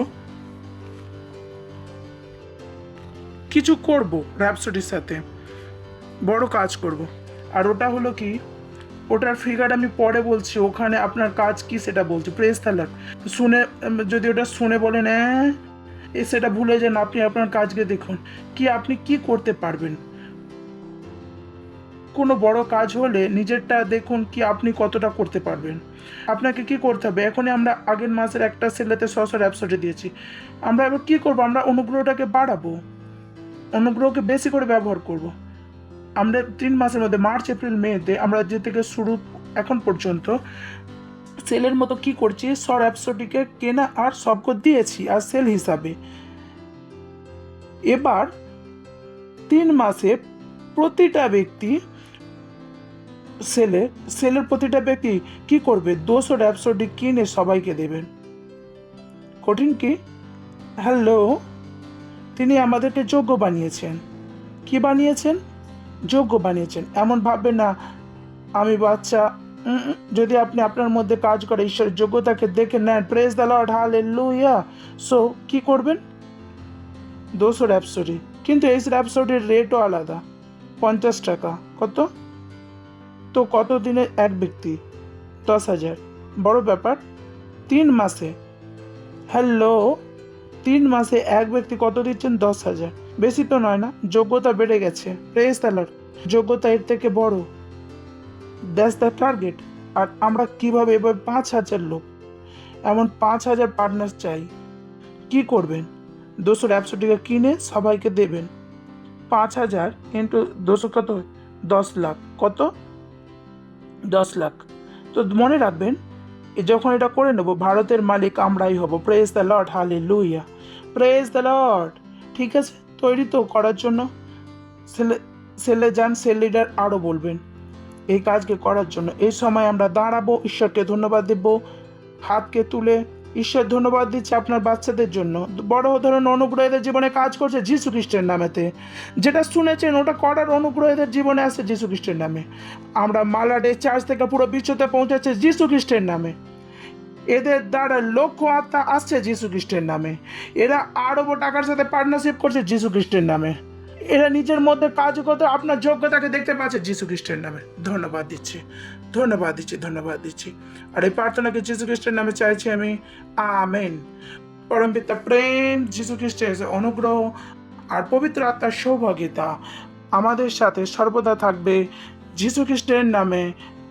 কিছু করব, র্যাপসোডির সাথে বড় কাজ করব। আর ওটা হলো কি, ওটার ফিগার আমি পরে বলছি। ওখানে আপনার কাজ কি সেটা বলছি। Praise the Lord. যদি ওটা শুনে বলেন সেটা ভুলে যান, আপনি আপনার কাজকে দেখুন কি আপনি কি করতে পারবেন। কোনো বড় কাজ হলে নিজেরটা দেখুন কি আপনি কতটা করতে পারবেন। আপনাকে কি করতে হবে? এখনই আমরা আগের মাসের একটা সেলেতে 100 র্যাপসোডি দিয়েছি। আমরা এবার কি করব? আমরা অনুগ্রহটাকে বাড়াবো, অনুগ্রহকে বেশি করে ব্যবহার করব। আমরা 3 মাসের মধ্যে, মার্চ, এপ্রিল, মেতে আমরা যে থেকে শুরু এখন পর্যন্ত সেলের মতো কি করছি, 100 র্যাপসোডিকে কেনা আর সবকে দিয়েছি আর সেল হিসাবে। এবার 3 মাসে প্রতিটা ব্যক্তি সেলের প্রতিটা ব্যক্তি কি করবে? 200 র্যাপসোডি কিনে সবাইকে দেবেন। কঠিন কি? হ্যালো, তিনি আমাদেরকে যোগ্য বানিয়েছেন। কি বানিয়েছেন? যোগ্য বানিয়েছেন। এমন ভাববেন না আমি বাচ্চা। যদি আপনি আপনার মধ্যে কাজ করে ঈশ্বরের যোগ্যতাকে দেখে নেন, praise the Lord, hallelujah. So কি করবেন? 200 র্যাপসোডি, কিন্তু এই র্যাপসোডির রেটও আলাদা, 50 টাকা। কত? তো কত দিনে এক ব্যক্তি? 10,000। বড় ব্যাপার। 3 মাসে, হ্যালো, 3 মাসে এক ব্যক্তি কত দিচ্ছেন? 10,000। বেশি তো নয় না? যোগ্যতা বেড়ে গেছে। Praise the Lord. যোগ্যতা এর থেকে বড়। That's the target. আর আমরা কিভাবে? এবার 5,000 লোক, এমন 5,000 পার্টনার চাই। কি করবেন? 261 টাকা কিনে সবাইকে দেবেন। 5,000 ইন্টু 200 কত? 10 লাখ। কত? 10 লাখ। তো মনে রাখবেন, যখন এটা করে নেব, ভারতের মালিক আমরাই হব। Praise the Lord, hallelujah, praise the Lord. ঠিক আছে, তৈরি তো করার জন্য? সেলে যান, সেল লিডার আরও বলবেন এই কাজকে করার জন্য। এই সময় আমরা দাঁড়াবো, ঈশ্বরকে ধন্যবাদ দেব, হাতকে তুলে। ঈশ্বর, ধন্যবাদ দিচ্ছি আপনার বাচ্চাদের জন্য, বড় ধরনের অনুগ্রহ এদের জীবনে কাজ করছে যীশু খ্রিস্টের নামেতে। যেটা শুনেছেন ওটা করার অনুগ্রহ এদের জীবনে আসছে যীশু খ্রিস্টের নামে। আমরা মালাডে চার্চ থেকে পুরো বিশ্বতে পৌঁছাচ্ছে যীশু খ্রিস্টের নামে। এদের দ্বারা লক্ষ আত্মা আসছে যীশু খ্রিস্টের নামে। এরা আরব টাকার সাথে পার্টনারশিপ করছে যীশু খ্রিস্টের নামে। এরা নিজের মধ্যে কাজ করতে আপনার যোগ্যতাকে দেখতে পাচ্ছে যীশু খ্রিস্টের নামে। ধন্যবাদ দিচ্ছি, ধন্যবাদ দিচ্ছি, ধন্যবাদ দিচ্ছি। আর এই প্রার্থনাকে যীশু খ্রিস্টের নামে চাইছি আমি, আমেন। পরমপিতা প্রেম, যীশু খ্রিস্টের অনুগ্রহ আর পবিত্র আত্মার সৌভাগ্যতা আমাদের সাথে সর্বদা থাকবে যীশু খ্রিস্টের নামে,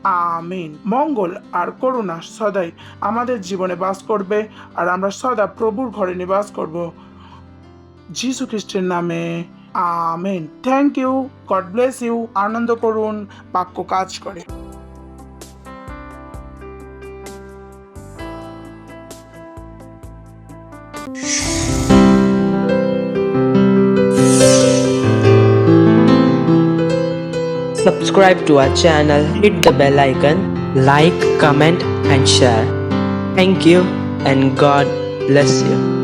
আমিন। মঙ্গল আর করুণা সদাই আমাদের জীবনে বাস করবে, আর আমরা সদা প্রভুর ঘরে নিবাস করব যীশু খ্রিস্টের নামে, amen. Thank you, God bless you. আনন্দ করুন, বাক্য কাজ করে। Subscribe to our channel, hit the bell icon, like, comment and share. Thank you and God bless you.